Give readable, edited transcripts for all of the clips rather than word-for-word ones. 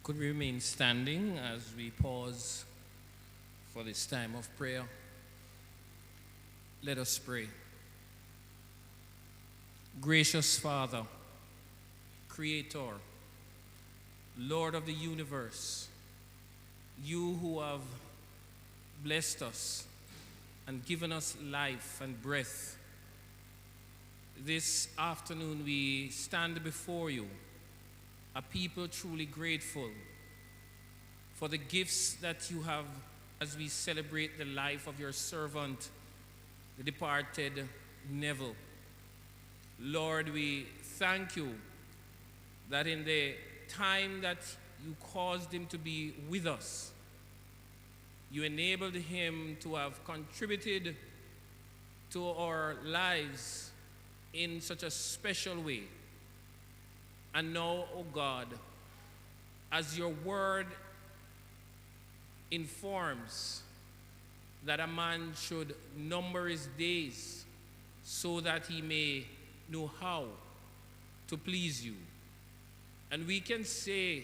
Could we remain standing as we pause for this time of prayer? Let us pray. Gracious Father, Creator, Lord of the universe, you who have blessed us and given us life and breath, this afternoon we stand before you, a people truly grateful for the gifts that you have as we celebrate the life of your servant, the departed Neville. Lord, we thank you that in the time that you caused him to be with us, you enabled him to have contributed to our lives in such a special way. And now, oh God, as your word informs that a man should number his days so that he may know how to please you. And we can say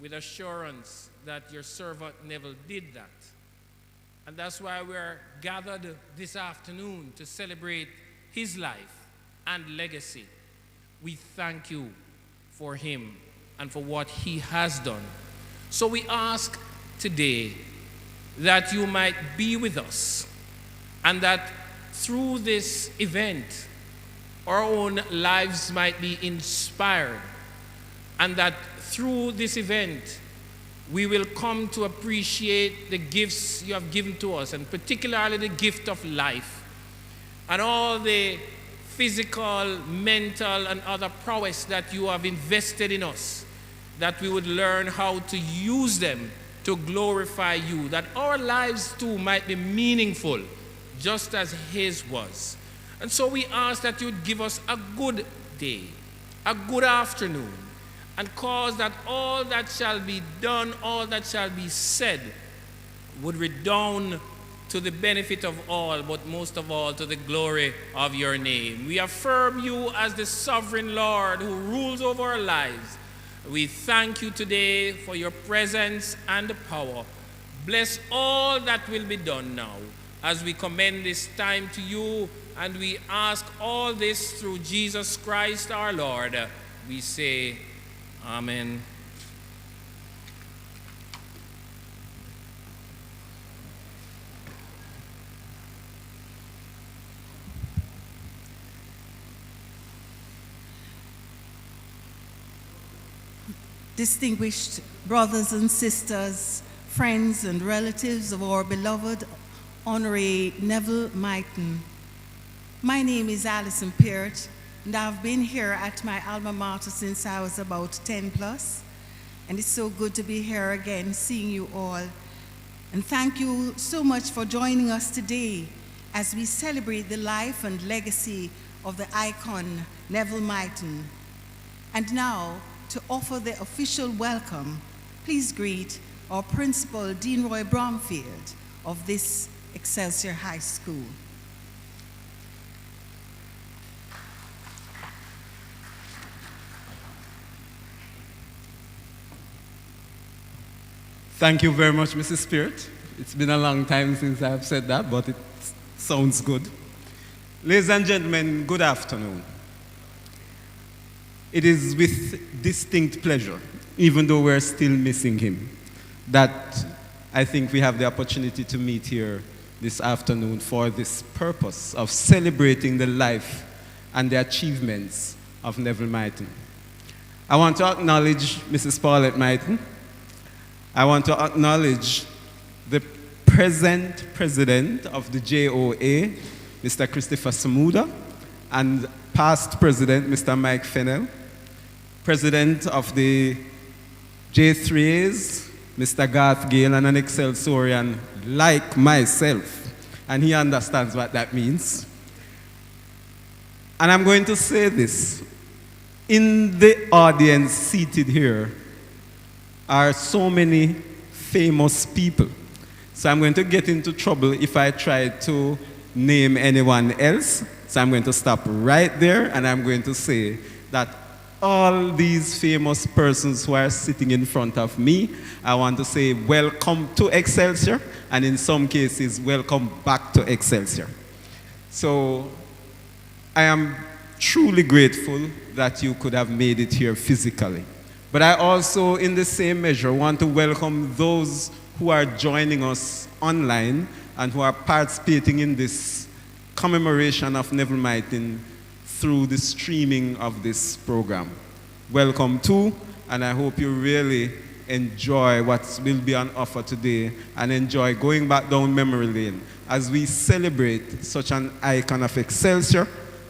with assurance that your servant Neville did that. And that's why we're gathered this afternoon to celebrate his life and legacy. We thank you for him and for what he has done. So we ask today that you might be with us and that through this event, our own lives might be inspired, and that through this event, we will come to appreciate the gifts you have given to us, and particularly the gift of life, and all the physical, mental, and other prowess that you have invested in us, that we would learn how to use them to glorify you, that our lives too might be meaningful, just as his was. And so we ask that you would give us a good day, a good afternoon, and cause that all that shall be done, all that shall be said, would redound to the benefit of all, but most of all to the glory of your name. We affirm you as the sovereign Lord who rules over our lives. We thank you today for your presence and power. Bless all that will be done now as we commend this time to you, and we ask all this through Jesus Christ our Lord. We say, Amen. Distinguished brothers and sisters, friends and relatives of our beloved Honorary Neville Myton. My name is Alison Peart, and I've been here at my alma mater since I was about 10 plus, and it's so good to be here again, seeing you all. And thank you so much for joining us today as we celebrate the life and legacy of the icon Neville Myton. And now, to offer the official welcome, please greet our principal, Dean Roy Bromfield, of this Excelsior High School. Thank you very much, Mrs. Spirit. It's been a long time since I've said that, but it sounds good. Ladies and gentlemen, good afternoon. It is with distinct pleasure, even though we're still missing him, that I think we have the opportunity to meet here this afternoon for this purpose of celebrating the life and the achievements of Neville Myton. I want to acknowledge Mrs. Paulette Myton. I want to acknowledge the present president of the JOA, Mr. Christopher Samuda, and past president, Mr. Mike Fennell, president of the J3As, Mr. Garth Gale, and an Excelsorian like myself, and he understands what that means. And I'm going to say this. In the audience seated here are so many famous people. So I'm going to get into trouble if I try to name anyone else. So I'm going to stop right there, and I'm going to say that all these famous persons who are sitting in front of me, I want to say welcome to Excelsior, and in some cases, welcome back to Excelsior. So I am truly grateful that you could have made it here physically. But I also, in the same measure, want to welcome those who are joining us online and who are participating in this commemoration of Neville Myton through the streaming of this program. Welcome too, and I hope you really enjoy what will be on offer today and enjoy going back down memory lane as we celebrate such an icon of Excelsior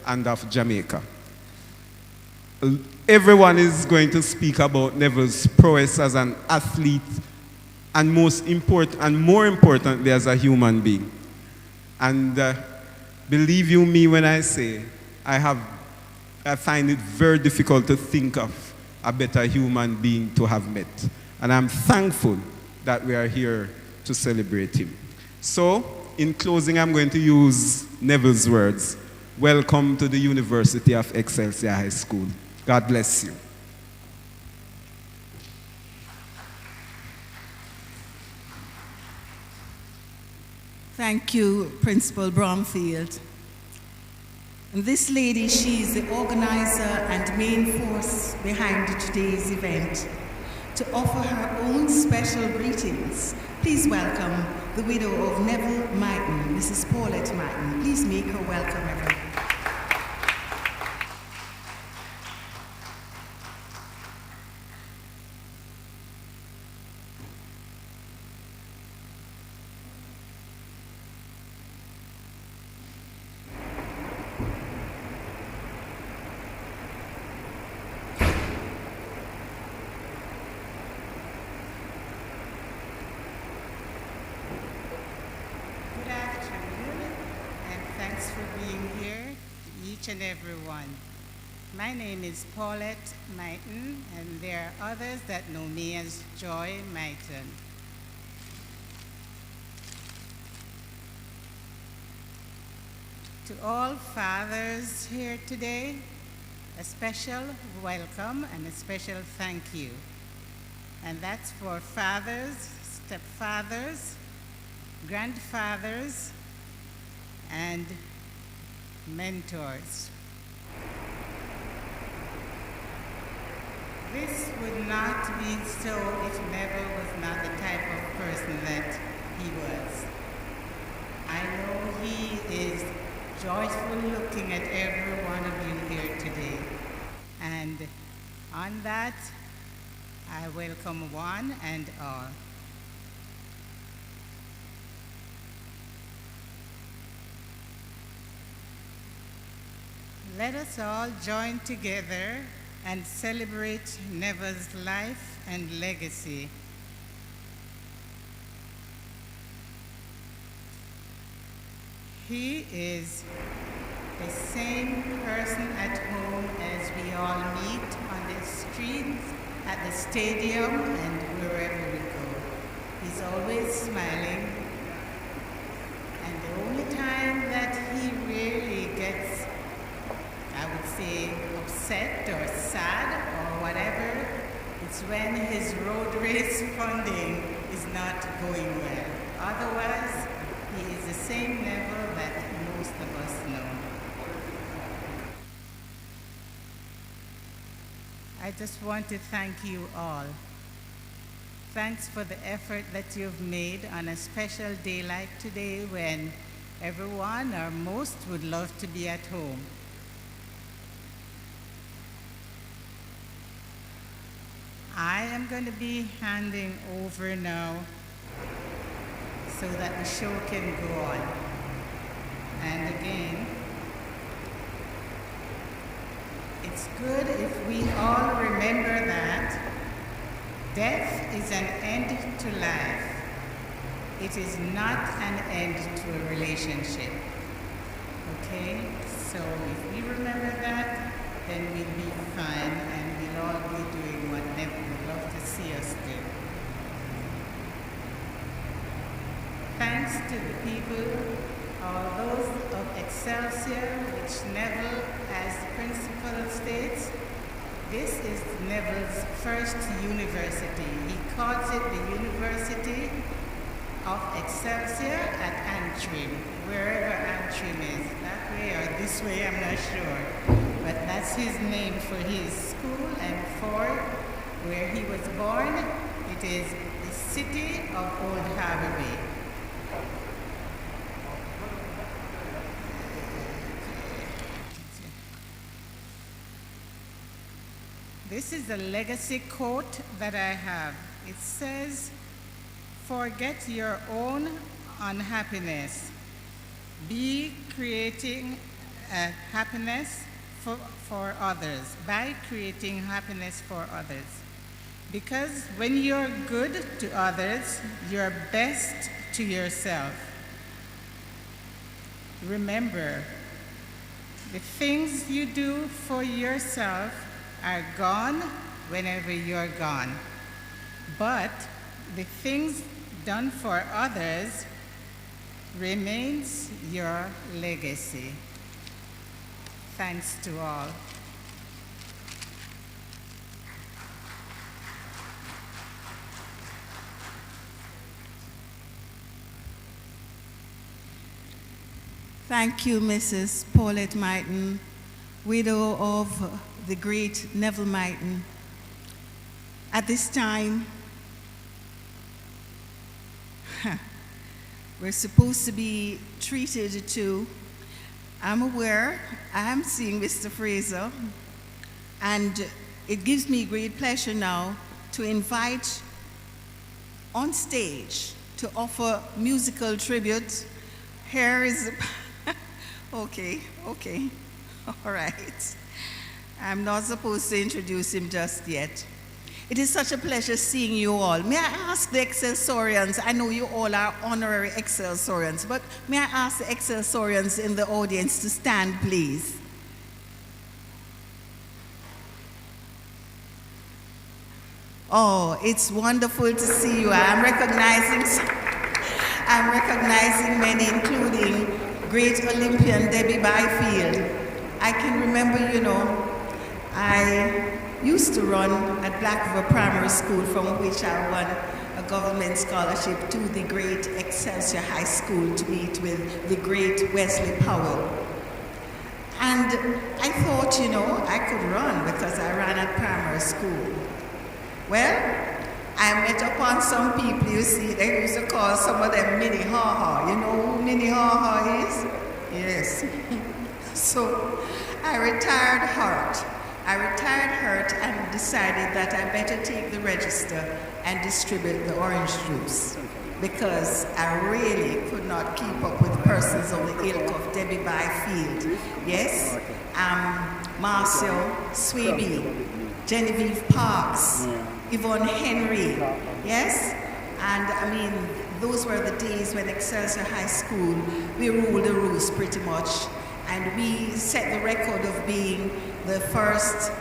and of Jamaica. Everyone is going to speak about Neville's prowess as an athlete and more importantly as a human being. And believe you me when I say I find it very difficult to think of a better human being to have met. And I'm thankful that we are here to celebrate him. So, in closing, I'm going to use Neville's words. Welcome to the University of Excelsior High School. God bless you. Thank you, Principal Bromfield. And this lady, she is the organizer and main force behind today's event. To offer her own special greetings, please welcome the widow of Neville Myton, Mrs. Paulette Myton. Please make her welcome, everyone. And everyone. My name is Paulette Myton, and there are others that know me as Joy Myton. To all fathers here today, a special welcome and a special thank you. And that's for fathers, stepfathers, grandfathers, and mentors. This would not be so if Neville was not the type of person that he was. I know he is joyful looking at every one of you here today. And on that, I welcome one and all. Let us all join together and celebrate Neville's life and legacy. He is the same person at home as we all meet on the streets, at the stadium, and wherever we go. He's always smiling, and the only time that he really gets, I would say, upset or sad or whatever, it's when his road race funding is not going well. Otherwise, he is the same Neville that most of us know. I just want to thank you all. Thanks for the effort that you've made on a special day like today when everyone or most would love to be at home. I am going to be handing over now so that the show can go on. And again, it's good if we all remember that death is an end to life. It is not an end to a relationship. Okay? So if we remember that, then we'll be fine and we'll all be doing what Neville would love to see us do. Thanks to the people, all those of Excelsior, which Neville, as the principal states, This is Neville's first university. He calls it the University of Excelsior at Antrim, wherever Antrim is. That way or this way, I'm not sure. But that's his name for his school, and for where he was born, it is the city of Old Harbour Bay. This is the legacy quote that I have. It says, "Forget your own unhappiness. Be creating happiness for others, by creating happiness for others. Because when you're good to others, you're best to yourself. Remember, the things you do for yourself are gone whenever you're gone. But the things done for others remains your legacy." Thanks to all. Thank you, Mrs. Paulette Myton, widow of the great Neville Myton. At this time, we're supposed to be treated to, I'm aware, I'm seeing Mr. Fraser, and it gives me great pleasure now to invite on stage to offer musical tribute. Here is, okay, all right. I'm not supposed to introduce him just yet. It is such a pleasure seeing you all. May I ask the Excelsiorians, I know you all are honorary Excelsiorians, but may I ask the Excelsiorians in the audience to stand, please? Oh, it's wonderful to see you. I'm recognizing many, including great Olympian Debbie Byfield. I can remember, I used to run at Black River Primary School, from which I won a government scholarship to the great Excelsior High School to meet with the great Wesley Powell. And I thought, I could run because I ran at primary school. Well, I met upon some people, you see, they used to call some of them Mini Ha-Ha. You know who Mini Ha-Ha is? Yes. So I retired hurt and decided that I better take the register and distribute the orange juice, because I really could not keep up with persons of the ilk of Debbie Byfield. Yes, Marcel Swaby, Genevieve Parks, Yvonne Henry, yes? And those were the days when Excelsior High School, we ruled the roost pretty much. And we set the record of being the first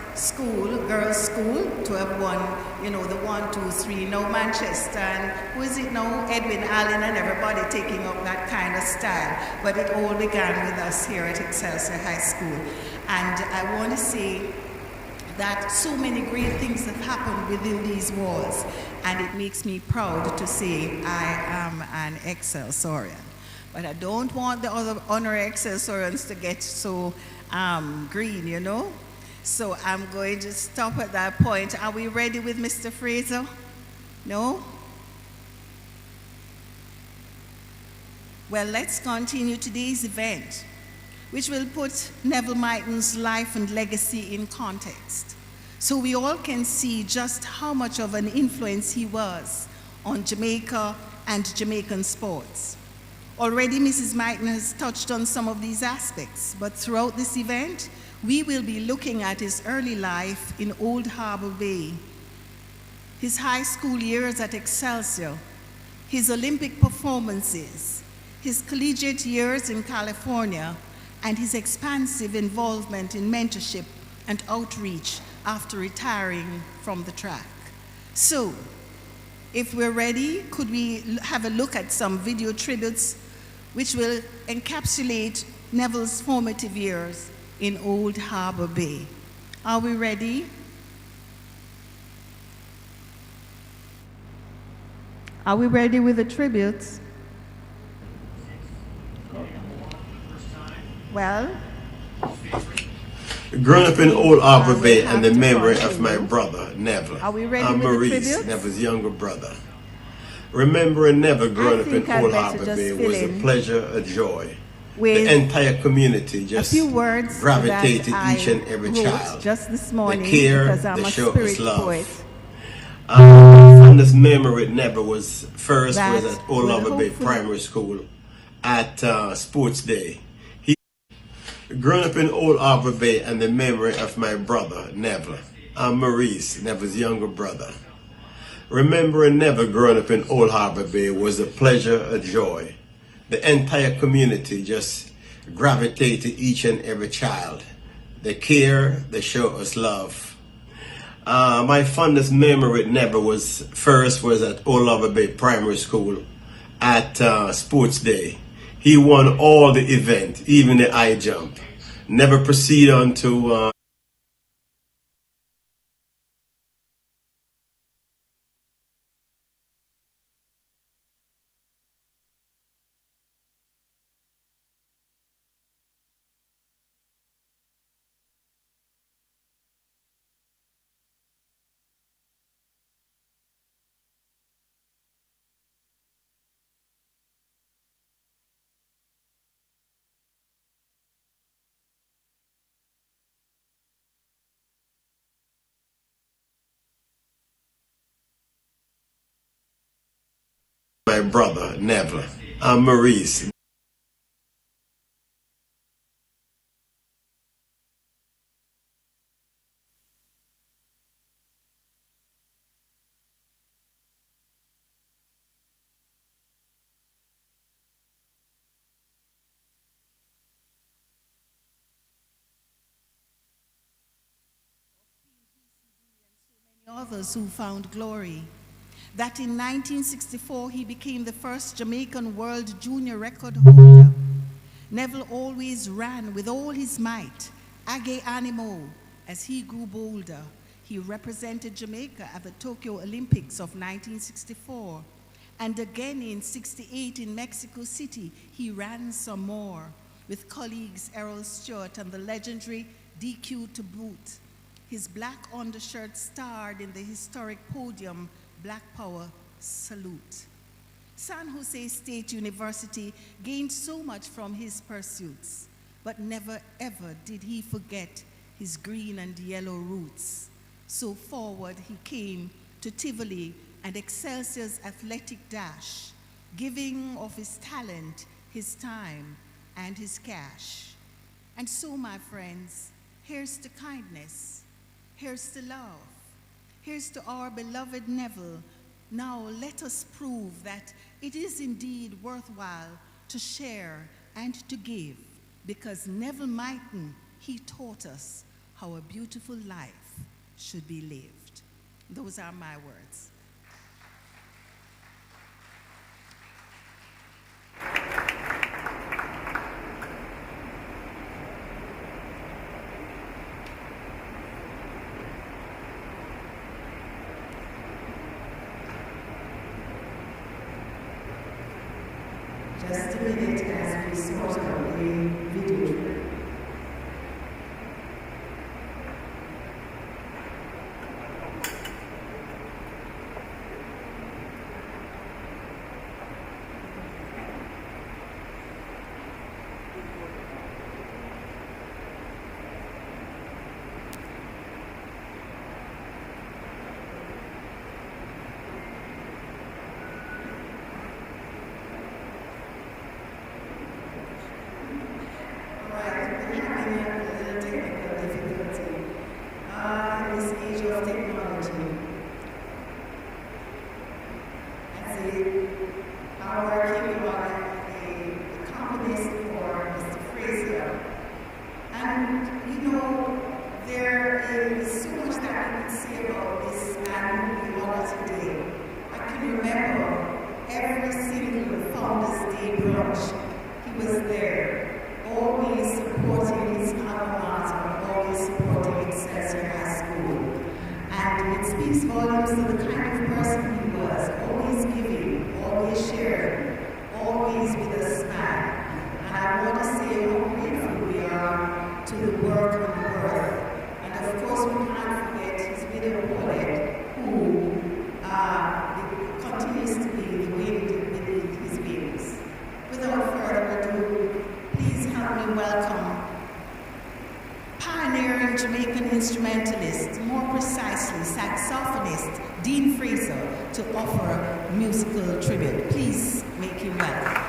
girls' school, to have won, the 1, 2, 3. Now Manchester, and who is it now? Edwin Allen and everybody taking up that kind of style. But it all began with us here at Excelsior High School. And I want to say that so many great things have happened within these walls, and it makes me proud to say I am an Excelsiorian. But I don't want the other honorary Excelsiorians to get so green, So I'm going to stop at that point. Are we ready with Mr. Fraser? No? Well, let's continue today's event, which will put Neville Myton's life and legacy in context, so we all can see just how much of an influence he was on Jamaica and Jamaican sports. Already Mrs. Myton has touched on some of these aspects, but throughout this event, we will be looking at his early life in Old Harbour Bay, his high school years at Excelsior, his Olympic performances, his collegiate years in California, and his expansive involvement in mentorship and outreach after retiring from the track. So, if we're ready, could we have a look at some video tributes which will encapsulate Neville's formative years in Old Harbour Bay? Are we ready? Are we ready with the tributes? Well, growing up in Old Harbour Bay and the memory of my brother, Neville. Are we ready I'm with Maurice, the tributes? Neville's younger brother. Remembering Neville growing up in I'd Old better Harbour just Bay fill was a in pleasure, a joy. with The entire community just a few words gravitated that each and every I wrote child. just this morning The care, because I'm the a show spirit us love. poet. Fondest memory with Neville was first That was at Old will Harbour Bay hopefully- Primary School at Sports Day. Growing up in Old Harbour Bay and the memory of my brother, Neville. I'm Maurice, Neville's younger brother. Remembering Neville growing up in Old Harbour Bay was a pleasure, a joy. The entire community just gravitated each and every child. They care, they show us love. My fondest memory with Neville was first was at Old Harbour Bay Primary School at Sports Day. He won all the event, even the high jump. Never proceed on to my brother, Neville. I'm Maurice. Others who found glory. That in 1964 he became the first Jamaican world junior record holder. Neville always ran with all his might, age animo, as he grew bolder. He represented Jamaica at the Tokyo Olympics of 1964. And again in 68 in Mexico City, he ran some more with colleagues Errol Stewart and the legendary DQ to boot. His black undershirt starred in the historic podium Black Power salute. San Jose State University gained so much from his pursuits, but never ever did he forget his green and yellow roots. So forward he came to Tivoli and Excelsior's athletic dash, giving of his talent, his time, and his cash. And so, my friends, here's to kindness, here's to love, here's to our beloved Neville. Now let us prove that it is indeed worthwhile to share and to give, because Neville Myton, he taught us how a beautiful life should be lived. Those are my words. Just a minute as we sort out the video. Volumes to the kind of person he was, always giving, course, we can't forget his widow, Paulette, who continues to be the wind beneath his wings. Without further ado, please help me welcome pioneering Jamaican instrumentalist, more precisely saxophonist, Dean Fraser, to offer musical tribute. Please make him welcome.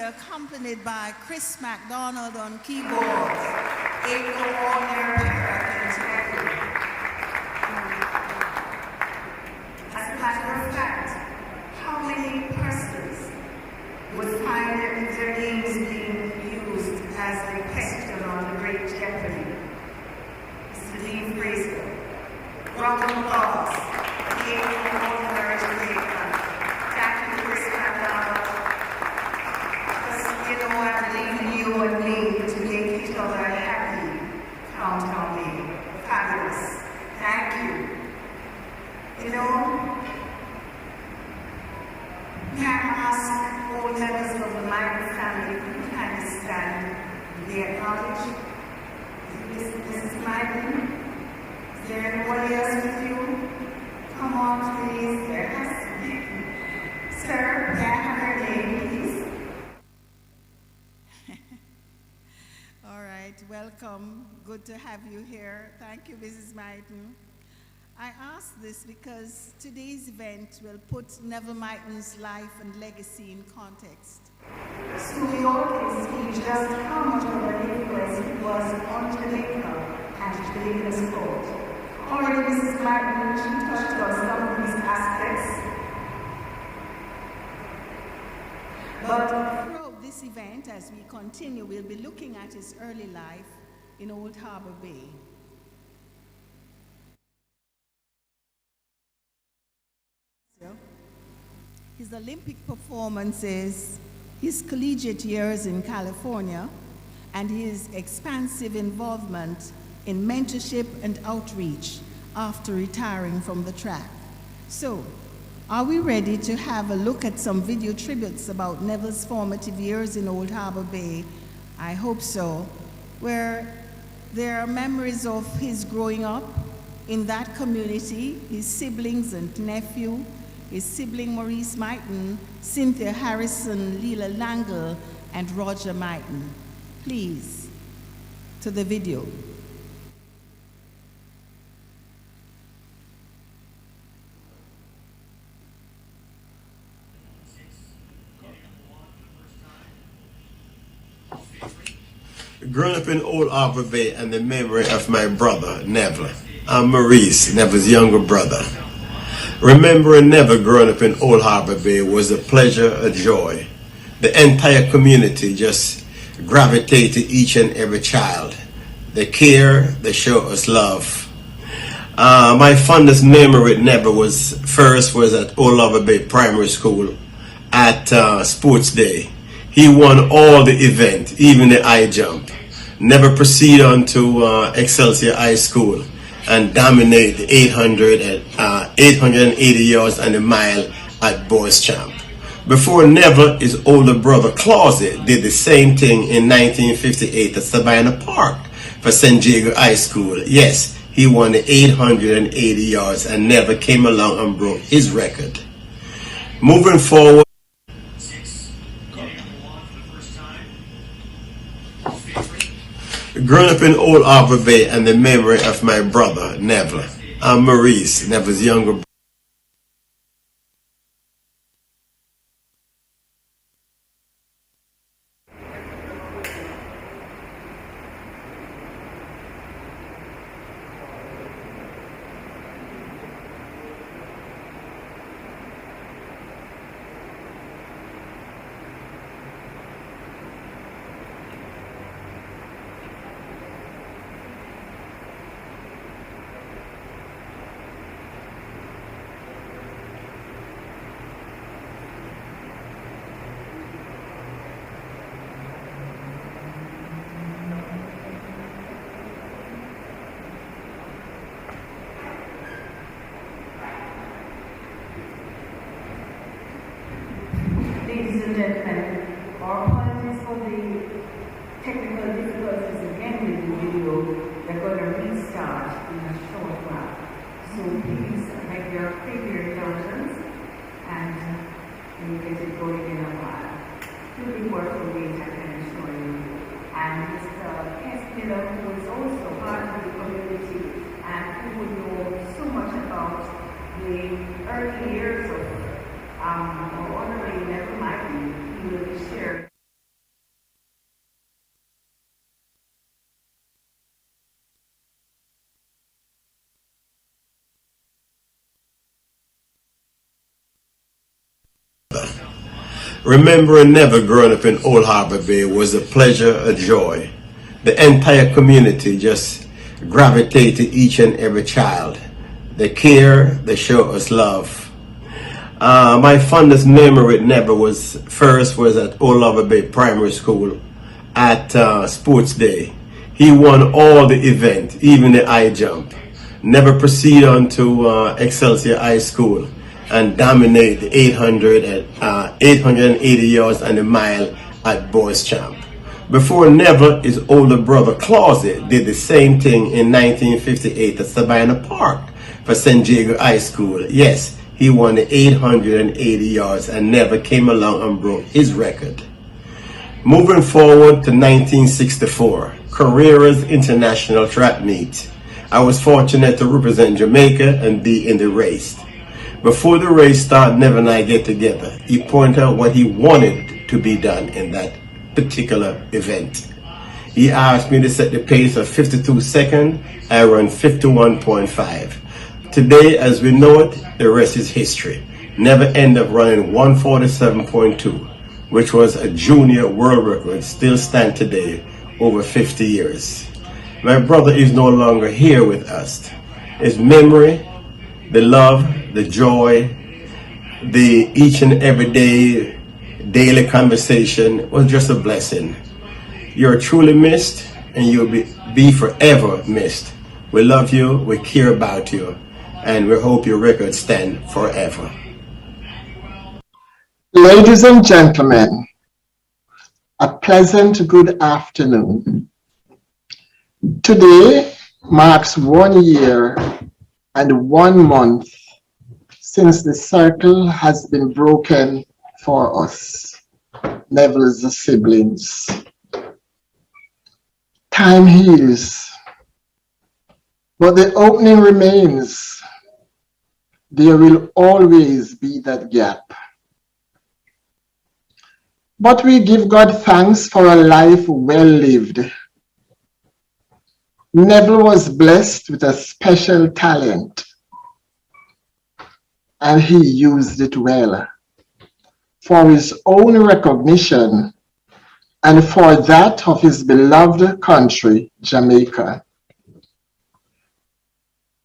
accompanied by Chris MacDonald on keyboards. As a matter of fact, how many persons would find their names being used as a question on the Great Jeopardy? Mr. Dean Fraser, Robin Boggs, the ordinary Jamaican, Jackie Chris MacDonald. Because, you know, I believe in you and me to make each other happy. Count on me. Fabulous. Thank you. You know, may I ask all members of the Myton family if you can stand and be acknowledged? Mrs. Myton? Is there anybody else with you? Come on, please. There has to be. Sir, may I have your name, please? All right, welcome. Good to have you here. Thank you, Mrs. Myton. I ask this because today's event will put Neville Myton's life and legacy in context. So we all can see just how much of an influence it was on Jamaica and Jamaican sport. Already Mrs. Myton, she touched on some of these aspects. But throughout this event, as we continue, we'll be looking at his early life in Old Harbour Bay. His Olympic performances, his collegiate years in California, and his expansive involvement in mentorship and outreach after retiring from the track. So, are we ready to have a look at some video tributes about Neville's formative years in Old Harbour Bay? I hope so, where there are memories of his growing up in that community, his siblings and nephew, his sibling Maurice Myton, Cynthia Harrison, Leela Langle, and Roger Myton. Please, to the video. Growing up in Old Harbour Bay and the memory of my brother, Neville. I'm Maurice, Neville's younger brother. Remembering Neville growing up in Old Harbour Bay was a pleasure, a joy. The entire community just gravitated each and every child. They care, they show us love. My fondest memory with Neville was at Old Harbour Bay Primary School at Sports Day. He won all the event, even the high jump. Never proceed on to Excelsior High School and dominate the 880 yards and a mile at Boys Champ. Before Neville, his older brother Closet did the same thing in 1958 at Savannah Park for San Diego High School. Yes, he won the 880 yards and never came along and broke his record. Moving forward, growing up in Old Harbour Bay and the memory of my brother, Neville. I'm Maurice, Neville's younger brother. ladies and gentlemen, our apologies for the technical difficulties again with the video. They're going to restart in a short while. So please make your indulgence and we'll get it going in a while. We'll be working with, I can assure you. And Mr. S. Miller, who is also part of the community and who would know so much about the early years of honorary Neville Myton, he will be shared. Remembering Neville growing up in Old Harbour Bay was a pleasure, a joy. The entire community just gravitated each and every child. They care, they show us love. My fondest memory with Neville was at Old Harbour Bay Primary School at Sports Day. He won all the events, even the high jump. Never proceed on to Excelsior High School and dominate the 880 yards and a mile at Boys Champ. Before Neville, his older brother Clausy did the same thing in 1958 at Savannah Park for San Diego High School. Yes, he won the 880 yards and never came along and broke his record. Moving forward to 1964, Carreras International Track Meet. I was fortunate to represent Jamaica and be in the race. Before the race started, Neville and I get together. He pointed out what he wanted to be done in that particular event. He asked me to set the pace of 52 seconds. I run 51.5. Today, as we know it, the rest is history. Neville ended up running 147.2, which was a junior world record, still stand today, over 50 years. My brother is no longer here with us. His memory, the love, the joy, the each and every day, daily conversation was just a blessing. You're truly missed and you'll be forever missed. We love you, we care about you, and we hope your records stand forever. Ladies and gentlemen, a pleasant good afternoon. Today marks 1 year and 1 month since the circle has been broken for us, Neville's siblings. Time heals, but the opening remains. There will always be that gap. But we give God thanks for a life well lived. Neville was blessed with a special talent, and he used it well for his own recognition and for that of his beloved country, Jamaica.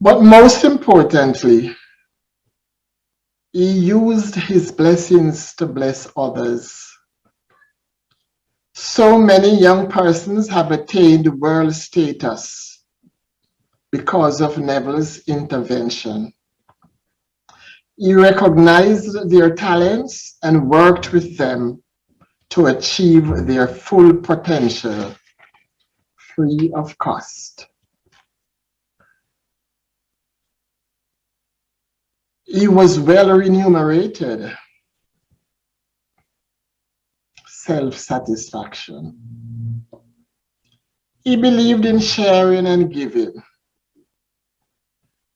But most importantly, he used his blessings to bless others. So many young persons have attained world status because of Neville's intervention. He recognized their talents and worked with them to achieve their full potential, free of cost. He was well remunerated. Self-satisfaction. He believed in sharing and giving.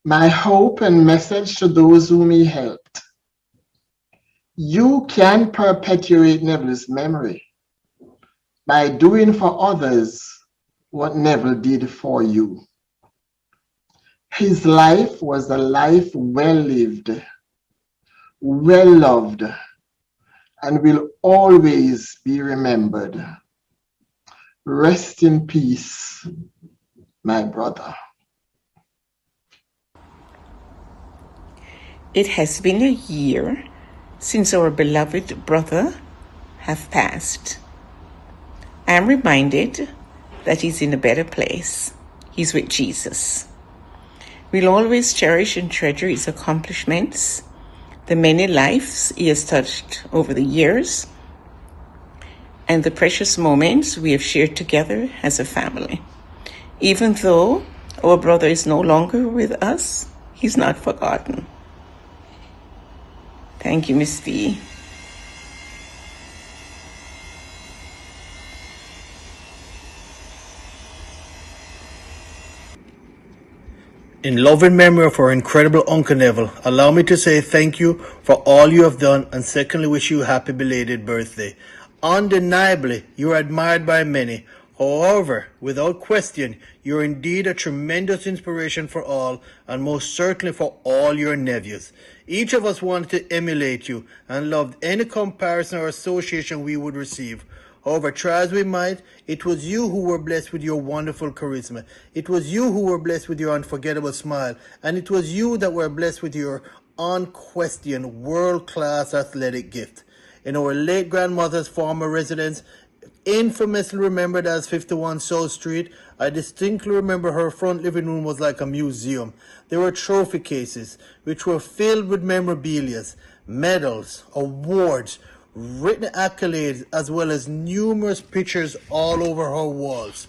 My hope and message to those whom he helped: you can perpetuate Neville's memory by doing for others what Neville did for you. His life was a life well lived, well loved, and will always be remembered. Rest in peace, my brother. It has been a year since our beloved brother have passed. I am reminded that he's in a better place. He's with Jesus. We'll always cherish and treasure his accomplishments, the many lives he has touched over the years, and the precious moments we have shared together as a family. Even though our brother is no longer with us, he's not forgotten. Thank you, Miss V. In loving memory of our incredible Uncle Neville, allow me to say thank you for all you have done, and secondly wish you a happy belated birthday. Undeniably, you are admired by many. However, without question, you're indeed a tremendous inspiration for all, and most certainly for all your nephews. Each of us wanted to emulate you and loved any comparison or association we would receive. However, try as we might, it was you who were blessed with your wonderful charisma. It was you who were blessed with your unforgettable smile. And it was you that were blessed with your unquestioned world-class athletic gift. In our late grandmother's former residence, infamously remembered as 51 South Street, I distinctly remember her front living room was like a museum. There were trophy cases, which were filled with memorabilia, medals, awards, written accolades, as well as numerous pictures all over her walls.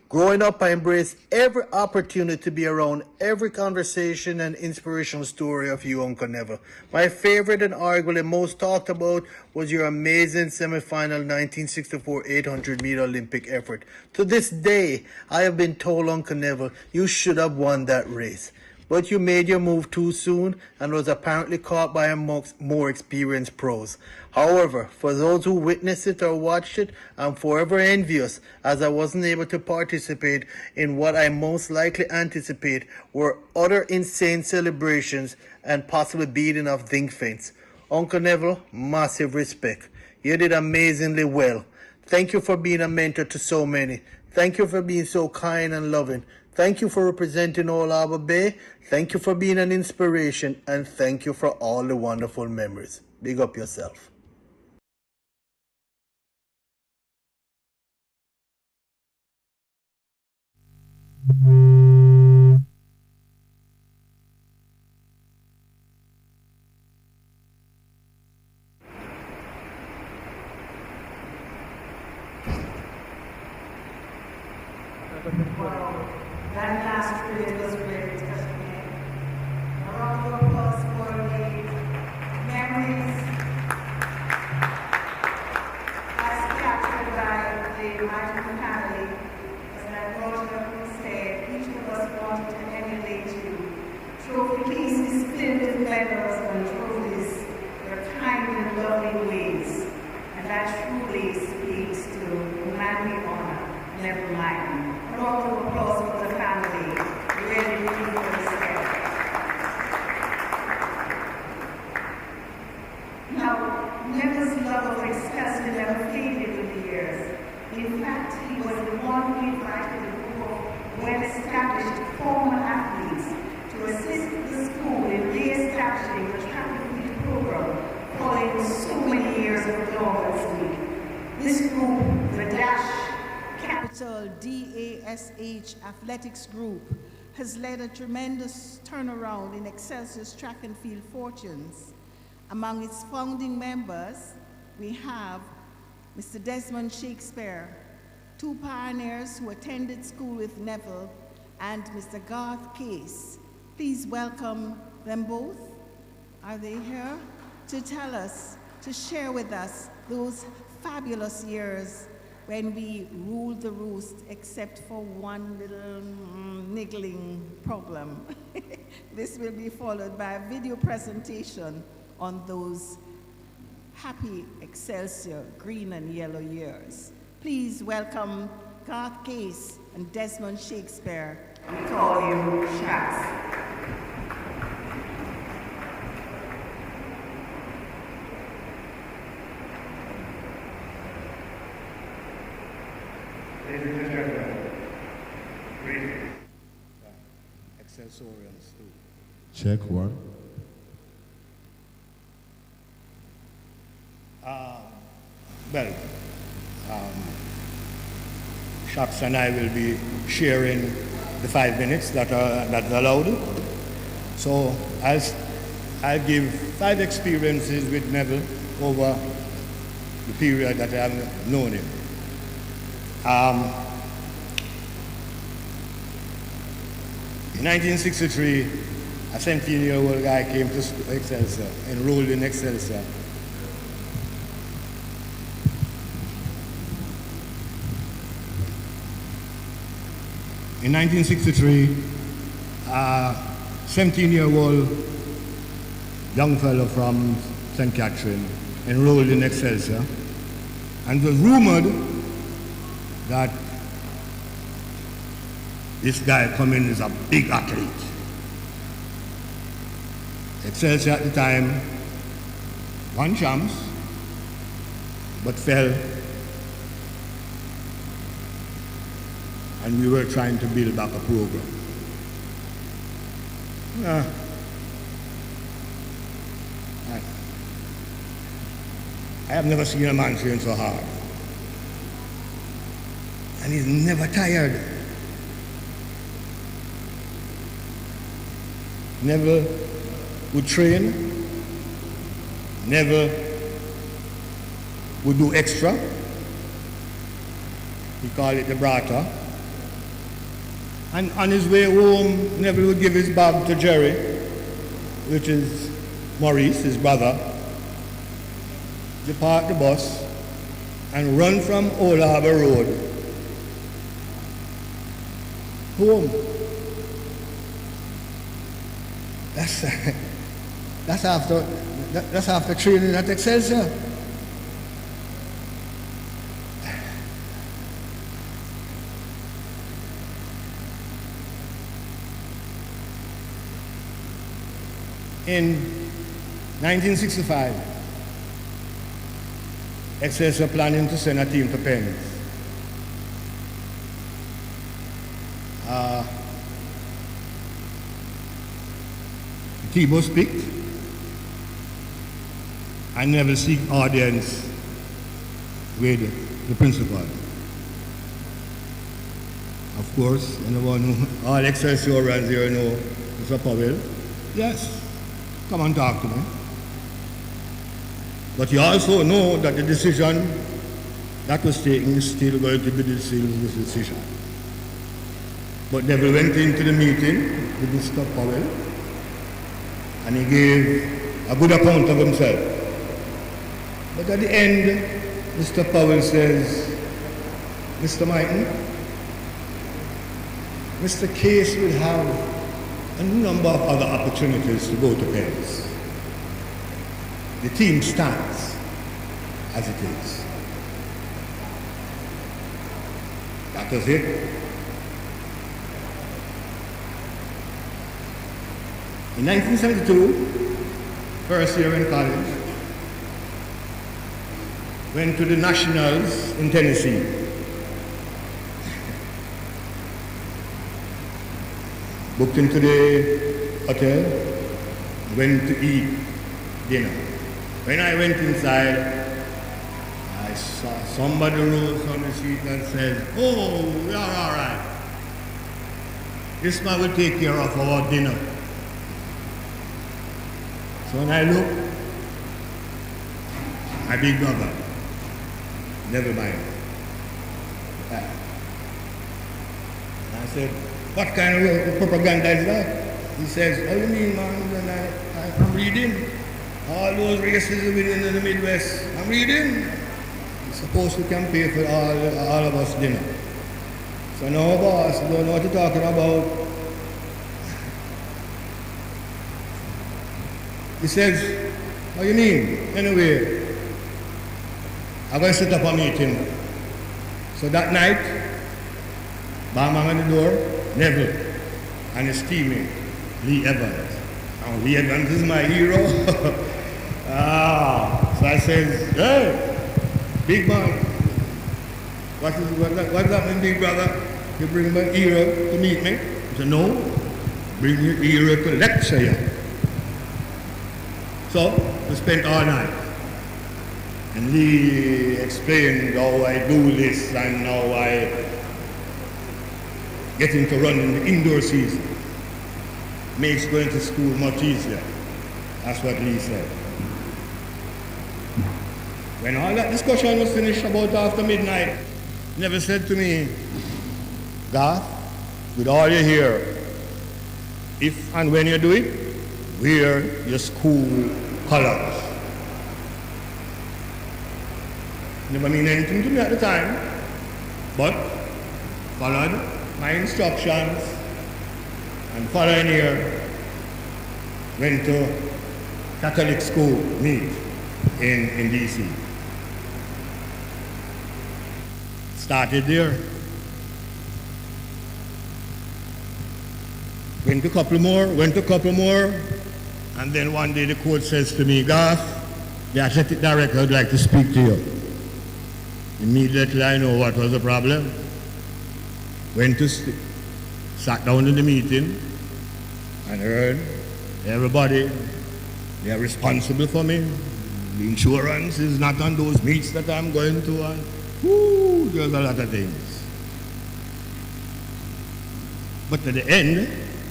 Growing up, I embraced every opportunity to be around every conversation and inspirational story of you, Uncle Neville. My favorite and arguably most talked about was your amazing semi-final 1964 800-meter Olympic effort. To this day, I have been told, Uncle Neville, you should have won that race. But you made your move too soon and was apparently caught by amongst more experienced pros. However, for those who witnessed it or watched it, I'm forever envious as I wasn't able to participate in what I most likely anticipate were other insane celebrations and possibly beating of zinc feints. Uncle Neville, massive respect. You did amazingly well. Thank you for being a mentor to so many. Thank you for being so kind and loving. Thank you for representing Old Harbour Bay. Thank you for being an inspiration. And thank you for all the wonderful memories. Big up yourself. Wow, that last period was great. A round of applause for the memories as captured by the Myton family. As I brought up and said, each of us wanted to emulate you. Trophy cases filled with medals and trophies, your kind and loving ways. And that truly speaks to manly honor, never mind. A round of applause for the family. Really, really for the step. Now, Neville's love of Excelsior never faded with the years. In fact, he was the one who invited a group of well-established former athletes to assist the school in re-establishing the track and field program following so many years of dormancy. This group, the capital DASH Athletics Group, has led a tremendous turnaround in Excelsior's track and field fortunes. Among its founding members, we have Mr. Desmond Shakespeare, two pioneers who attended school with Neville, and Mr. Garth Case. Please welcome them both. Are they here? To tell us, to share with us those fabulous years when we ruled the roost, except for one little niggling problem. This will be followed by a video presentation on those happy Excelsior green and yellow years. Please welcome Garth Case and Desmond Shakespeare. We call you Shacks. Ladies and gentlemen, greetings. Excelsiorians too. Check one. Shacks and I will be sharing the 5 minutes that are allowed. So I'll give 5 experiences with Neville over the period that I have known him. In 1963, a 17-year-old guy came to Excelsior, enrolled in Excelsior. In 1963, a 17-year-old young fellow from St. Catherine enrolled in Excelsior and was rumored that this guy coming is a big athlete. Excelsior at the time won champs, but fell, and we were trying to build back a program. I have never seen a man train so hard. And he's never tired. Never would train, never would do extra. He called it the brata. And on his way home, Neville would give his bag to Jerry, which is Maurice, his brother, depart the bus, and run from Old Harbour Road home. That's after training at Excelsior. In 1965, Excelsior planning to send a team to Penns. The team was picked. I never seek audience with the principal. Of course, anyone who, all Excelsiorans here know Mr. Powell. Yes, come and talk to me. But you also know that the decision that was taken is still going to be the decision. But Neville went into the meeting with Mr. Powell, and he gave a good account of himself. But at the end, Mr. Powell says, Mr. Myton, Mr. Case will have a number of other opportunities to go to Penns. The team stands as it is. That was it. In 1972, first year in college, went to the Nationals in Tennessee. Booked into the hotel, went to eat dinner. When I went inside, I saw somebody rose on the seat and said, "Oh, we are all right. This man will take care of our dinner." So when I looked, my big brother, never mind. And I said, "What kind of propaganda is that?" He says, "What do you mean, man?" And I'm reading. All those racism within the Midwest, I'm reading. Suppose we can pay for all of us dinner. So no, boss, you don't know what you're talking about. He says, "What do you mean?" Anyway, I'm going to set up a meeting. So that night, bang on the door, Neville and his teammate, Lee Evans. Oh, Lee Evans is my hero. So I said, "Hey, big man, what's happening, big brother? You bring my hero to meet me?" He said, "No, bring your hero to lecture you." So we spent all night. And Lee explained how I do this and how I get into running the indoor season. Makes going to school much easier. That's what Lee said. When all that discussion was finished about after midnight, Neville said to me, "Garth, with all you hear, if and when you do it, wear your school colors." Never mean anything to me at the time, but followed my instructions and following year went to Catholic school meet in DC. Started there. Went a couple more, and then one day the coach says to me, Garth, the athletic director would like to speak to you. Immediately I know what was the problem. Went to sleep, sat down in the meeting, and heard everybody, they are responsible for me. The insurance is not on those meets that I'm going to, and there's a lot of things. But at the end,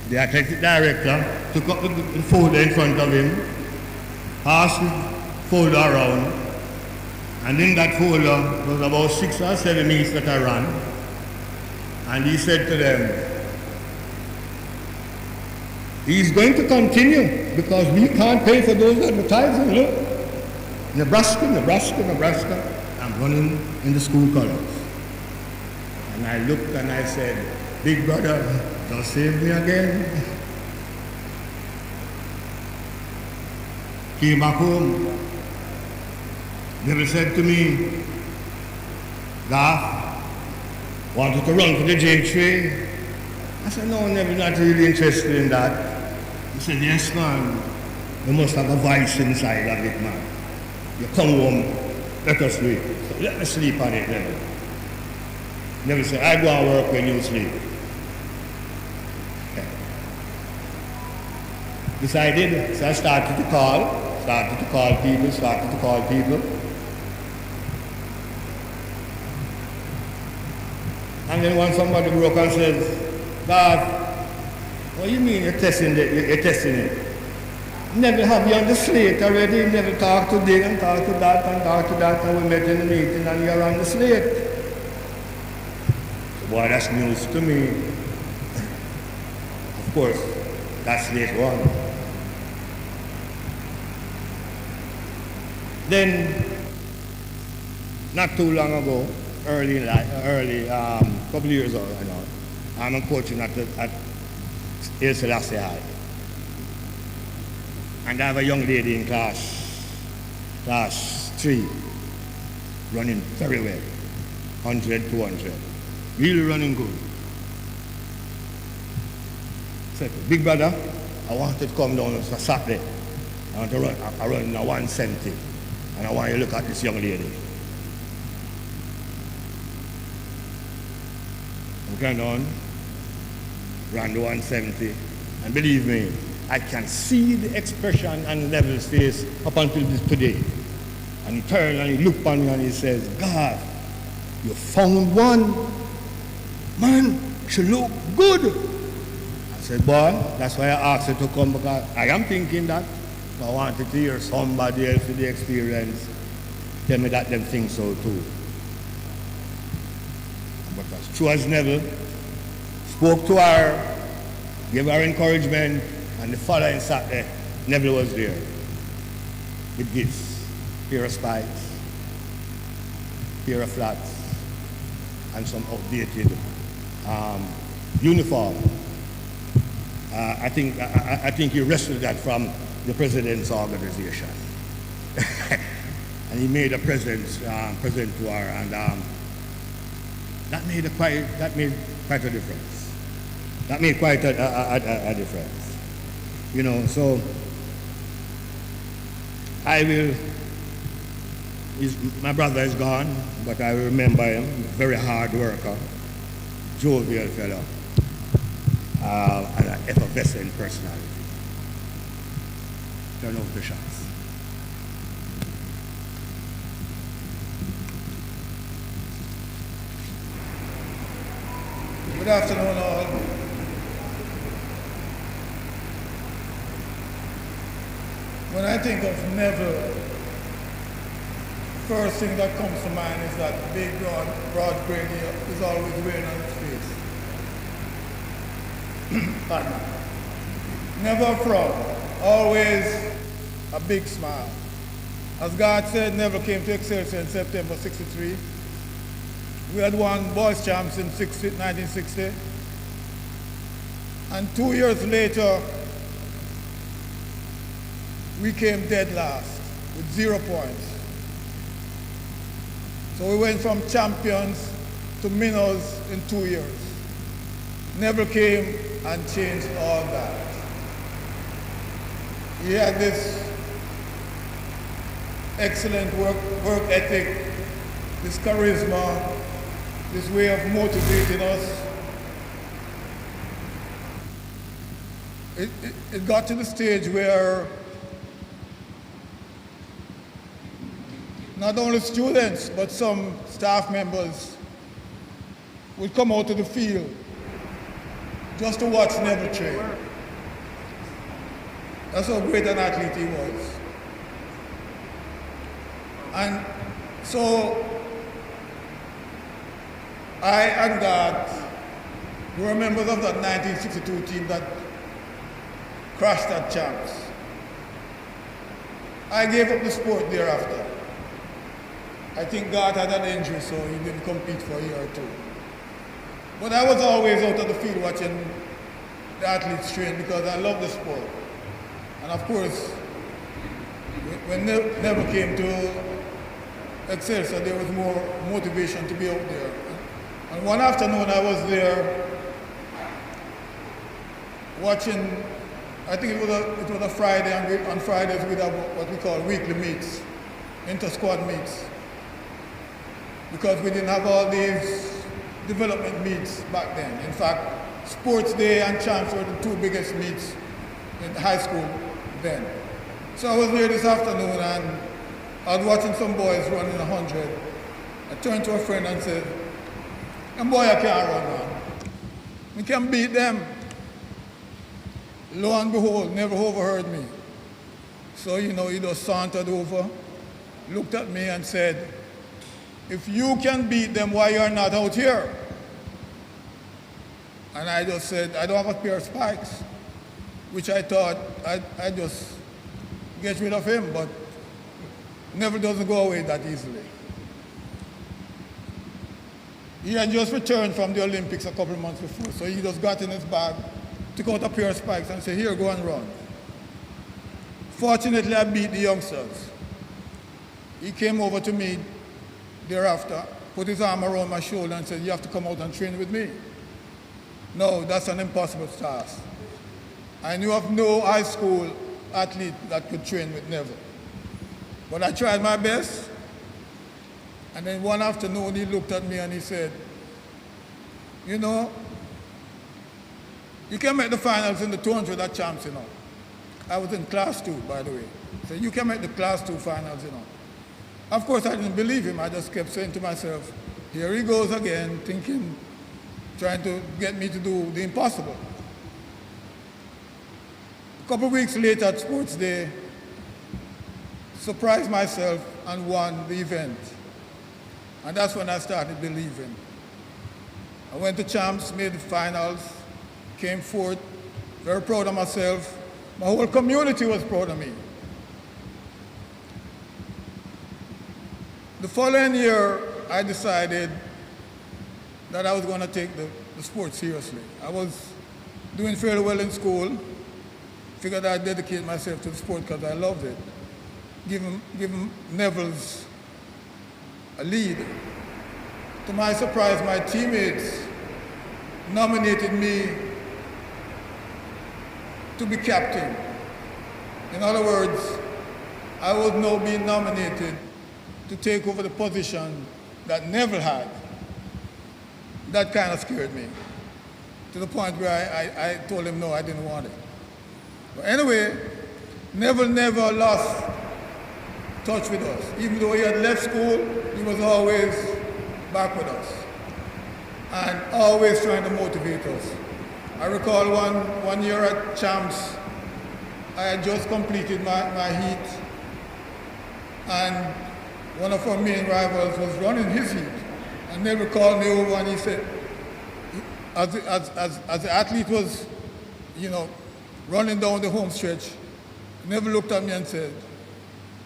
the athletic director took up the folder in front of him, passed the folder around, and in that folder was about 6 or 7 meets that I ran. And he said to them, he's going to continue because we can't pay for those advertising. Look, Nebraska, I'm running in the school colors. And I looked and I said, big brother, don't save me again. Came back home. Neville said to me, Garth, wanted to run for the J3. I said, no, Neville, not really interested in that. He said, yes, man. You must have a voice inside of it, man. You come home, let us sleep. So let me sleep on it, Neville. Neville said, I go and work when you sleep. Decided, so I started to call people. And then when somebody broke and says, God, what do you mean you're testing it? Never have you on the slate already, never talk to this and talk to that, and we met in the meeting and you're on the slate. So boy, that's news to me. Of course, that's slate one. Then, not too long ago, early, couple years ago, I know, I'm coaching at Excelsior High. And I have a young lady in class 3, running very well, 100, 200, really running good. Said, big brother, I want to come down on Saturday. I want to run a 170. And I want you to look at this young lady. We came down, ran the 170, and believe me, I can see the expression on Neville's face up until today. And he turned and he looked at me and he says, God, you found one. Man, she look good. I said, boy, that's why I asked her to come, because I am thinking that. I wanted to hear somebody else with the experience tell me that them think so too. But as true as Neville spoke to her, gave her encouragement, and the following Saturday, Neville was there with gifts, pair of spikes, pair of flats, and some outdated uniform. I think he wrestled that from the president's organization. And he made a present to her, and that made quite a difference. That made quite a difference. You know, so my brother is gone, but I remember him, very hard worker, jovial fellow, and an effervescent personality. Turn off the shots. Good afternoon, all. When I think of Neville, first thing that comes to mind is that big, broad gray hair is always wearing on his face. Pardon me. Never a frown, always a big smile. As God said, Neville came to Excelsior in September '63. We had won boys champs in 1960. And 2 years later, we came dead last with 0 points. So we went from champions to minnows in 2 years. Neville came and changed all that. He had this excellent work ethic, this charisma, this way of motivating us. It got to the stage where not only students, but some staff members would come out to the field just to watch Neville train. That's how great an athlete he was. And so I and God were members of that 1962 team that crashed at champs. I gave up the sport thereafter. I think God had an injury, so he didn't compete for a year or two. But I was always out of the field watching the athletes train because I love the sport. And of course, when Neville came to Excelsior, there was more motivation to be out there. And one afternoon I was there watching, I think it was a Friday, and on Fridays we'd have what we call weekly meets, inter-squad meets. Because we didn't have all these development meets back then. In fact, Sports Day and Champs were the two biggest meets in high school then. So I was there this afternoon and I was watching some boys running 100. I turned to a friend and said, "And boy, I can't run, man. We can beat them." Lo and behold, Neville overheard me. So, he just sauntered over, looked at me and said, "If you can beat them, why you're not out here?" And I just said, "I don't have a pair of spikes," which I thought I'd just get rid of him, but Neville doesn't go away that easily. He had just returned from the Olympics a couple of months before, so he just got in his bag, took out a pair of spikes and said, "Here, go and run." Fortunately, I beat the youngsters. He came over to me thereafter, put his arm around my shoulder and said, "You have to come out and train with me." No, that's an impossible task. I knew of no high school athlete that could train with Neville. But I tried my best. And then one afternoon he looked at me and he said, "You can make the finals in the 200 at Champs, I was in class 2, by the way. He said, "You can make the class 2 finals, Of course, I didn't believe him. I just kept saying to myself, here he goes again, trying to get me to do the impossible. A couple of weeks later at Sports Day, surprised myself and won the event. And that's when I started believing. I went to Champs, made the finals, came fourth, very proud of myself. My whole community was proud of me. The following year, I decided that I was going to take the sport seriously. I was doing fairly well in school, figured I'd dedicate myself to the sport because I loved it. Give Neville's a lead. To my surprise, my teammates nominated me to be captain. In other words, I was now being nominated to take over the position that Neville had. That kind of scared me, to the point where I told him no, I didn't want it. But anyway, Neville never lost touch with us. Even though he had left school, he was always back with us and always trying to motivate us. I recall one year at Champs, I had just completed my heat, and one of our main rivals was running his heat. And Neville called me over and he said, as the athlete was, running down the home stretch, Neville looked at me and said,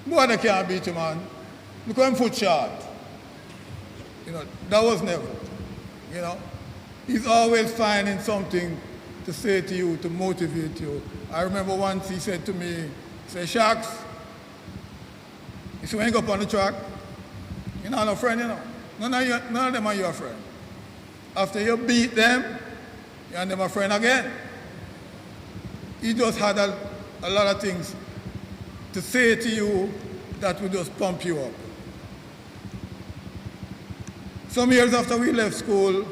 "Boy, I can't beat you, man. Look at him foot short." That was Neville. He's always finding something to say to you, to motivate you. I remember once he said to me, "Sharks, you see when you go up on the track, you're not no friend, None of them are your friend. After you beat them, you and them a friend again. He just had a lot of things to say to you that would just pump you up. Some years after we left school,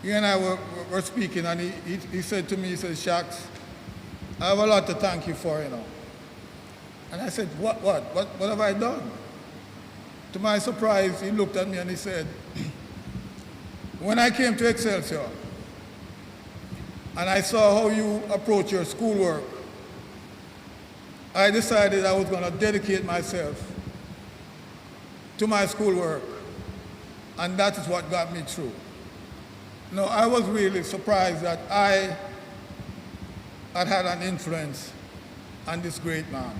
he and I were speaking, and he said to me, he said, Shacks, I have a lot to thank you for, you know. And I said, what have I done? To my surprise, he looked at me and he said, when I came to Excelsior, and I saw how you approach your schoolwork, I decided I was going to dedicate myself to my schoolwork, and that is what got me through. No, I was really surprised that I had an influence on this great man.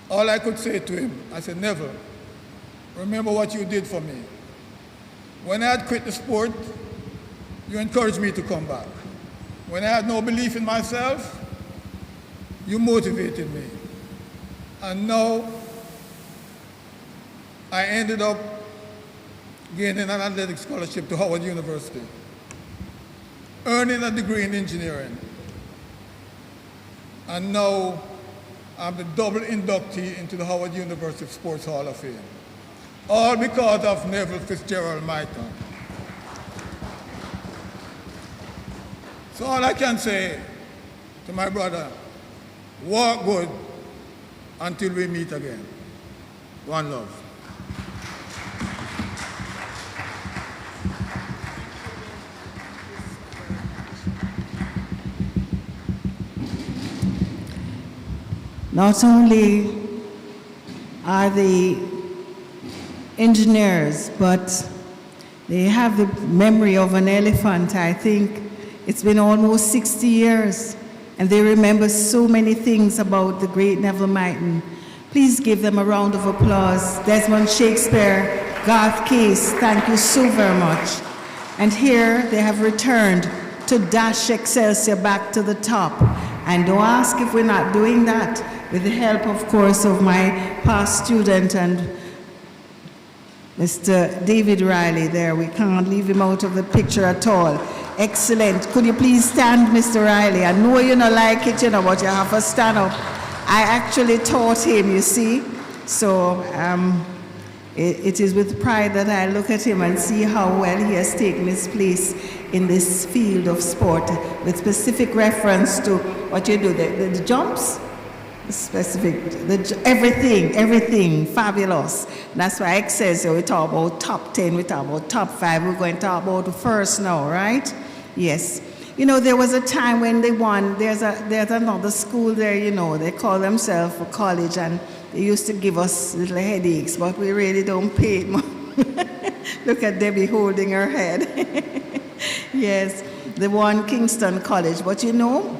All I could say to him, I said, Neville, remember what you did for me. When I had quit the sport, you encouraged me to come back. When I had no belief in myself, you motivated me. And now, I ended up gaining an athletic scholarship to Howard University, earning a degree in engineering. And now, I'm the double inductee into the Howard University Sports Hall of Fame. All because of Neville Fitzgerald Myton. So all I can say to my brother, walk good until we meet again. One love. Not only are they engineers, but they have the memory of an elephant. I think it's been almost 60 years, and they remember so many things about the great Neville Myton. Please give them a round of applause. Desmond Shakespeare, Garth Case, thank you so very much. And here they have returned to dash Excelsior back to the top. And don't ask if we're not doing that, with the help, of course, of my past student and Mr. David Riley there. We can't leave him out of the picture at all. Excellent. Could you please stand, Mr. Riley? I know you don't like it, you know, but you have to stand up. I actually taught him, you see. So it is with pride that I look at him and see how well he has taken his place in this field of sport, with specific reference to what you do, the jumps, everything, fabulous. That's why Excelsior, we talk about top 10, we talk about top 5, we're going to talk about the first now, right? Yes. You know, there was a time when they won, there's another school there, you know, they call themselves a college, and they used to give us little headaches, but we really don't pay it much. Look at Debbie holding her head. Yes, they won Kingston College, but you know,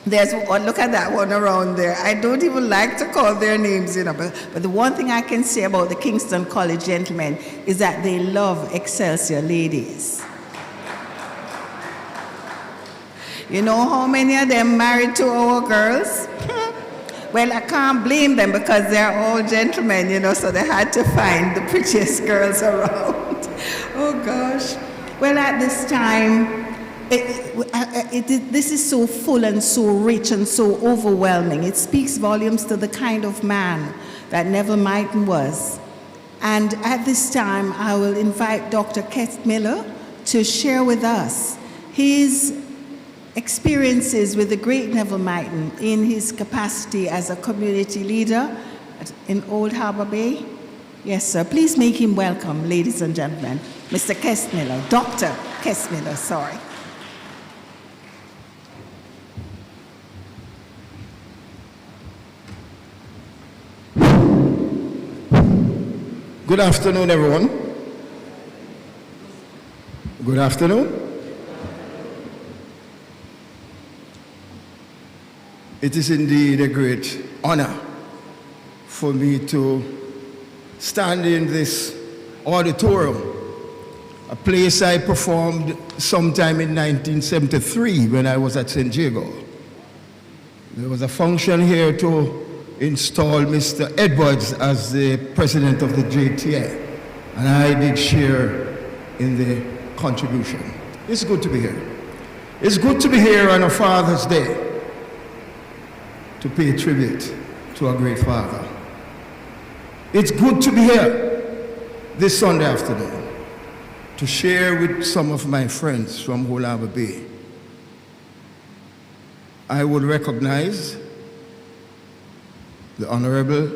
there's one, look at that one around there. I don't even like to call their names, you know, but the one thing I can say about the Kingston College gentlemen is that they love Excelsior ladies. You know how many of them married to our girls? Well, I can't blame them because they're all gentlemen, you know, so they had to find the prettiest girls around. Oh gosh. Well, at this time, this is so full and so rich and so overwhelming. It speaks volumes to the kind of man that Neville Myton was. And at this time, I will invite Dr. Keith Miller to share with us his experiences with the great Neville Myton in his capacity as a community leader in Old Harbour Bay. Yes, sir. Please make him welcome, ladies and gentlemen. Mr. Keith Miller, Dr. Keith Miller, sorry. Good afternoon, everyone. Good afternoon. It is indeed a great honor for me to stand in this auditorium, a place I performed sometime in 1973 when I was at St. Jago. There was a function here to install Mr. Edwards as the president of the JTA. and I did share in the contribution. It's good to be here. It's good to be here on a Father's Day to pay tribute to a great father. It's good to be here this Sunday afternoon to share with some of my friends from Old Harbour Bay. I would recognize the Honorable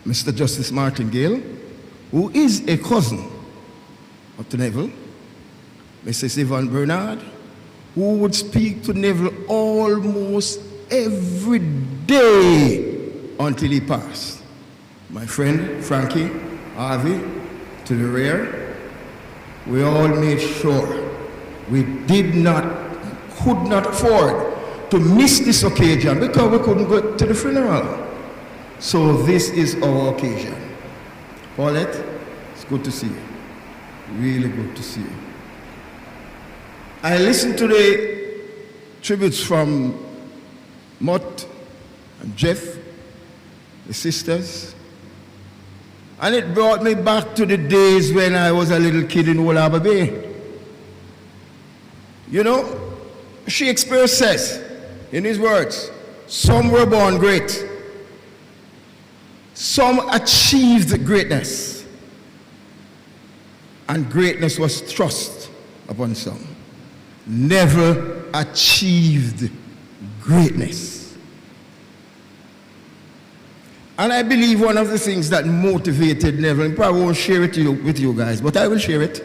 Mr. Justice Martin Gale, who is a cousin of the Neville, Mrs. Yvonne Bernard, who would speak to Neville almost every day until he passed. My friend Frankie Harvey to the rear, we all made sure we did not, could not afford to miss this occasion because we couldn't go to the funeral. So this is our occasion. Paulette, it's good to see you. Really good to see you. I listened to the tributes from Mott and Jeff, the sisters, and it brought me back to the days when I was a little kid in Old Harbour Bay. You know, Shakespeare says, in his words, some were born great, some achieved greatness, and greatness was thrust upon some. Never achieved greatness. And I believe one of the things that motivated Neville, and probably won't share it with you guys, but I will share it.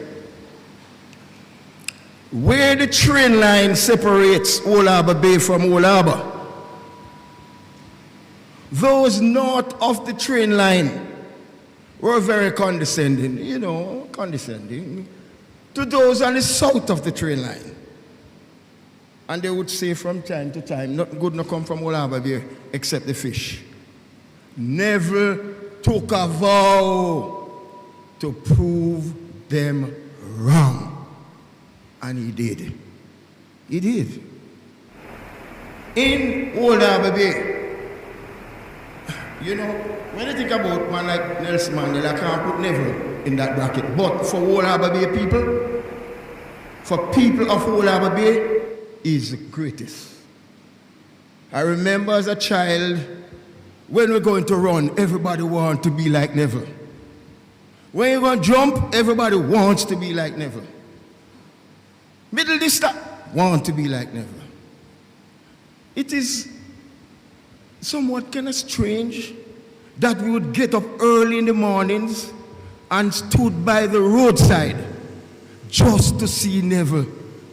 Where the train line separates Old Harbour Bay from Old Harbour, those north of the train line were very condescending, you know, condescending to those on the south of the train line. And they would say from time to time, nothing good no come from Old Harbour Bay except the fish. Never took a vow to prove them wrong. And he did. He did. In Old Harbour Bay, you know, when you think about man like Nelson Mandela, I can't put Neville in that bracket. But for Old Harbour Bay people, for people of Old Harbour Bay, he's the greatest. I remember as a child, when we're going to run, everybody wants to be like Neville. When you're going to jump, everybody wants to be like Neville. Middle distance, want to be like Neville. It is somewhat kind of strange that we would get up early in the mornings and stood by the roadside just to see Neville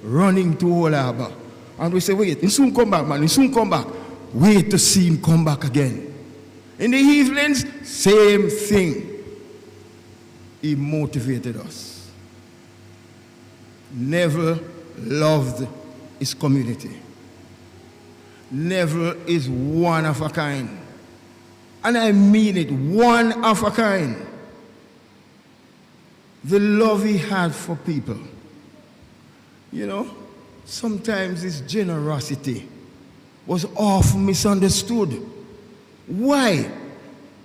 running to Old Harbour. And we say, wait, he'll soon come back, man, he'll soon come back. Wait to see him come back again. In the evenings, same thing. He motivated us. Neville loved his community. Neville is one of a kind. And I mean it, one of a kind. The love he had for people. You know, sometimes his generosity was often misunderstood. Why?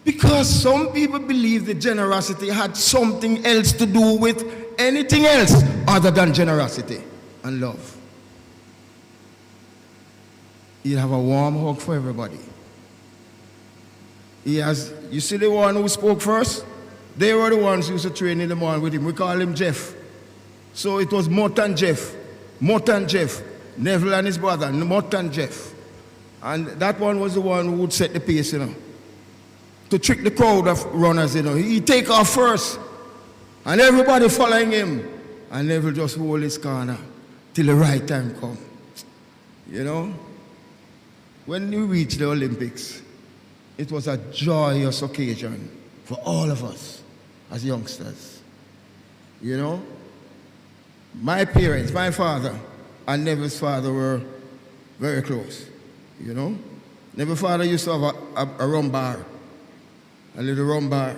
Because some people believe that generosity had something else to do with anything else other than generosity and love. He'll have a warm hug for everybody. He has, you see the one who spoke first? They were the ones who used to train in the morning with him. We call him Jeff. So it was Mott and Jeff. Mott and Jeff. Neville and his brother, Mott and Jeff. And that one was the one who would set the pace, you know, to trick the crowd of runners, you know. He'd take off first, and everybody following him. And Neville just hold his corner till the right time come. You know, when we reached the Olympics, it was a joyous occasion for all of us as youngsters. You know, my parents, my father and Neville's father were very close. You know, Neville's father used to have a rum bar, a little rum bar.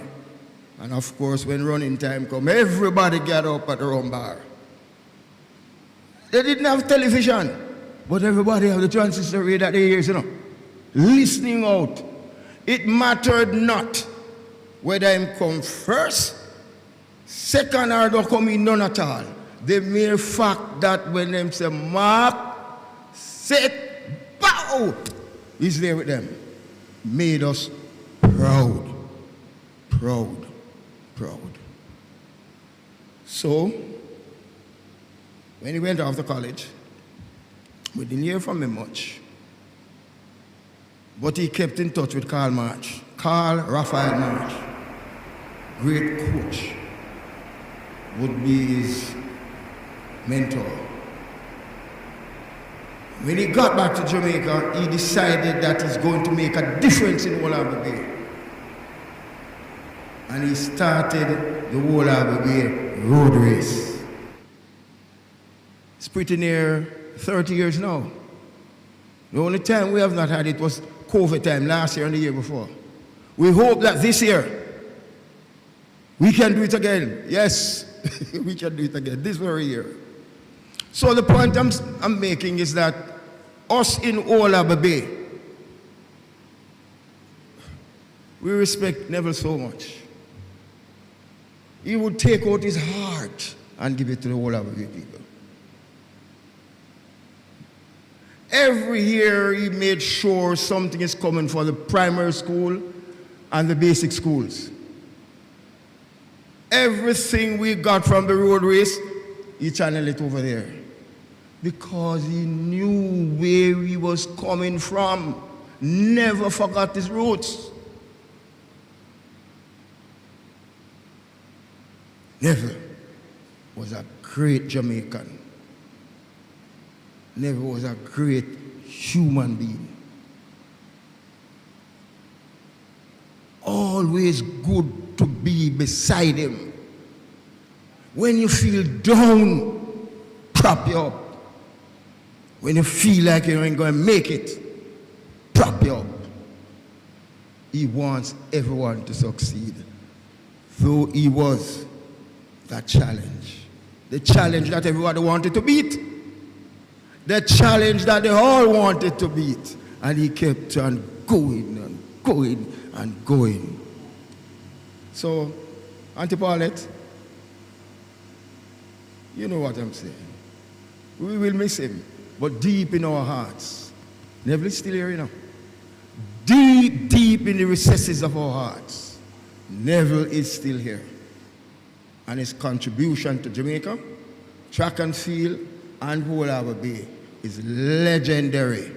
And of course, when running time come, everybody got up at the rum bar. They didn't have television, but everybody had the transistor radio at their ears, you know, listening out. It mattered not whether him come first Second hour don't come in none at all. The mere fact that when them say mark, set, bow, he's there with them. Made us proud. Proud. Proud. So, when he went off to college, we didn't hear from him much. But he kept in touch with Marsh. Raphael Marsh, great coach, would be his mentor. When he got back to Jamaica, he decided that he's going to make a difference in Old Harbour Bay. And he started the Old Harbour Bay road race. It's pretty near 30 years now. The only time we have not had it was COVID time last year and the year before. We hope that this year we can do it again. Yes, we can do it again this very year. So the point I'm making is that us in Old Harbour Bay, we respect Neville so much. He would take out his heart and give it to the Old Harbour Bay people. Every year he made sure something is coming for the primary school and the basic schools. Everything we got from the road race, he channeled it over there. Because he knew where he was coming from. Never forgot his roots. Neville was a great Jamaican. Neville was a great human being. Always good to be beside him. When you feel down, prop you up. When you feel like you ain't going to make it, prop you up. He wants everyone to succeed. Though he was that challenge. The challenge that everybody wanted to beat. The challenge that they all wanted to beat. And he kept on going and going and going. So, Auntie Paulette, you know what I'm saying. We will miss him, but deep in our hearts, Neville is still here, you know. Deep, deep in the recesses of our hearts, Neville is still here. And his contribution to Jamaica, track and field, and Old Harbour Bay is legendary.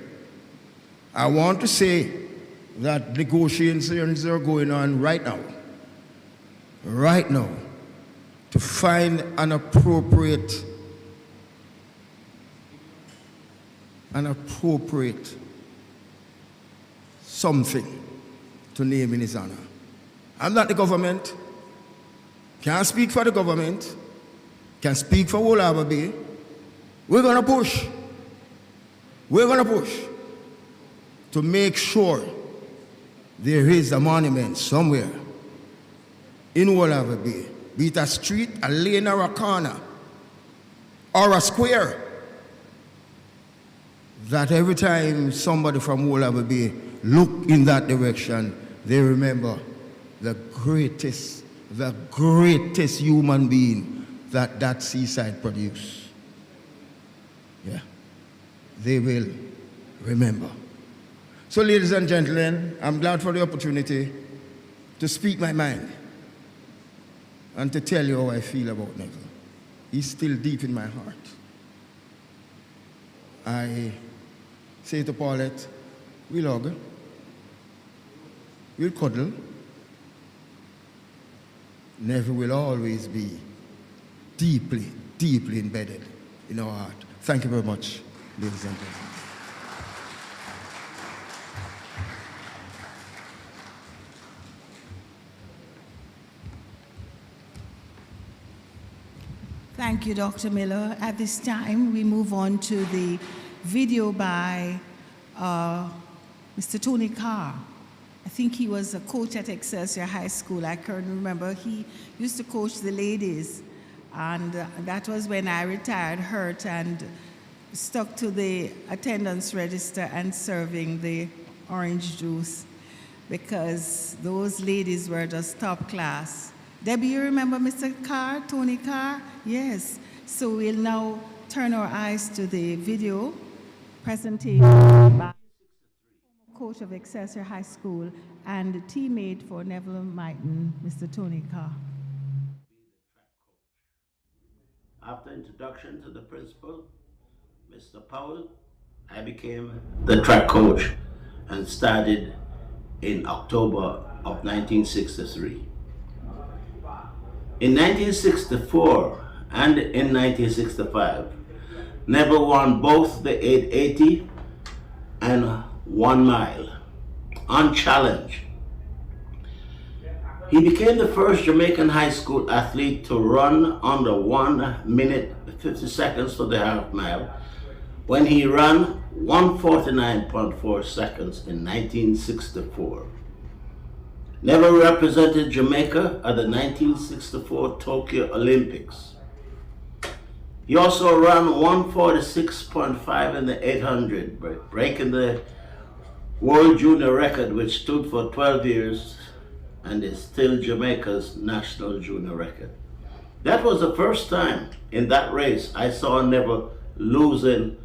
I want to say that negotiations are going on right now, to find an appropriate something to name in his honor. I'm not the government. Can't speak for the government. Can speak for Old Harbour Bay. We're going to push. We're going to push to make sure there is a monument somewhere in Old Harbour Bay. Be it a street, a lane, or a corner, or a square, that every time somebody from Old Harbour Bay look in that direction, they remember the greatest human being that seaside produced. Yeah, they will remember. So, ladies and gentlemen, I'm glad for the opportunity to speak my mind and to tell you how I feel about Neville. He's still deep in my heart. I say to Paulette, we'll hug, we'll cuddle. Neville will always be deeply, deeply embedded in our heart. Thank you very much, ladies and gentlemen. Thank you, Dr. Miller. At this time, we move on to the video by Mr. Tony Carr. I think he was a coach at Excelsior High School. I can't remember. He used to coach the ladies. And that was when I retired hurt and stuck to the attendance register and serving the orange juice, because those ladies were just top class. Debbie, you remember Mr. Carr, Tony Carr? Yes. So we'll now turn our eyes to the video presentation by coach of Excelsior High School and teammate for Neville Myton, Mr. Tony Carr. After introduction to the principal, Mr. Powell, I became the track coach and started in October of 1963. In 1964 and in 1965, Neville won both the 880 and 1 mile, unchallenged. He became the first Jamaican high school athlete to run under 1 minute 50 seconds for the half mile when he ran 1:49.4 seconds in 1964. Neville represented Jamaica at the 1964 Tokyo Olympics. He also ran 1:46.5 in the 800, breaking the world junior record, which stood for 12 years and is still Jamaica's national junior record. That was the first time in that race I saw Neville losing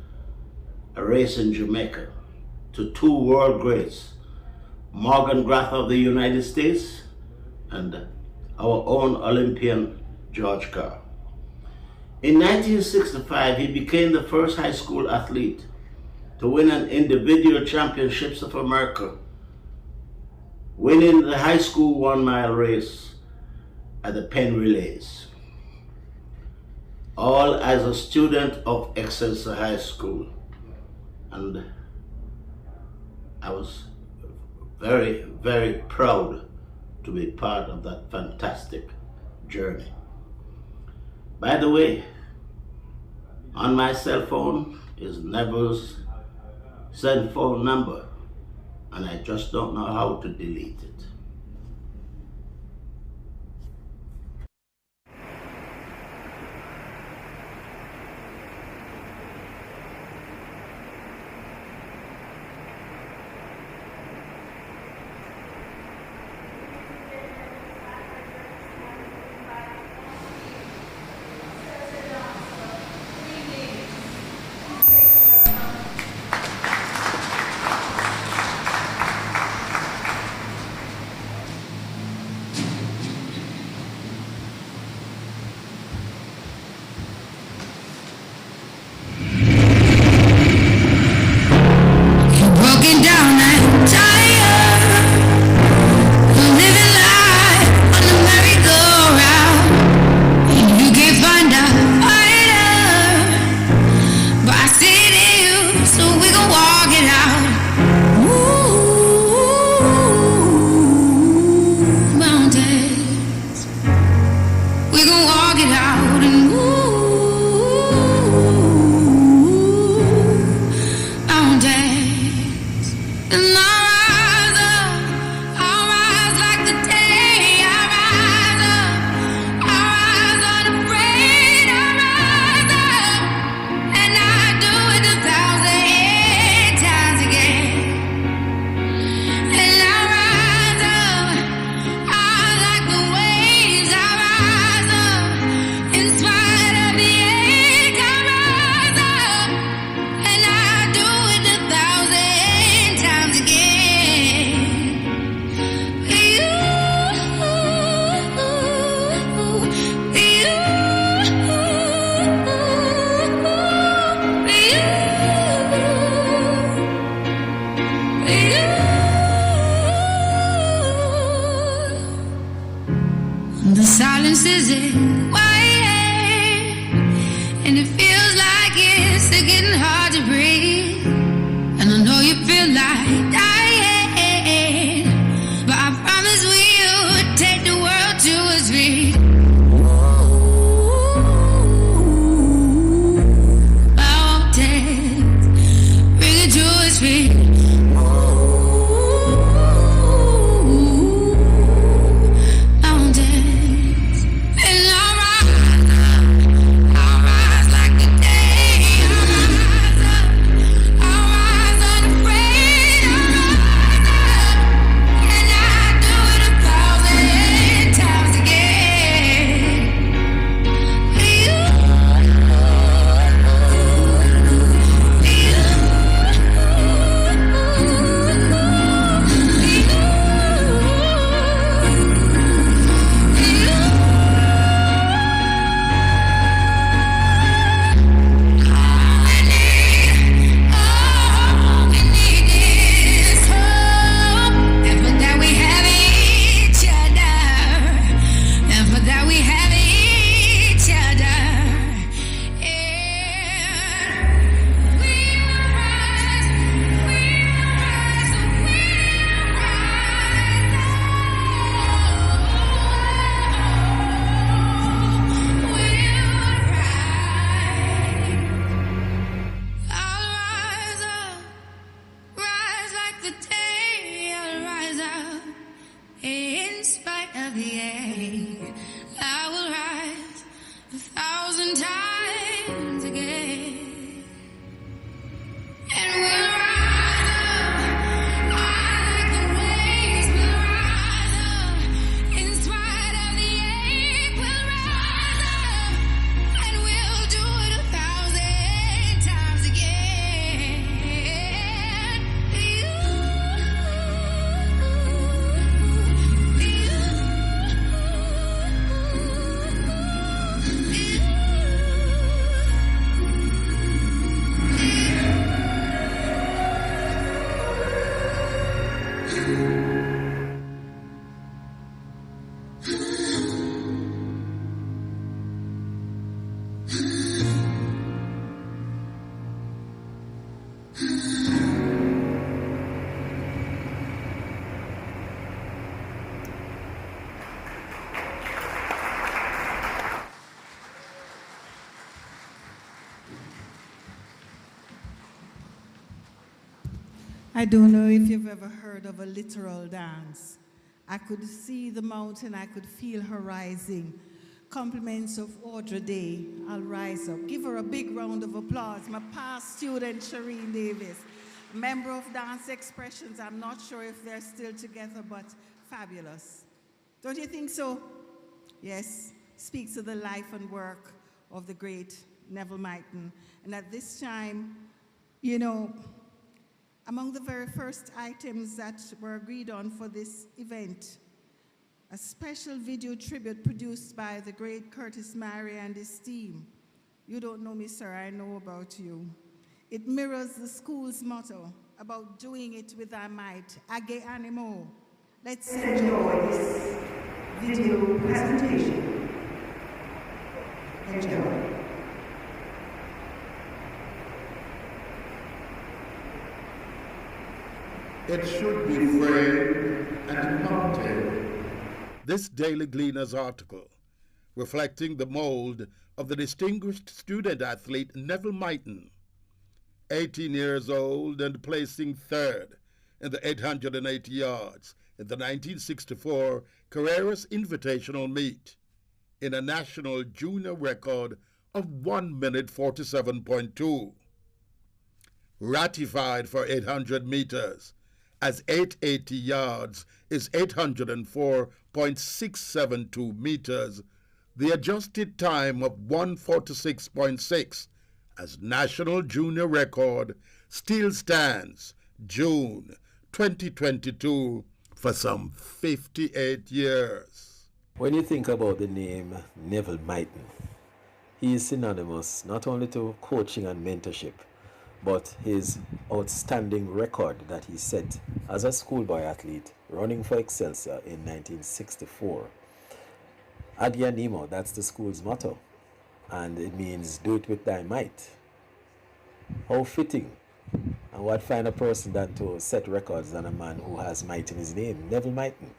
a race in Jamaica to two world greats, Morgan Grath of the United States and our own Olympian George Carr. In 1965, he became the first high school athlete to win an individual championships of America, winning the high school 1 mile race at the Penn Relays, all as a student of Excelsior High School. And I was very, very proud to be part of that fantastic journey. By the way, on my cell phone is Neville's cell phone number, and I just don't know how to delete it. The silence is in quiet, and it feels like it's getting hard to breathe. And I know you feel like dying, but I promise we'll take the world to its feet. Mountains, bring it to its feet. Mountains, and I'll rise like the of the ache. I will rise 1,000 times again, and we'll rise up, like the waves will rise up, in spite of the ache, we'll rise up, and we'll do it 1,000 times again. I don't know if you've ever heard of a literal dance. I could see the mountain, I could feel her rising. Compliments of Audrey Day. I'll rise up. Give her a big round of applause. My past student, Shireen Davis, member of Dance Expressions. I'm not sure if they're still together, but fabulous. Don't you think so? Yes, speaks of the life and work of the great Neville Myton. And at this time, you know, among the very first items that were agreed on for this event, a special video tribute produced by the great Curtis Mary and his team. You don't know me, sir, I know about you. It mirrors the school's motto about doing it with our might, age animo. Let's enjoy this video presentation. Enjoy. It should be framed and mounted. This Daily Gleaner's article, reflecting the mold of the distinguished student athlete Neville Myton, 18 years old and placing third in the 880 yards in the 1964 Carreras Invitational Meet, in a national junior record of 1 minute 47.2. Ratified for 800 meters, as 880 yards is 804.672 meters, the adjusted time of 146.6 as national junior record still stands June 2022 for some 58 years. When you think about the name Neville Myton, he is synonymous not only to coaching and mentorship, but his outstanding record that he set as a schoolboy athlete running for Excelsior in 1964. Age animo, that's the school's motto, and it means do it with thy might. How fitting, and what finer person than to set records than a man who has might in his name, Neville Myton.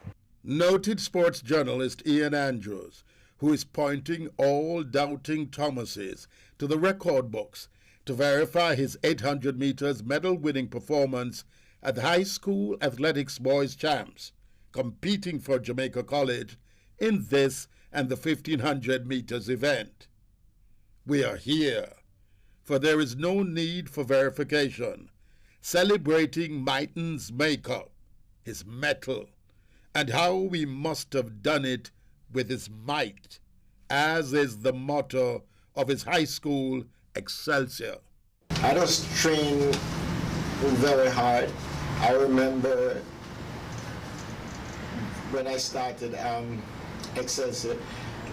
Noted sports journalist Ian Andrews, who is pointing all doubting Thomases to the record books to verify his 800 meters medal-winning performance at the high school athletics boys champs, competing for Jamaica College in this and the 1500 meters event. We are here, for there is no need for verification, celebrating Myton's makeup, his mettle, and how we must have done it with his might, as is the motto of his high school Excelsior. I just train very hard. I remember when I started Excelsior,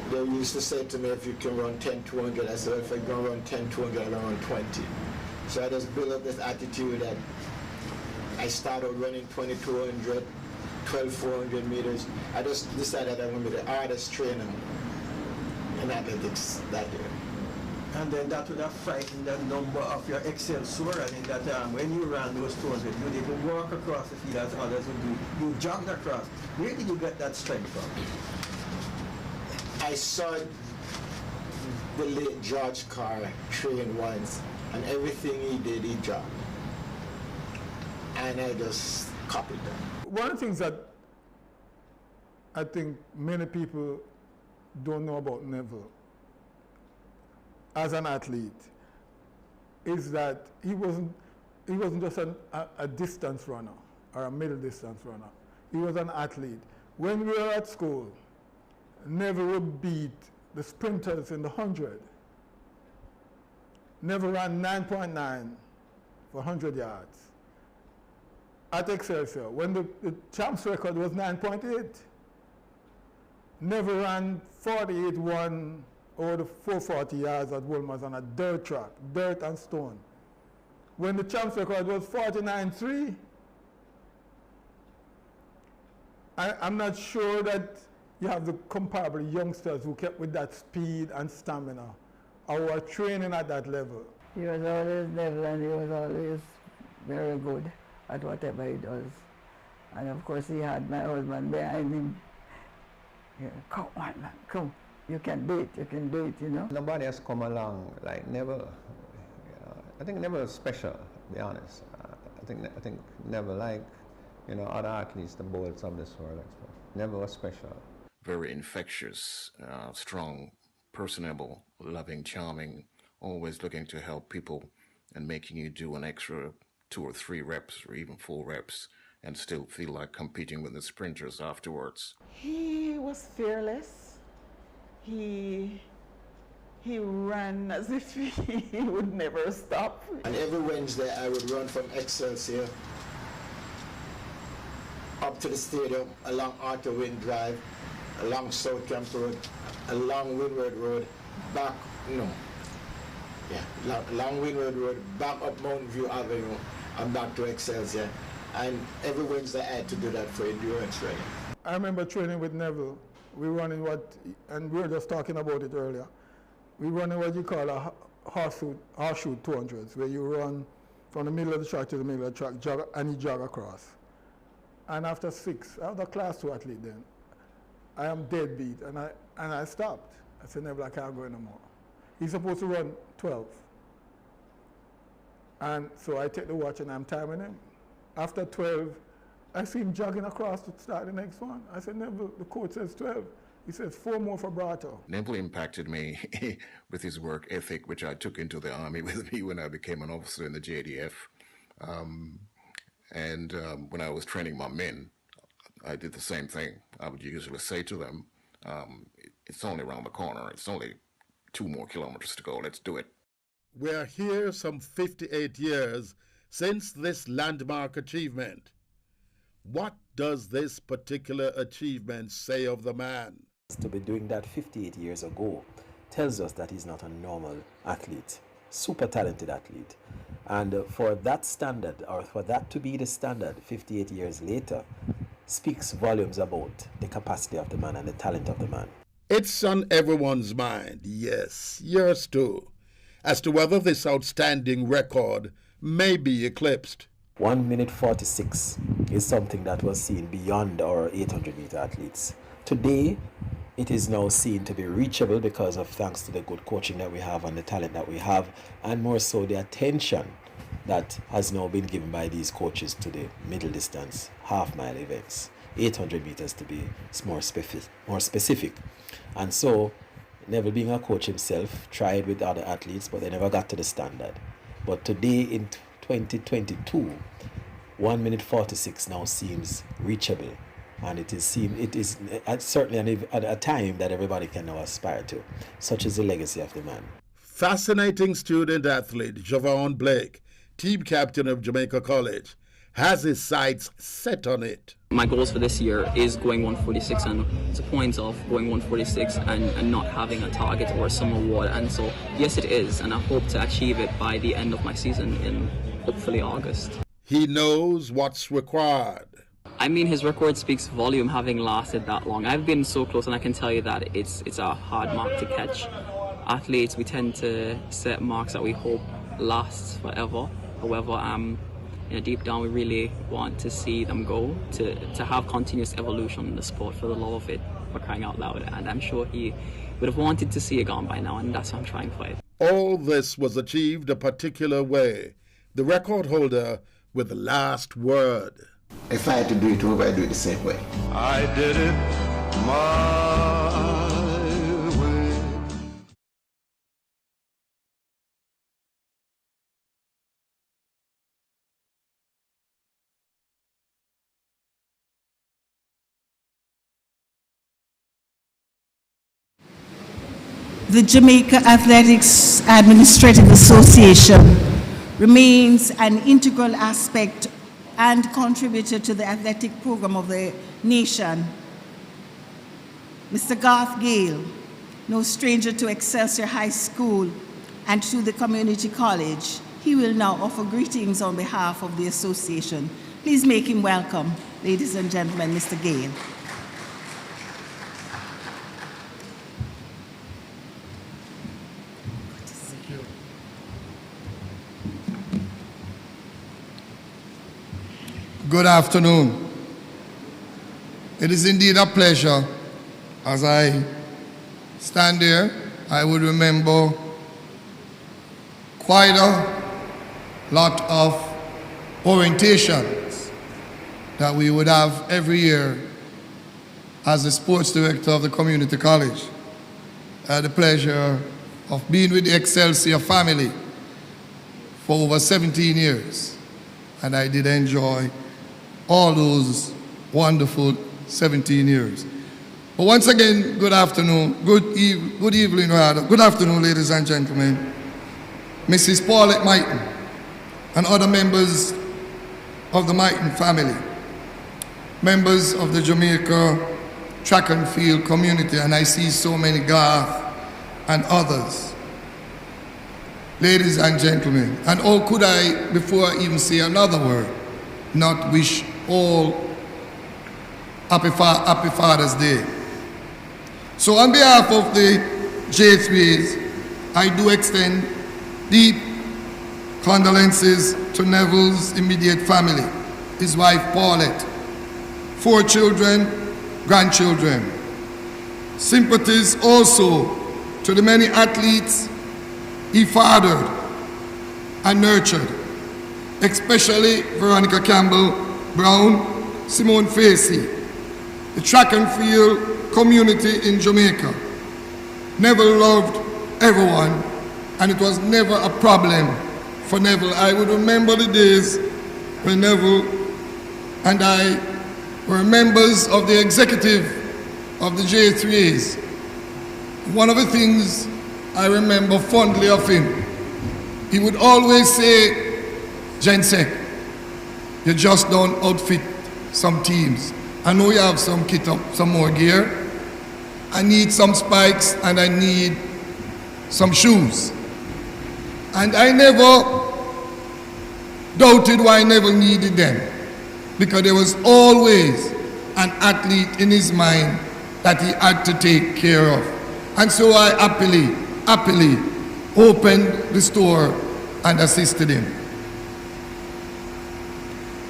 they used to say to me, if you can run 10-200, I said, if I can run 10-200, I can run 20. So I just built up this attitude that I started running 2200, 12-400 meters. I just decided I'm going to be the hardest trainer in athletics that year. And then that would have frightened the number of your Excelsior, and in that when you ran those 200, you didn't walk across the field as others would do. You jogged across. Where did you get that strength from? I saw the late George Carr train once, and everything he did, he jogged. And I just copied that. One of the things that I think many people don't know about Neville as an athlete is that he wasn't just a distance runner or a middle distance runner. He was an athlete. When we were at school, Neville would beat the sprinters in the 100. Neville ran 9.9 for 100 yards. At Excelsior, when the champs record was 9.8, Neville ran 48.1 over the 440 yards at Wolmer's on a dirt track, dirt and stone. When the champs record was 49.3, I'm not sure that you have the comparable youngsters who kept with that speed and stamina or were training at that level. He was always Neville, and he was always very good at whatever he does. And of course he had my husband behind him. Yeah, come on man, come. You can do it, you know. Nobody has come along like Neville. I think Neville is special, to be honest. I think Neville, like, you know, other athletes, the Bolts of this world, Neville was special. Very infectious, strong, personable, loving, charming, always looking to help people and making you do an extra 2 or 3 reps or even 4 reps and still feel like competing with the sprinters afterwards. He was fearless. He ran as if he would never stop. And every Wednesday I would run from Excelsior up to the stadium, along Auditorium Drive, along South Camp Road, along Windward Road, back, along Windward Road, back up Mountain View Avenue, and back to Excelsior. And every Wednesday I had to do that for endurance training. I remember training with Neville. We running and we were just talking about it earlier. We running what you call a horseshoe 200s, where you run from the middle of the track to the middle of the track, and you jog across. And after 6, I was a class 2 athlete then. I am dead beat, and I stopped. I said, Neville, I can't go anymore. He's supposed to run 12. And so I take the watch and I'm timing him. After 12, I see him jogging across to start the next one. I said, Neville, the coach says 12. He says 4 more for Brato. Neville impacted me with his work ethic, which I took into the army with me when I became an officer in the JDF. When I was training my men, I did the same thing. I would usually say to them, it's only around the corner. It's only 2 more kilometers to go. Let's do it. We're here some 58 years since this landmark achievement. What does this particular achievement say of the man? To be doing that 58 years ago tells us that he's not a normal athlete, super talented athlete. And for that standard, or for that to be the standard 58 years later, speaks volumes about the capacity of the man and the talent of the man. It's on everyone's mind, yes, yours too, as to whether this outstanding record may be eclipsed. 1 minute 46 is something that was seen beyond our 800-meter athletes. Today, it is now seen to be reachable because of thanks to the good coaching that we have and the talent that we have, and more so the attention that has now been given by these coaches to the middle distance, half-mile events, 800 meters to be more specific. And so, Neville, being a coach himself, tried with other athletes, but they never got to the standard. But today in 2022, 1 minute 46 now seems reachable, and it is certainly a time that everybody can now aspire to. Such is the legacy of the man. Fascinating student athlete Javon Blake, team captain of Jamaica College, has his sights set on it. My goals for this year is going 146, and it's a point of going 146 and not having a target or some award. And so, yes, it is, and I hope to achieve it by the end of my season in hopefully August. He knows what's required. I mean, his record speaks volume, having lasted that long. I've been so close, and I can tell you that it's a hard mark to catch. Athletes, we tend to set marks that we hope last forever. However, deep down, we really want to see them go, to have continuous evolution in the sport for the love of it, for crying out loud. And I'm sure he would have wanted to see it gone by now, and that's what I'm trying for it. All this was achieved a particular way. The record holder with the last word. If I had to do it over, I'd do it the same way. I did it The Jamaica Athletics Administrative Association remains an integral aspect and contributor to the athletic program of the nation. Mr. Garth Gale, no stranger to Excelsior High School and to the community college, he will now offer greetings on behalf of the association. Please make him welcome, ladies and gentlemen, Mr. Gale. Good afternoon. It is indeed a pleasure. As I stand here, I would remember quite a lot of orientations that we would have every year as the sports director of the community college. I had the pleasure of being with the Excelsior family for over 17 years, and I did enjoy all those wonderful 17 years. But once again, good afternoon, good evening, rather. Good afternoon, ladies and gentlemen. Mrs. Paulette Myton and other members of the Myton family, members of the Jamaica track and field community, and I see so many Garth and others. Ladies and gentlemen, and oh, could I, before I even say another word, not wish all happy Father's Day. So on behalf of the J3s, I do extend deep condolences to Neville's immediate family, his wife Paulette, 4 children, grandchildren. Sympathies also to the many athletes he fathered and nurtured, especially Veronica Campbell Brown, Simone Facey, the track and field community in Jamaica. Neville loved everyone, and it was never a problem for Neville. I would remember the days when Neville and I were members of the executive of the J3As. One of the things I remember fondly of him, he would always say, Jensek, you just don't outfit some teams. I know you have some kit up, some more gear. I need some spikes and I need some shoes. And I never doubted why I never needed them, because there was always an athlete in his mind that he had to take care of. And so I happily opened the store and assisted him.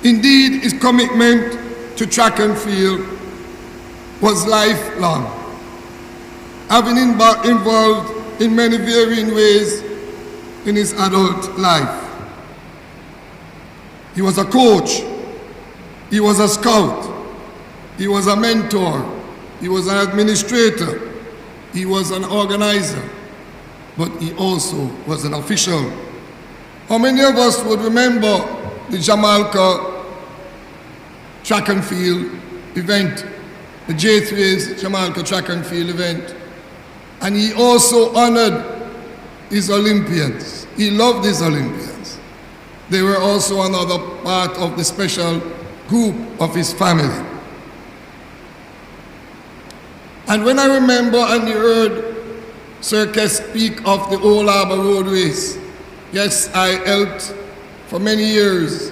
Indeed, his commitment to track and field was lifelong, having involved in many varying ways in his adult life. He was a coach, he was a scout, he was a mentor, he was an administrator, he was an organizer, but he also was an official. How many of us would remember the Jamaica track and field event, the J3's Jamaica track and field event? And he also honored his Olympians. He loved his Olympians. They were also another part of the special group of his family. And when I remember and heard Sir Kes speak of the Old Harbour road race, yes, I helped for many years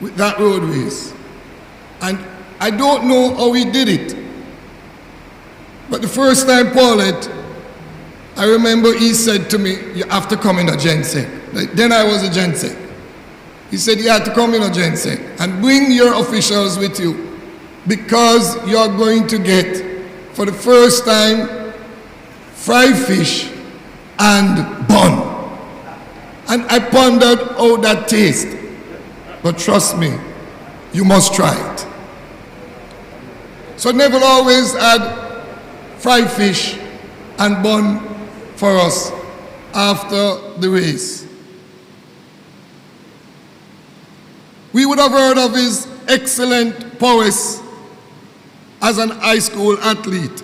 with that road race. And I don't know how he did it, but the first time Paulette, I remember he said to me, you have to come in a Gensec. Then I was a Gensec. He said you had to come in a Gensec and bring your officials with you, because you're going to get, for the first time, fried fish and bun. And I pondered how that tastes. But trust me, you must try it. So Neville always had fried fish and bun for us after the race. We would have heard of his excellent prowess as an high school athlete,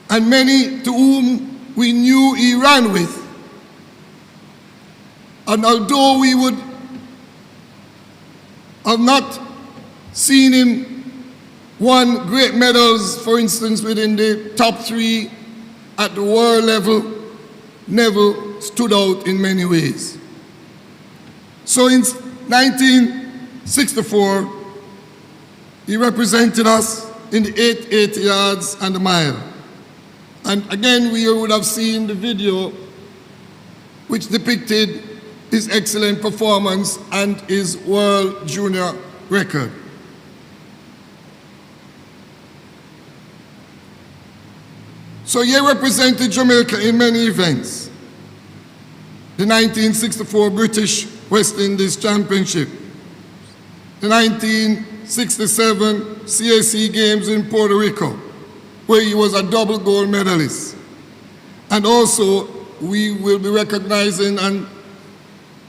and many to whom we knew he ran with. And although we would have not seen him won great medals, for instance, within the top 3 at the world level, Neville stood out in many ways. So in 1964, he represented us in the 880 yards and the mile. And again, we would have seen the video which depicted his excellent performance and his world junior record. So he represented Jamaica in many events. The 1964 British West Indies Championship, the 1967 CAC Games in Puerto Rico, where he was a double gold medalist. And also, we will be recognizing and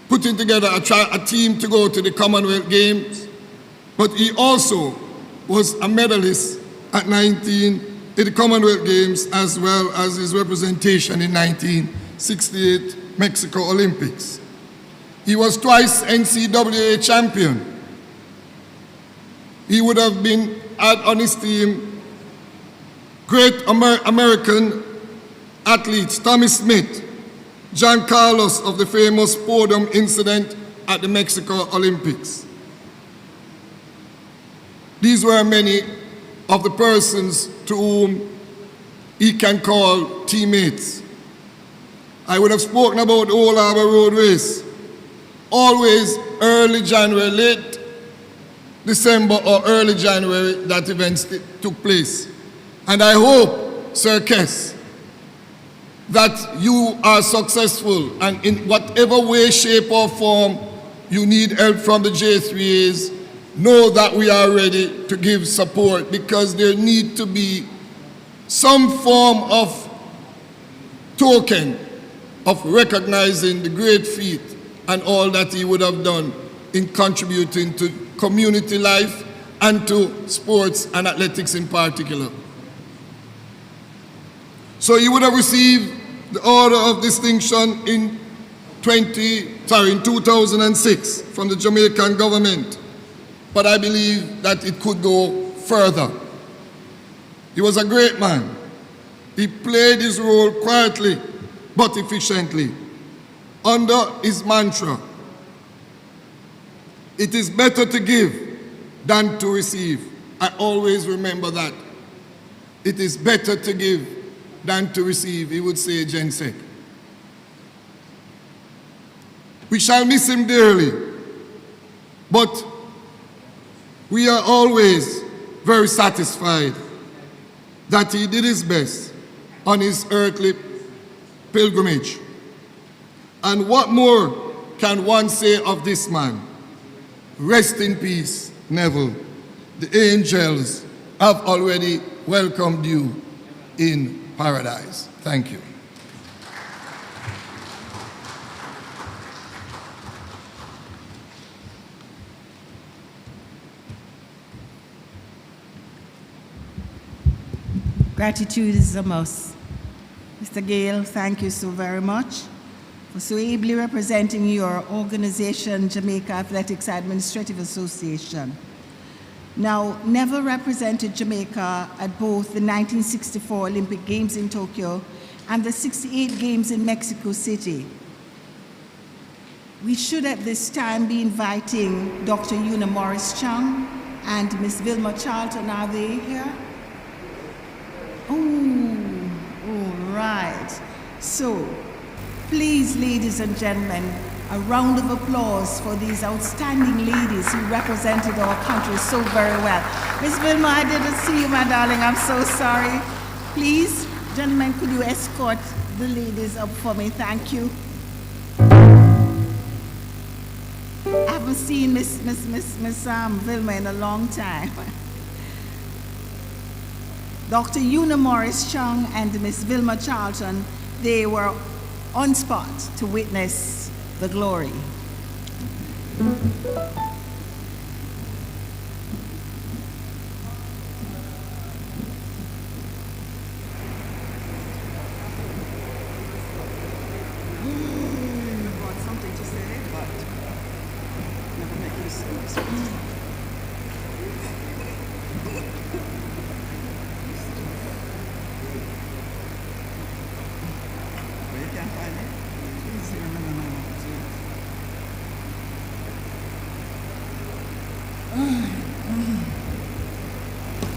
putting together a team to go to the Commonwealth Games. But he also was a medalist at 19 in the Commonwealth Games, as well as his representation in 1968 Mexico Olympics. He was twice NCAA champion. He would have been on his team great American athletes, Tommy Smith, John Carlos of the famous podium incident at the Mexico Olympics. These were many of the persons to whom he can call teammates. I would have spoken about the Old Harbour Road Race. Always early January, late December or early January, that event took place. And I hope, Sir Kess, that you are successful, and in whatever way, shape or form you need help from the J3As, know that we are ready to give support, because there need to be some form of token of recognizing the great feat and all that he would have done in contributing to community life and to sports and athletics in particular. So he would have received the Order of Distinction in 2006 from the Jamaican government, but I believe that it could go further. He was a great man. He played his role quietly but efficiently under his mantra, "It is better to give than to receive." I always remember that. It is better to give than to receive, he would say, Jensek. We shall miss him dearly, but we are always very satisfied that he did his best on his earthly pilgrimage. And what more can one say of this man? Rest in peace, Neville. The angels have already welcomed you in paradise. Thank you. Gratitude is a must. Mr. Gale, thank you so very much for so ably representing your organization, Jamaica Athletics Administrative Association. Now, Neville represented Jamaica at both the 1964 Olympic Games in Tokyo and the 68 Games in Mexico City. We should at this time be inviting Dr. Una Morris-Chung and Ms. Vilma Charlton. Are they here? Oh, all right. So, please, ladies and gentlemen, a round of applause for these outstanding ladies who represented our country so very well. Ms. Vilma, I didn't see you, my darling. I'm so sorry. Please, gentlemen, could you escort the ladies up for me? Thank you. I haven't seen Miss Vilma in a long time. Dr. Una Morris Chung and Miss Vilma Charlton, they were on spot to witness the glory.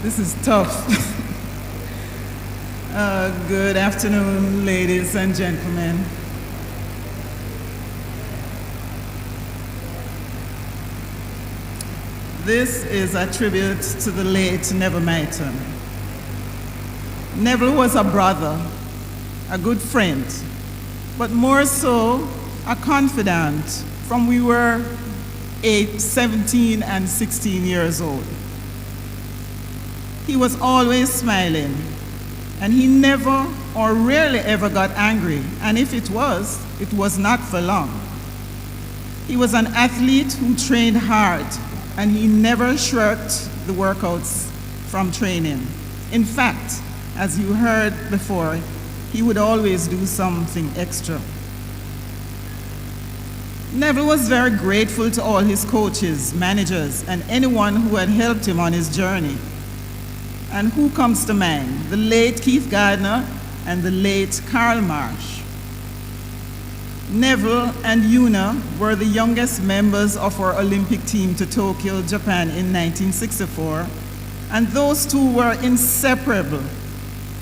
This is tough. Good afternoon, ladies and gentlemen. This is a tribute to the late Neville Myton. Neville was a brother, a good friend, but more so a confidant from we were 17 and 16 years old. He was always smiling, and he never or rarely ever got angry, and if it was not for long. He was an athlete who trained hard, and he never shirked the workouts from training. In fact, as you heard before, he would always do something extra. Neville was very grateful to all his coaches, managers, and anyone who had helped him on his journey. And who comes to mind? The late Keith Gardner and the late Karl Marsh. Neville and Una were the youngest members of our Olympic team to Tokyo, Japan in 1964, and those two were inseparable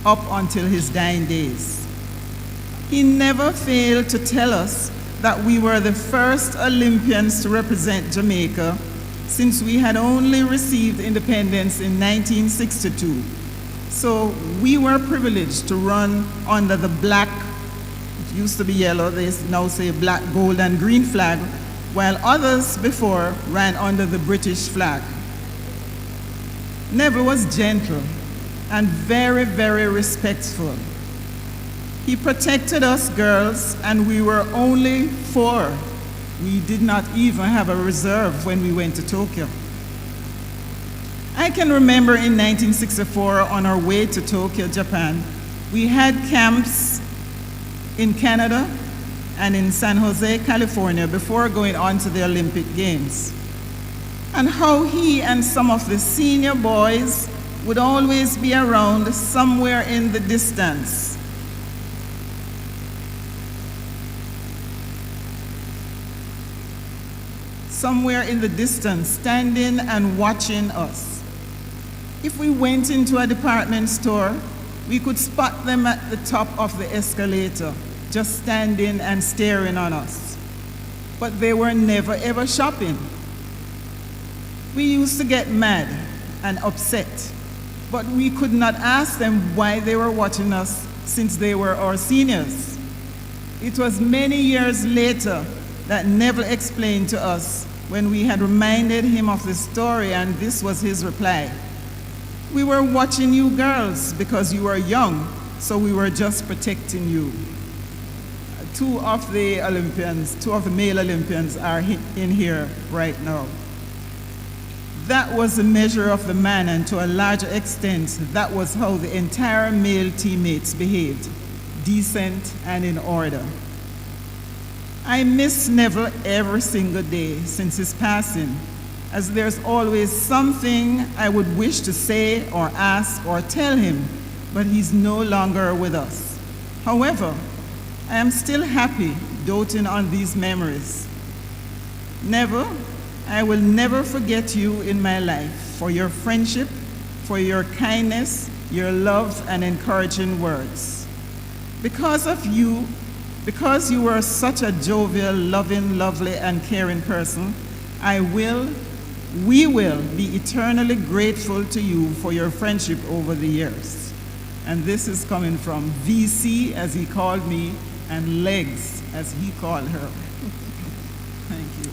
up until his dying days. He never failed to tell us that we were the first Olympians to represent Jamaica since we had only received independence in 1962. So we were privileged to run under the black, it used to be yellow, they now say black, gold, and green flag, while others before ran under the British flag. Neville was gentle and very, very respectful. He protected us girls, and we were only 4. We did not even have a reserve when we went to Tokyo. I can remember in 1964, on our way to Tokyo, Japan, we had camps in Canada and in San Jose, California, before going on to the Olympic Games. And how he and some of the senior boys would always be around somewhere in the distance. Somewhere in the distance, standing and watching us. If we went into a department store, we could spot them at the top of the escalator, just standing and staring on us. But they were never ever shopping. We used to get mad and upset, but we could not ask them why they were watching us since they were our seniors. It was many years later that Neville explained to us when we had reminded him of the story, and this was his reply. We were watching you girls because you were young, so we were just protecting you. Two of the male Olympians are in here right now. That was the measure of the man, and to a larger extent, that was how the entire male teammates behaved, decent and in order. I miss Neville every single day since his passing, as there's always something I would wish to say or ask or tell him, but he's no longer with us. However, I am still happy doting on these memories. Neville, I will never forget you in my life for your friendship, for your kindness, your love, and encouraging words. Because you were such a jovial, loving, lovely, and caring person, we will be eternally grateful to you for your friendship over the years. And this is coming from VC, as he called me, and Legs, as he called her. Thank you.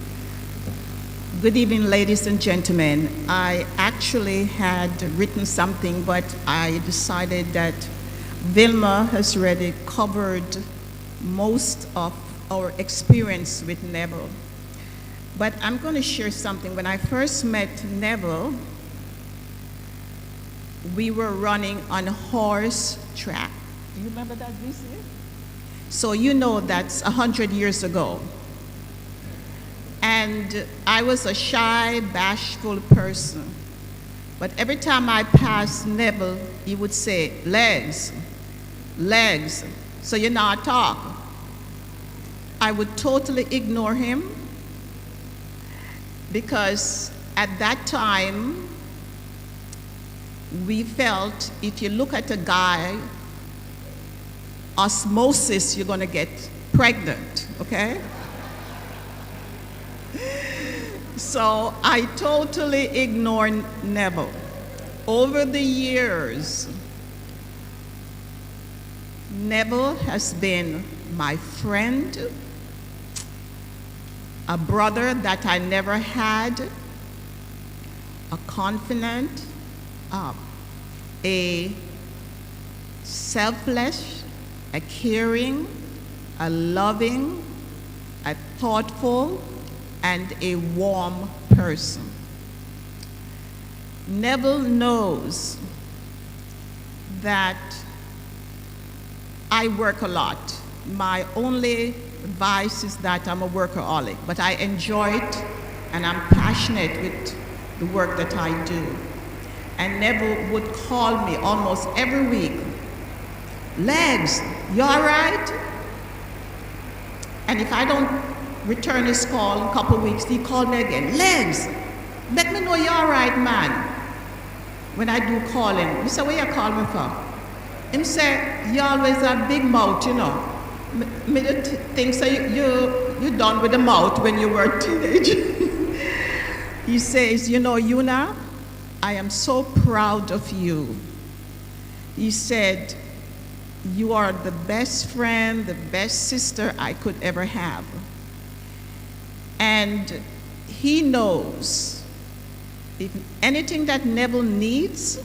Good evening, ladies and gentlemen. I actually had written something, but I decided that Vilma has already covered most of our experience with Neville. But I'm going to share something. When I first met Neville, we were running on a horse track. Do you remember that, VC? So you know that's 100 years ago. And I was a shy, bashful person. But every time I passed Neville, he would say, legs, legs, so you not talk. I would totally ignore him because at that time, we felt if you look at a guy, osmosis, you're gonna get pregnant, okay? So I totally ignored Neville. Over the years, Neville has been my friend, a brother that I never had, a confidant, a selfless, a caring, a loving, a thoughtful, and a warm person. Neville knows that I work a lot. My only vice is that I'm a workaholic, but I enjoy it and I'm passionate with the work that I do. And Neville would call me almost every week. Legs, you all right? And if I don't return his call in a couple of weeks, he called me again. Legs, let me know you're all right, man. When I do call him, he said, where you call me for? Him say, you always have big mouth, you know. Me think so you done with the mouth when you were a teenager. He says, you know, Una, I am so proud of you. He said, you are the best friend, the best sister I could ever have. And he knows if anything that Neville needs,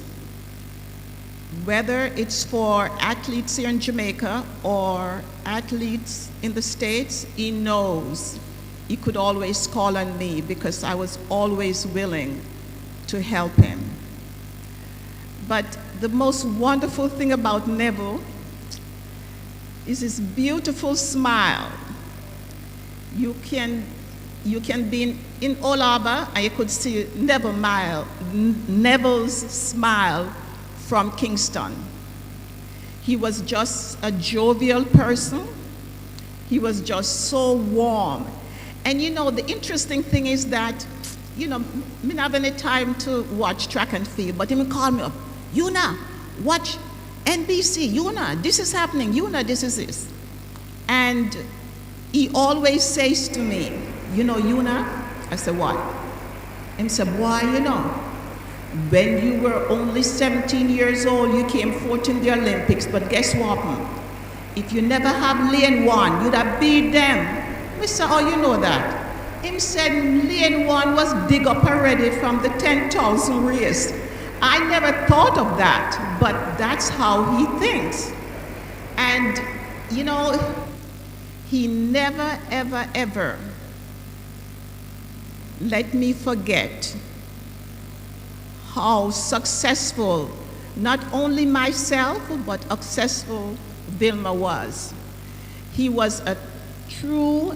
whether it's for athletes here in Jamaica or athletes in the States, he knows he could always call on me because I was always willing to help him. But the most wonderful thing about Neville is his beautiful smile. You can be in Old Harbour and you could see Neville's smile from Kingston. He was just a jovial person. He was just so warm. And you know, the interesting thing is that, you know, me not have any time to watch track and field, but he would call me up, Una, watch NBC, Una, this is happening, Una, this is this. And he always says to me, you know, Una, I said, what? He said, boy, you know, when you were only 17 years old, you came fourth in the Olympics, but guess what? If you never have lane one, you'd have beat them. I said, oh, you know that. Him said lane one was dig up already from the 10,000 race. I never thought of that, but that's how he thinks. And, you know, he never, ever, ever let me forget how successful not only myself, but successful Vilma was. He was a true,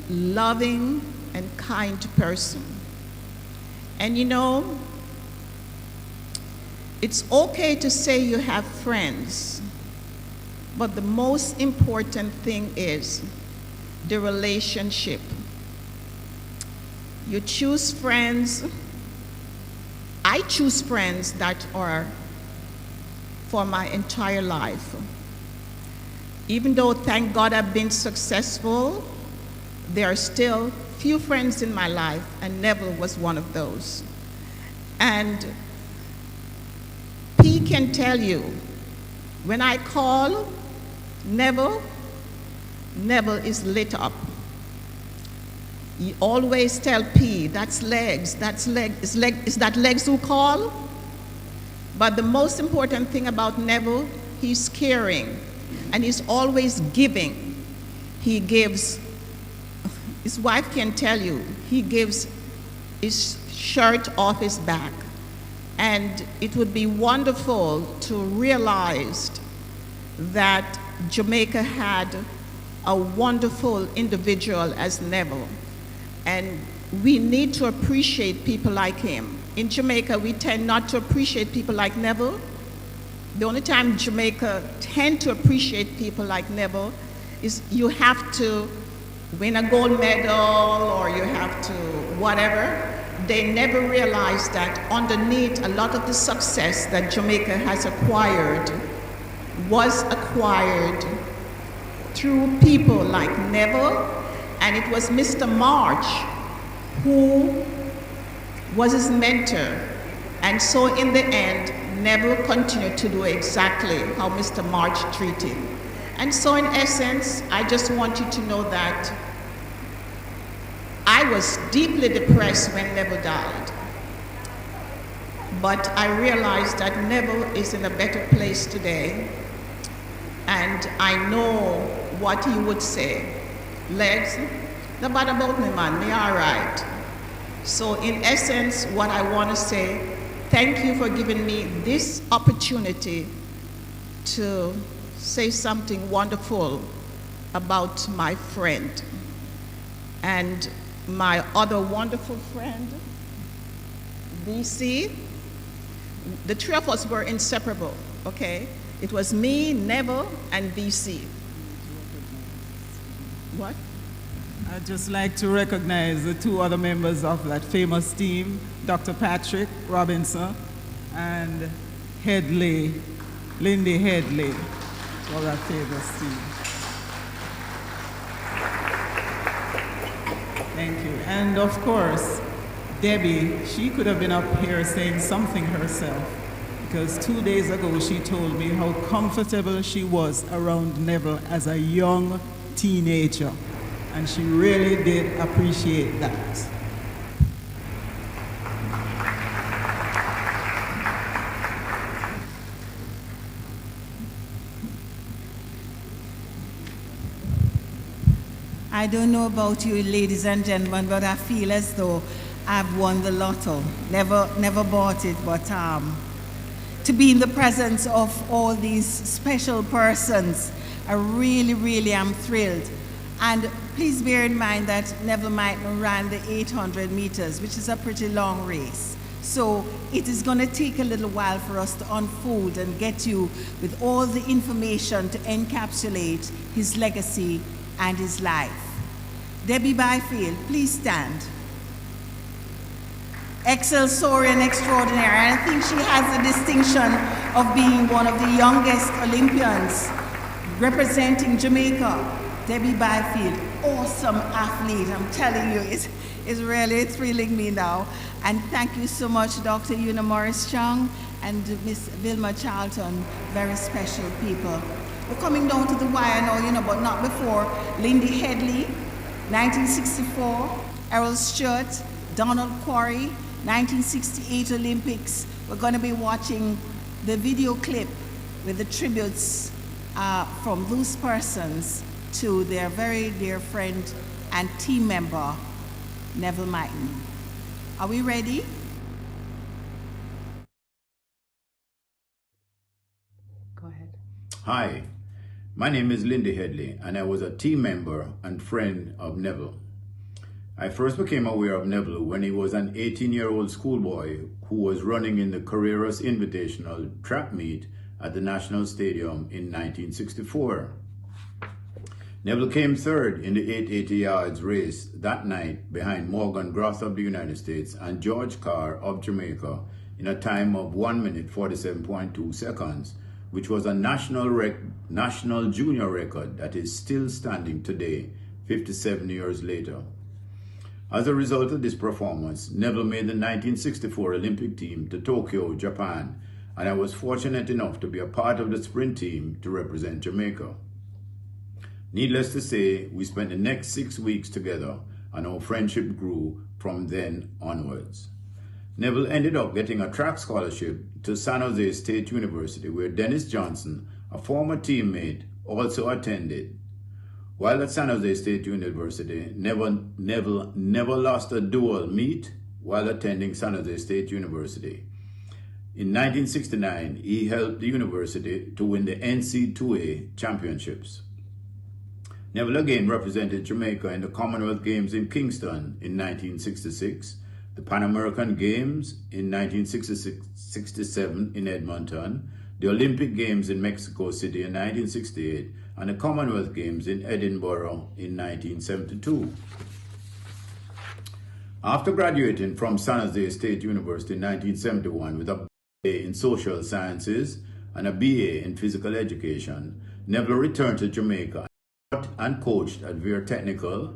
loving, and kind person. And you know, it's okay to say you have friends, but the most important thing is the relationship. You choose friends. I choose friends that are for my entire life. Even though, thank God, I've been successful, there are still few friends in my life, and Neville was one of those. And P can tell you, when I call Neville, Neville is lit up. You always tell P, that's legs, that's leg, is that legs who call? But the most important thing about Neville, he's caring and he's always giving. He gives, his wife can tell you, he gives his shirt off his back. And it would be wonderful to realize that Jamaica had a wonderful individual as Neville. And we need to appreciate people like him. In Jamaica, we tend not to appreciate people like Neville. The only time Jamaica tend to appreciate people like Neville is you have to win a gold medal or you have to whatever. They never realize that underneath a lot of the success that Jamaica has acquired was acquired through people like Neville, and it was Mr. Marsh who was his mentor. And so in the end, Neville continued to do exactly how Mr. Marsh treated him. And so in essence, I just want you to know that I was deeply depressed when Neville died. But I realized that Neville is in a better place today. And I know what he would say. Legs, no bad about me, man, me all right. So in essence, what I want to say, thank you for giving me this opportunity to say something wonderful about my friend. And my other wonderful friend, BC, the three of us were inseparable, okay? It was me, Neville, and BC. What? I'd just like to recognize the two other members of that famous team, Dr. Patrick Robinson and Headley, Lindy Headley, for that famous team. Thank you. And of course, Debbie, she could have been up here saying something herself, because 2 days ago she told me how comfortable she was around Neville as a young teenager. And she really did appreciate that. I don't know about you, ladies and gentlemen, but I feel as though I've won the lotto. Never bought it, but to be in the presence of all these special persons, I really am thrilled. And please bear in mind that Neville Myton ran the 800 meters, which is a pretty long race. So it is going to take a little while for us to unfold and get you with all the information to encapsulate his legacy and his life. Debbie Byfield, please stand. Excelsior and extraordinary. And I think she has the distinction of being one of the youngest Olympians representing Jamaica. Debbie Byfield, awesome athlete. I'm telling you, it's really thrilling me now. And thank you so much, Dr. Una Morris-Chung and Miss Vilma Charlton, very special people. We're coming down to the wire now, but not before. Lindy Headley, 1964. Errol Stewart, Donald Quarry, 1968 Olympics. We're going to be watching the video clip with the tributes from those persons to their very dear friend and team member, Neville Myton. Are we ready? Go ahead. Hi, my name is Lindy Headley, and I was a team member and friend of Neville. I first became aware of Neville when he was an 18-year-old schoolboy who was running in the Carreras Invitational track meet at the National Stadium in 1964. Neville came third in the 880 yards race that night behind Morgan Groth of the United States and George Carr of Jamaica in a time of 1 minute 47.2 seconds, which was a national junior record that is still standing today, 57 years later. As a result of this performance, Neville made the 1964 Olympic team to Tokyo, Japan, and I was fortunate enough to be a part of the sprint team to represent Jamaica. Needless to say, we spent the next 6 weeks together, and our friendship grew from then onwards. Neville ended up getting a track scholarship to San Jose State University, where Dennis Johnson, a former teammate, also attended. While at San Jose State University, Neville never lost a duel meet while attending San Jose State University. In 1969, he helped the university to win the NC2A championships. Neville again represented Jamaica in the Commonwealth Games in Kingston in 1966, the Pan American Games in 1966-67 in Edmonton, the Olympic Games in Mexico City in 1968, and the Commonwealth Games in Edinburgh in 1972. After graduating from San Jose State University in 1971 with a BA in Social Sciences and a BA in Physical Education, Neville returned to Jamaica and coached at Vere Technical,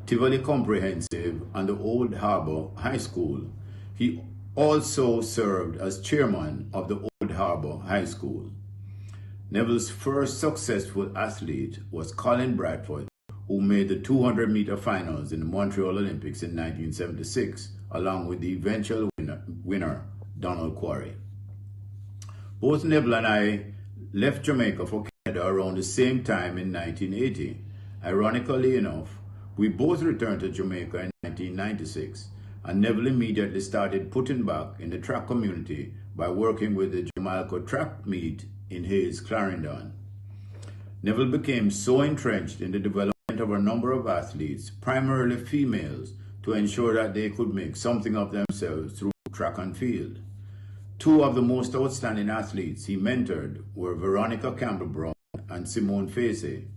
Tivoli Comprehensive, and the Old Harbour High School. He also served as chairman of the Old Harbour High School. Neville's first successful athlete was Colin Bradford, who made the 200-meter finals in the Montreal Olympics in 1976, along with the eventual winner, Donald Quarry. Both Neville and I left Jamaica for Canada around the same time in 1980. Ironically enough, we both returned to Jamaica in 1996, and Neville immediately started putting back in the track community by working with the Jamalco track meet in Hayes, Clarendon. Neville became so entrenched in the development of a number of athletes, primarily females, to ensure that they could make something of themselves through track and field. Two of the most outstanding athletes he mentored were Veronica Campbell-Brown and Simone Facey.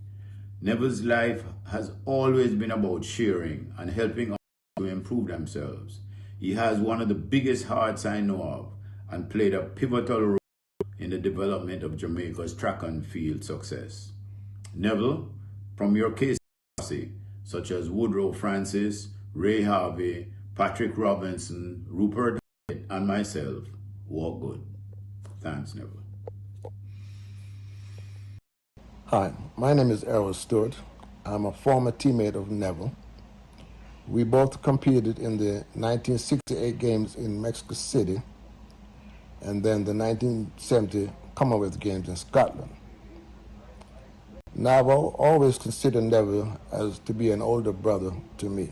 Neville's life has always been about sharing and helping others to improve themselves. He has one of the biggest hearts I know of and played a pivotal role in the development of Jamaica's track and field success. Neville, from your case such as Woodrow Francis, Ray Harvey, Patrick Robinson, Rupert and myself, walk good. Thanks, Neville. Hi, my name is Errol Stewart. I'm a former teammate of Neville. We both competed in the 1968 Games in Mexico City and then the 1970 Commonwealth Games in Scotland. Now, I've always considered Neville as to be an older brother to me.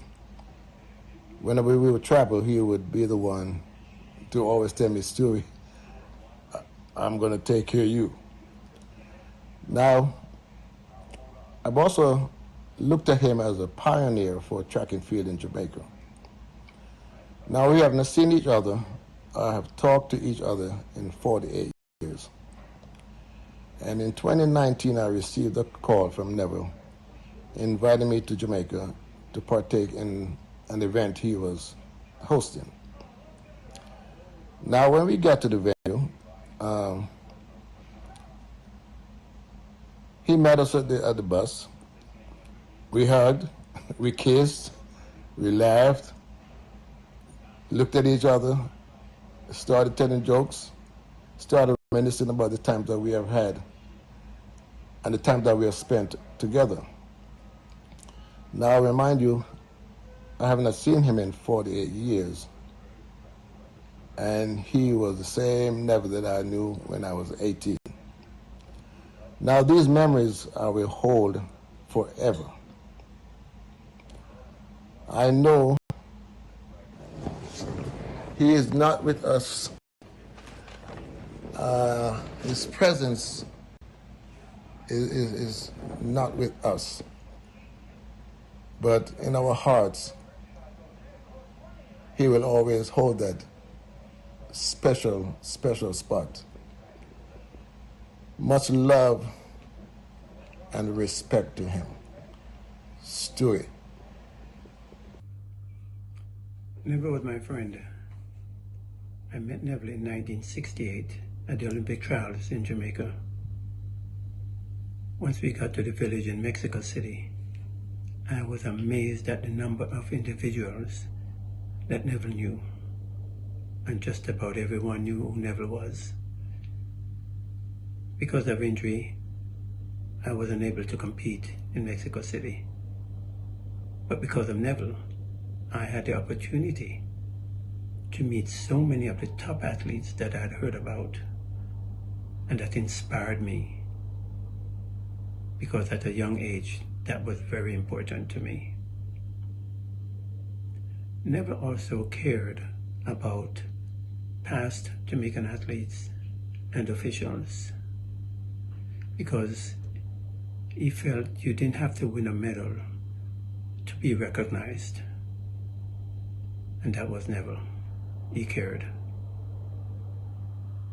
Whenever we would travel, he would be the one to always tell me, Stewie, I'm going to take care of you. Now, I've also looked at him as a pioneer for track and field in Jamaica. Now, we haven't seen each other, or have talked to each other in 48 years. And in 2019, I received a call from Neville inviting me to Jamaica to partake in an event he was hosting. Now, when we got to the venue, he met us at the bus. We hugged, we kissed, we laughed, looked at each other, started telling jokes, started reminiscing about the times that we have had and the time that we have spent together. Now, I remind you, I have not seen him in 48 years, and he was the same Neville that I knew when I was 18. Now, these memories I will hold forever. I know he is not with us. His presence is not with us, but in our hearts, he will always hold that special, special spot. Much love and respect to him. Stewie. Neville was my friend. I met Neville in 1968 at the Olympic trials in Jamaica. Once we got to the village in Mexico City, I was amazed at the number of individuals that Neville knew, and just about everyone knew who Neville was. Because of injury, I was unable to compete in Mexico City. But because of Neville, I had the opportunity to meet so many of the top athletes that I had heard about and that inspired me, because at a young age, that was very important to me. Neville also cared about past Jamaican athletes and officials, because he felt you didn't have to win a medal to be recognized. And that was Neville. He cared.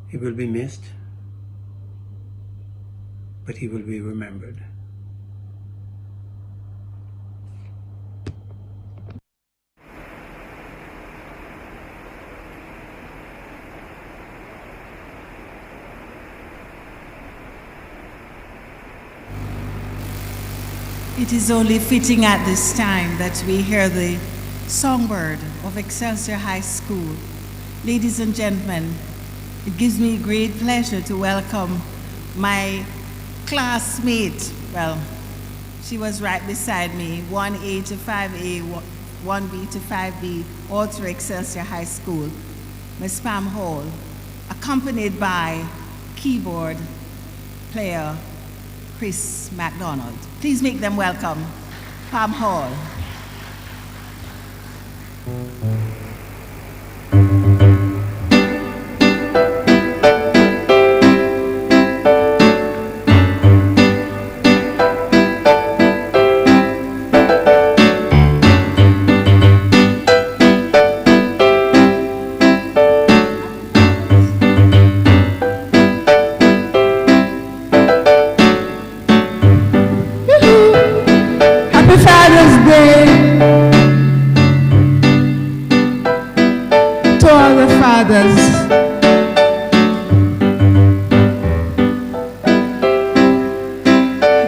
He will be missed, but he will be remembered. It is only fitting at this time that we hear the songbird of Excelsior High School. Ladies and gentlemen, it gives me great pleasure to welcome my classmate. Well, she was right beside me, 1A to 5A, 1B to 5B, all through Excelsior High School, Miss Pam Hall, accompanied by keyboard player Chris MacDonald. Please make them welcome, Pam Hall.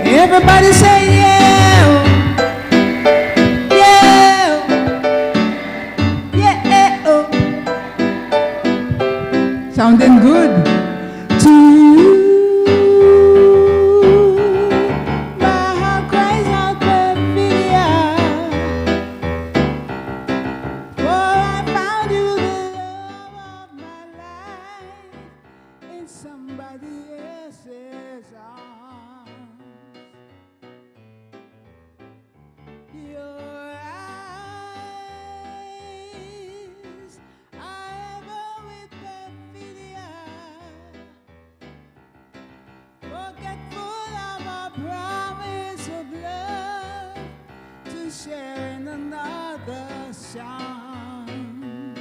Everybody say yeah, yeah, yeah, oh. Sounding good. To my heart cries out Perfidia, for I found you the love of my life in somebody else's arms. Your eyes are ever with perfidia, forgetful of our promise of love to share in another's charms.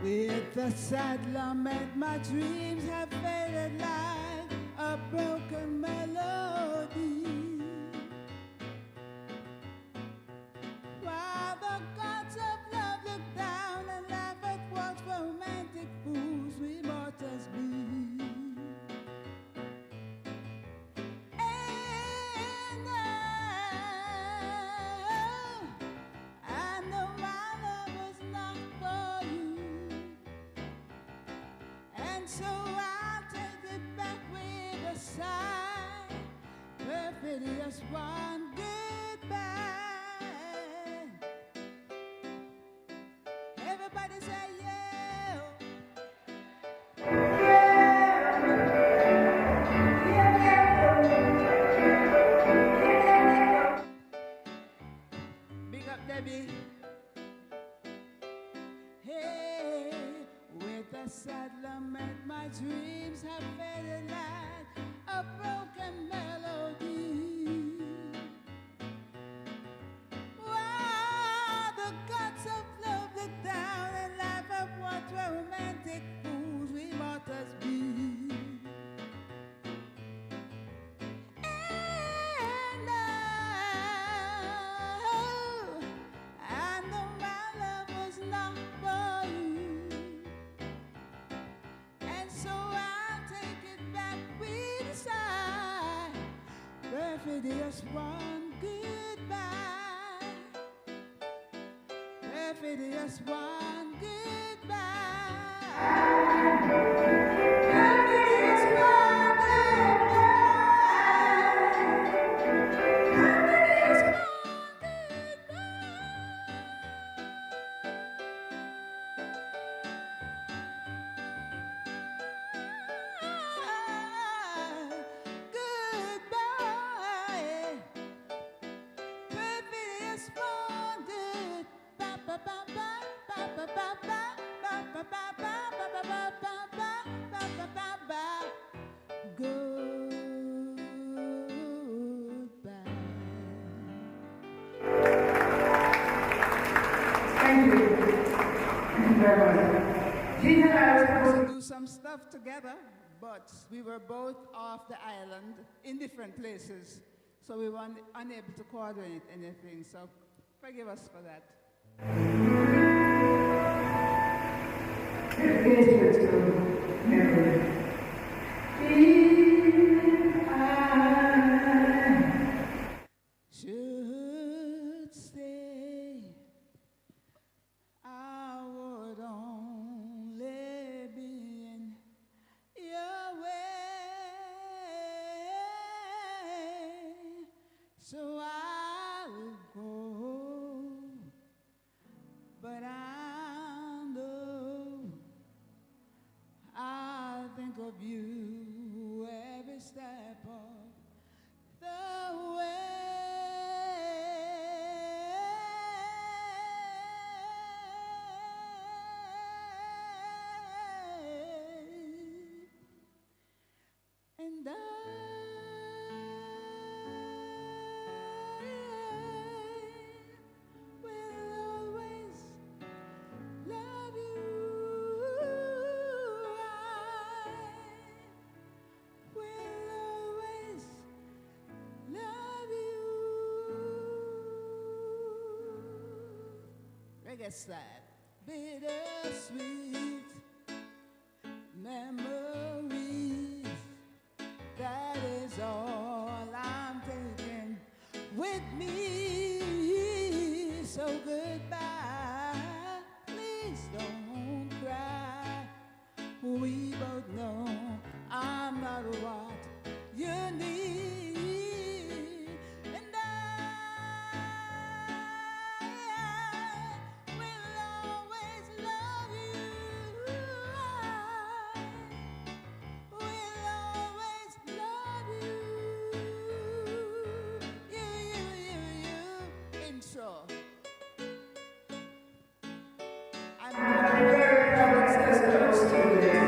With the sad lament, my dreams have faded like a broken melody. While the gods of love look down and laugh at what romantic fools we mortals be. I know my love was not for you, and so I'll take it back with a sigh, perfidious one, goodbye. Everybody say yeah. Big up Debbie. Hey, with a sad lament, my dreams have faded like a broken melody. While the gods of love look down and laugh at what romantic fools we mortals be. And I know my love was not for you, and so I'll take it back with a sigh, perfidious one, goodbye. Perfidious one, goodbye. Perfidious one, goodbye. We were supposed to do some stuff together, but we were both off the island in different places, so we were unable to coordinate anything, so forgive us for that. Should stay, I would only be in your way, so I will go, but I know I'll think of you every step of the way. And I will always love you. I will always love you. Reggae slide. Bittersweet memories, that is all I'm taking with me. So goodbye, please don't cry. We both know I'm not what you need, and I will always love you. I will always love you. Intro. I'm very proud to close to this.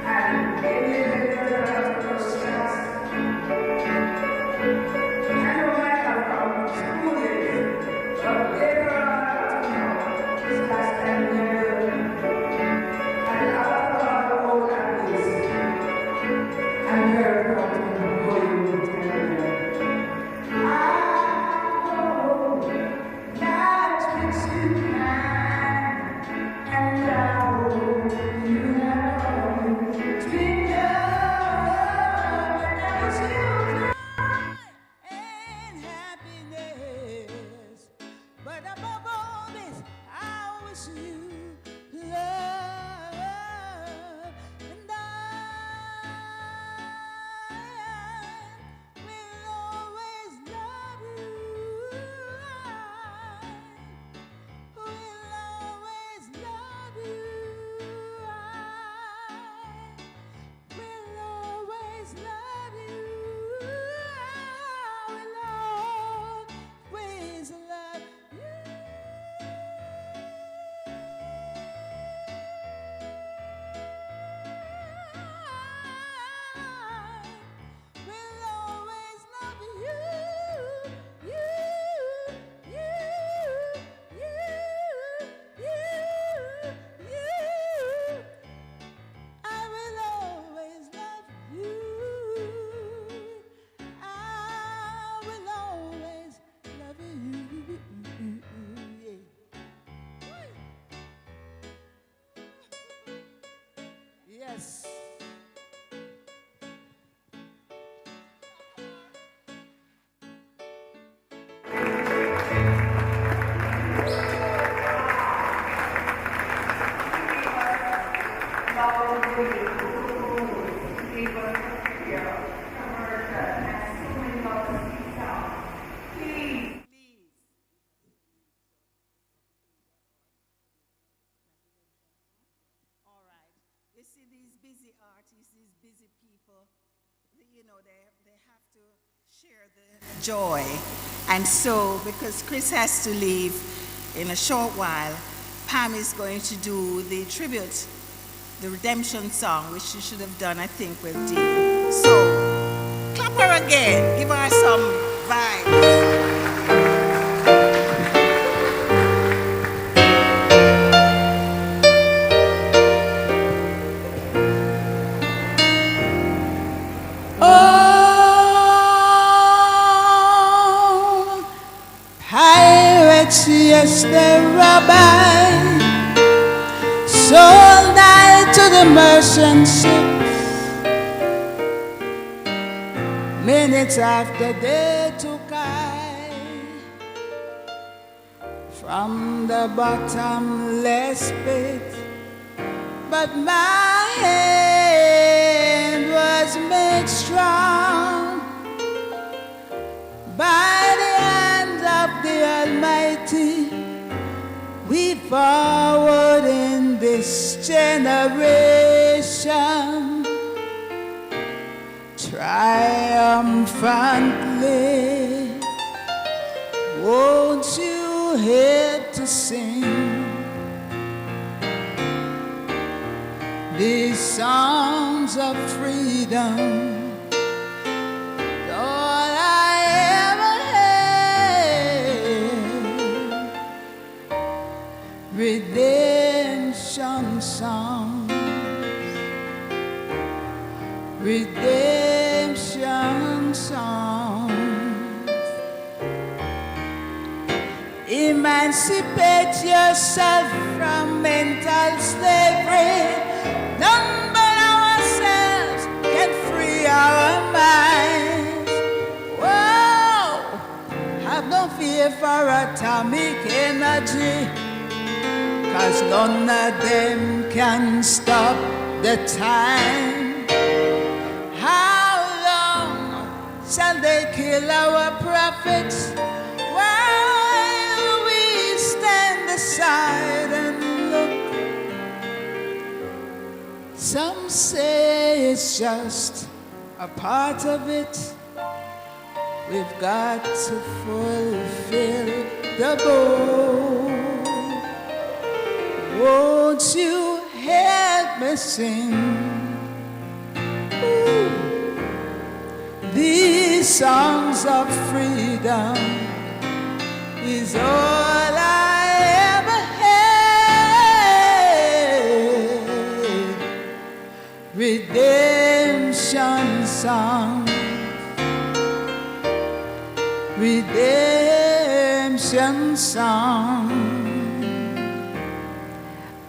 And maybe close to us. I know I have problems, school days, but later on, this last time here, and after all that is, I'm very proud to know you. I know that it's too kind, and I hope you have always been love, and you and happiness. But above all this, I wish you love, and I will always love you. I will always love you. I will always love you. I will always love you. Will always love you. I will always love you. I will always love you. Yes. All right. You see these busy artists, these busy people, you know, they have to share the joy. And so, because Chris has to leave in a short while, Pam is going to do the tribute, the redemption song, which she should have done, I think, with Dee. So, clap her again. Give her some vibes. first the rabbi sold I to the merchant ships. Minutes after they took I from the bottomless pit, but my hand was made strong by the hand of the Almighty. We forward in this generation triumphantly. Won't you help to sing these songs of freedom? All I ever had, redemption songs, redemption songs. Emancipate yourself from mental slavery. None but ourselves can free our minds. Whoa! Have no fear for atomic energy, 'cause none of them can stop the time. How long shall they kill our prophets while we stand aside and look? Some say it's just a part of it. We've got to fulfill the book. Won't you help me sing? Ooh. These songs of freedom is all I ever had. Redemption songs, redemption songs.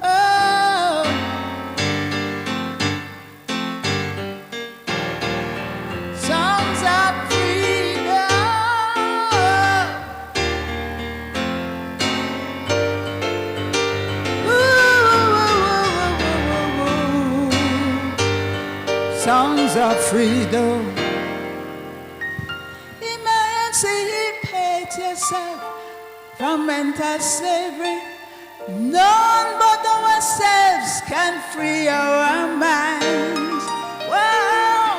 Oh, songs of freedom. Songs of freedom. Emancipate yourself from mental slavery. None but ourselves can free our minds. Wow!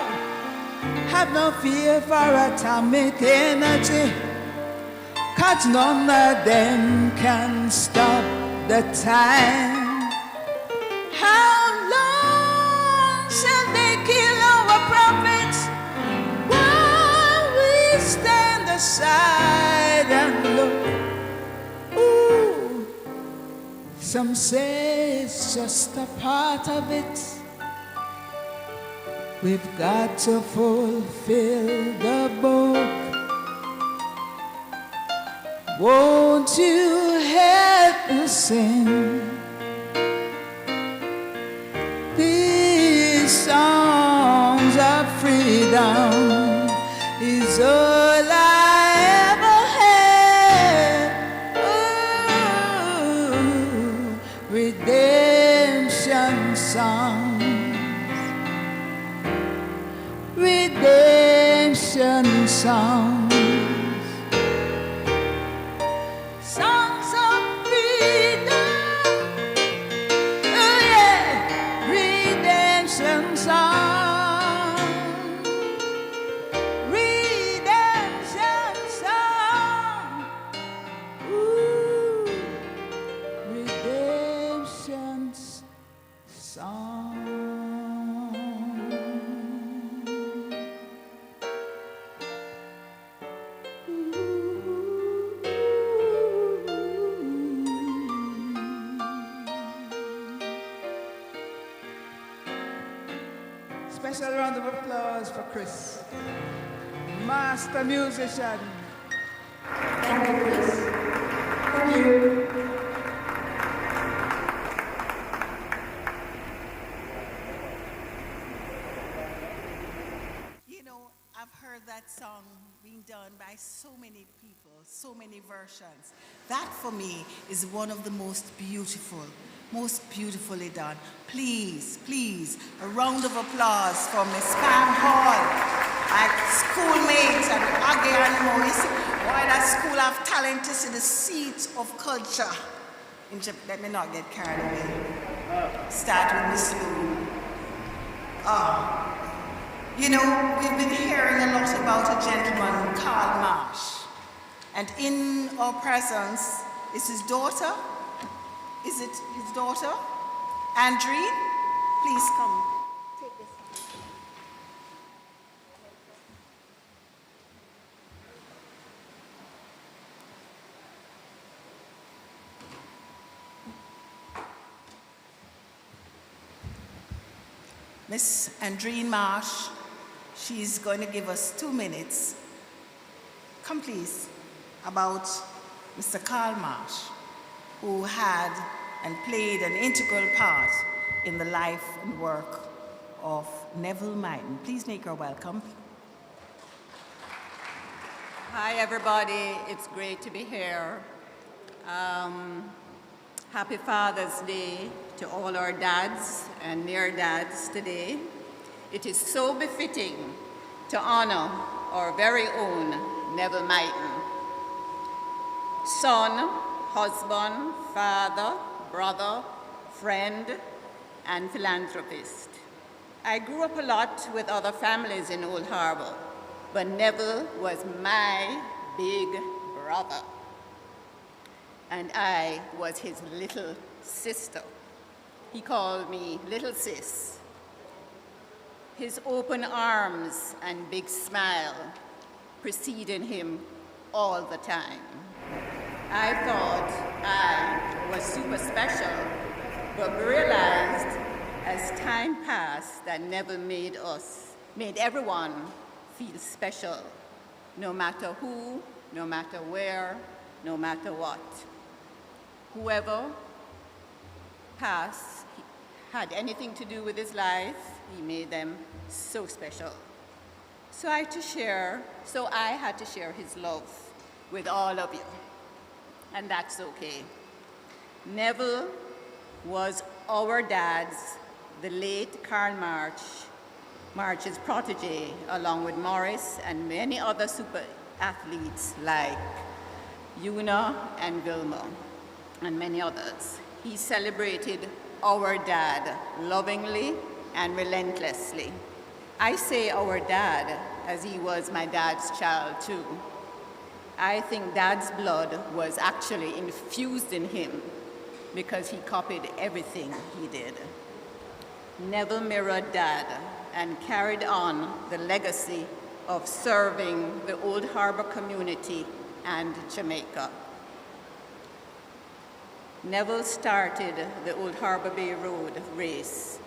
Have no fear for atomic energy, 'cause none of them can stop the time. How long shall they kill our prophets while we stand aside and look? Ooh, some say it's just a part of it. We've got to fulfill the book. Won't you help us sing these songs of freedom? Is all I ever had. Ooh, redemption songs, redemption songs. Songs of freedom. Oh yeah, redemption song, redemption song. Ooh, redemption song. Special round of applause for Chris, master musician. Thank you, Chris. Thank you. I've heard that song being done by so many people, so many versions. That for me is one of the most beautifully done. Please, please, a round of applause for Miss Pam Hall, my schoolmates and Aggie and Maurice. Boy, that school have talent is the seat of culture. Let me not get carried away. Start with Miss Lou. You know, we've been hearing a lot about a gentleman, Karl Marsh. And in our presence is his daughter. Is it his daughter? Andreen, please come. Take this. Miss Andreen Marsh, she's going to give us 2 minutes. Come please, about Mr. Karl Marsh, who had and played an integral part in the life and work of Neville Myton. Please make her welcome. Hi everybody, it's great to be here. Happy Father's Day to all our dads and near dads today. It is so befitting to honor our very own Neville Myton. Son, husband, father, brother, friend, and philanthropist. I grew up a lot with other families in Old Harbour, but Neville was my big brother. And I was his little sister. He called me Little Sis. His open arms and big smile preceded him all the time. I thought I was super special, but realized as time passed that Neville made everyone feel special, no matter who, no matter where, no matter what. Whoever passed had anything to do with his life, he made them so special. So I had to share his love with all of you, and that's okay. Neville was our dad's, the late Karl Marsh's protege, along with Morris and many other super athletes like Una and Vilma, and many others. He celebrated our dad lovingly and relentlessly. I say our dad as he was my dad's child too. I think dad's blood was actually infused in him because he copied everything he did. Neville mirrored dad and carried on the legacy of serving the Old Harbour community and Jamaica. Neville started the Old Harbour Bay Road race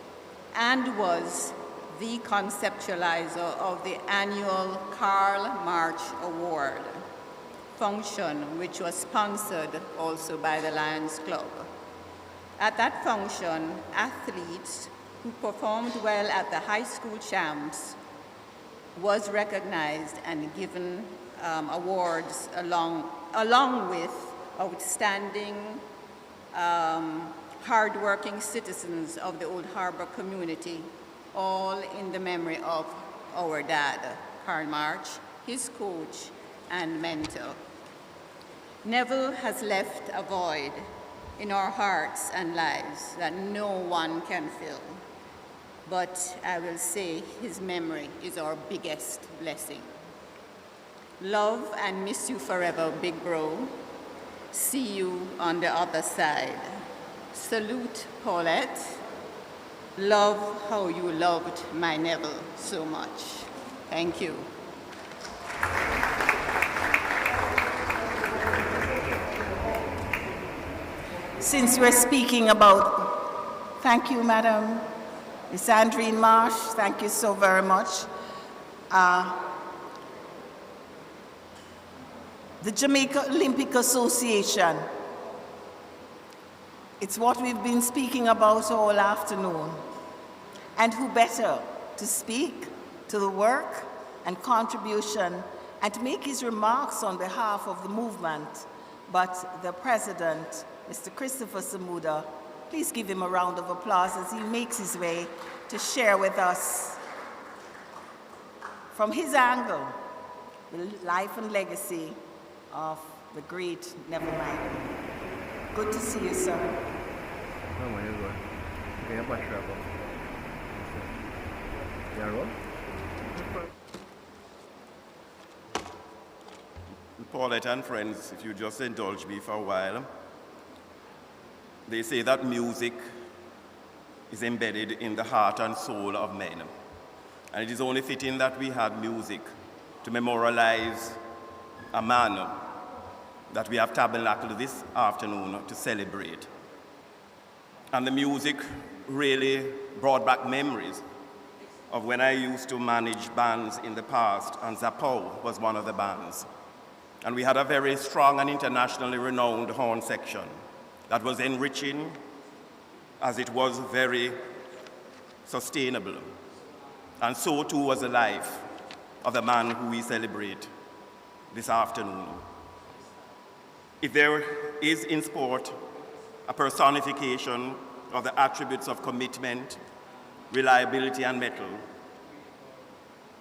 and was the conceptualizer of the annual Karl Marsh Award function, which was sponsored also by the Lions Club. At that function, athletes who performed well at the high school champs was recognized and given awards along with outstanding hard-working citizens of the Old Harbour community, all in the memory of our dad, Karl Marsh, his coach and mentor. Neville has left a void in our hearts and lives that no one can fill. But I will say his memory is our biggest blessing. Love and miss you forever, big bro. See you on the other side. Salute, Paulette. Love how you loved my Neville so much. Thank you. Since we're speaking about, thank you, Madam. Miss Andreen Marsh, thank you so very much. The Jamaica Olympic Association, it's what we've been speaking about all afternoon. And who better to speak to the work and contribution and to make his remarks on behalf of the movement. But the president, Mr. Christopher Samuda, please give him a round of applause as he makes his way to share with us, from his angle, the life and legacy of the great Neville Myton. Good to see you, sir. Paulette and friends, if you just indulge me for a while, they say that music is embedded in the heart and soul of men. And it is only fitting that we had music to memorialize a man that we have tabernacled this afternoon to celebrate. And the music really brought back memories of when I used to manage bands in the past, and Zapow was one of the bands. And we had a very strong and internationally renowned horn section that was enriching as it was very sustainable. And so too was the life of the man who we celebrate this afternoon. If there is in sport a personification of the attributes of commitment, reliability, and mettle,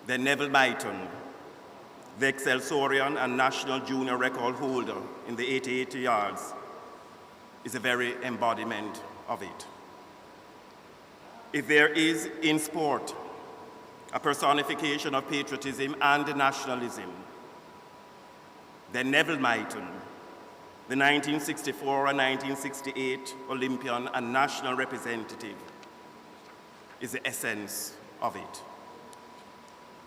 then Neville Myton, the Excelsior and national junior record holder in the 88 yards, is a very embodiment of it. If there is in sport a personification of patriotism and nationalism, then Neville Myton, the 1964 and 1968 Olympian and national representative, is the essence of it.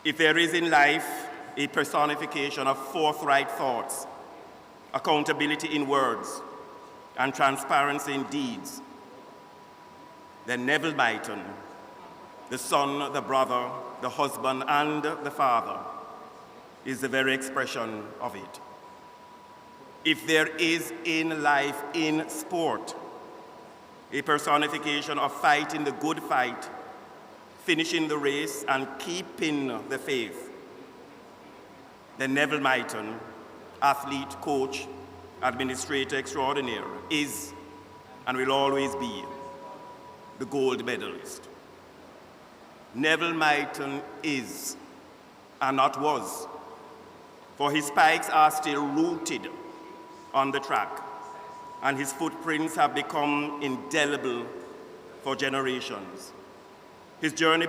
If there is in life a personification of forthright thoughts, accountability in words, and transparency in deeds, then Neville Myton, the son, the brother, the husband, and the father, is the very expression of it. If there is in life, in sport, a personification of fighting the good fight, finishing the race, and keeping the faith, then Neville Myton, athlete, coach, administrator extraordinaire, is and will always be the gold medalist. Neville Myton is and not was, for his spikes are still rooted on the track, and his footprints have become indelible for generations. His journey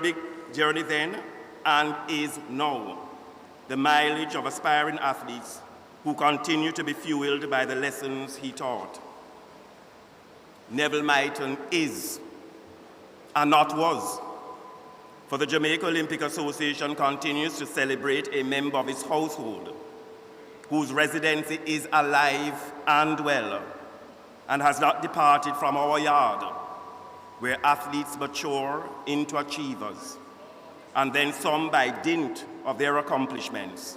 then and is now the mileage of aspiring athletes who continue to be fueled by the lessons he taught. Neville Myton is and not was, for the Jamaica Olympic Association continues to celebrate a member of its household whose residency is alive and well and has not departed from our yard, where athletes mature into achievers, and then some, by dint of their accomplishments,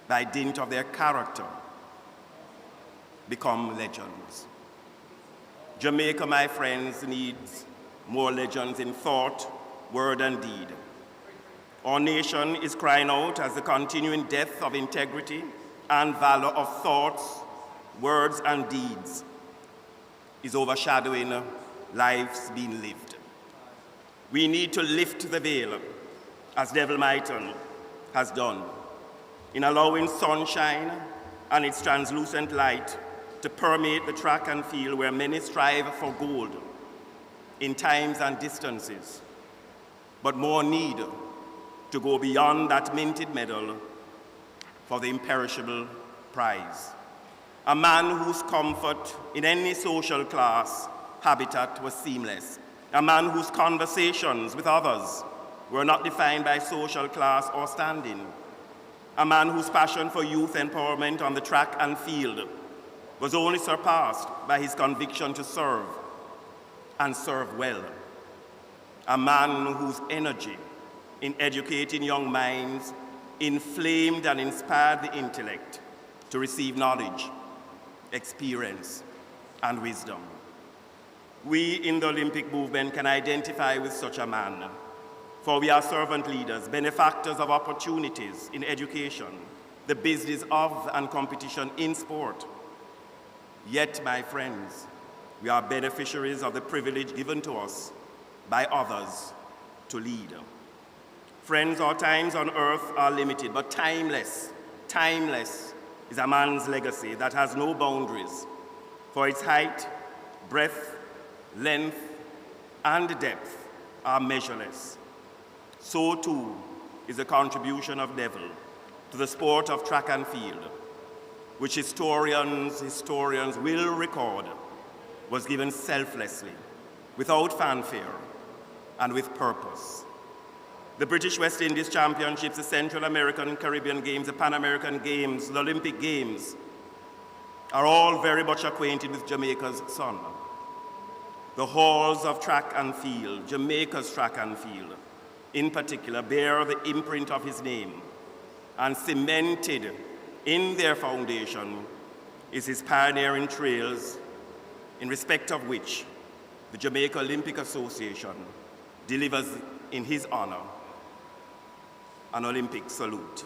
by dint of their character, become legends. Jamaica, my friends, needs more legends in thought, word, and deed. Our nation is crying out as the continuing death of integrity and valor of thoughts, words, and deeds is overshadowing lives being lived. We need to lift the veil, as Neville Myton has done, in allowing sunshine and its translucent light to permeate the track and field where many strive for gold in times and distances, but more need to go beyond that minted medal for the imperishable prize. A man whose comfort in any social class habitat was seamless. A man whose conversations with others were not defined by social class or standing. A man whose passion for youth empowerment on the track and field was only surpassed by his conviction to serve, and serve well. A man whose energy in educating young minds inflamed and inspired the intellect to receive knowledge, experience, and wisdom. We in the Olympic movement can identify with such a man, For we are servant leaders, benefactors of opportunities in education, the business of and competition in sport. Yet, my friends, we are beneficiaries of the privilege given to us by others to lead. Friends, our times on earth are limited, but timeless is a man's legacy that has no boundaries, for its height, breadth, length, and depth are measureless. So too is the contribution of Neville to the sport of track and field, which historians will record was given selflessly, without fanfare, and with purpose. The British West Indies Championships, the Central American and Caribbean Games, the Pan American Games, the Olympic Games are all very much acquainted with Jamaica's son. The halls of track and field, Jamaica's track and field, in particular, bear the imprint of his name, and cemented in their foundation is his pioneering trails, in respect of which the Jamaica Olympic Association delivers in his honor an Olympic salute.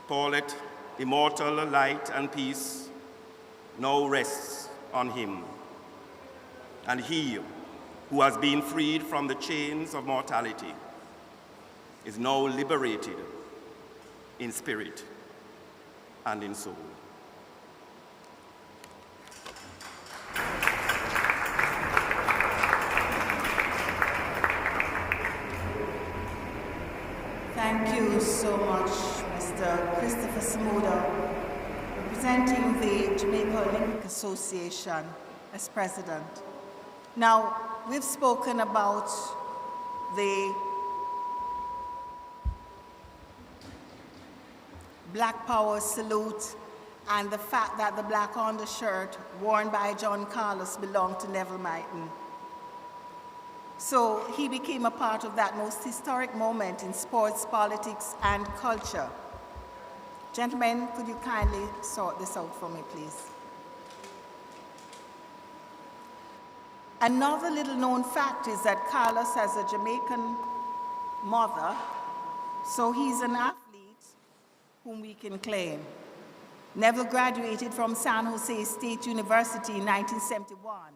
Paulette, immortal light and peace now rests on him, and he who has been freed from the chains of mortality is now liberated in spirit and in soul. Thank you so much, Mr. Christopher Smoda, representing the Jamaica Olympic Association as president. Now, we've spoken about the Black Power salute and the fact that the black undershirt worn by John Carlos belonged to Neville Myton. So he became a part of that most historic moment in sports, politics, and culture. Gentlemen, could you kindly sort this out for me, please? Another little known fact is that Carlos has a Jamaican mother, so he's an athlete whom we can claim. Neville graduated from San Jose State University in 1971.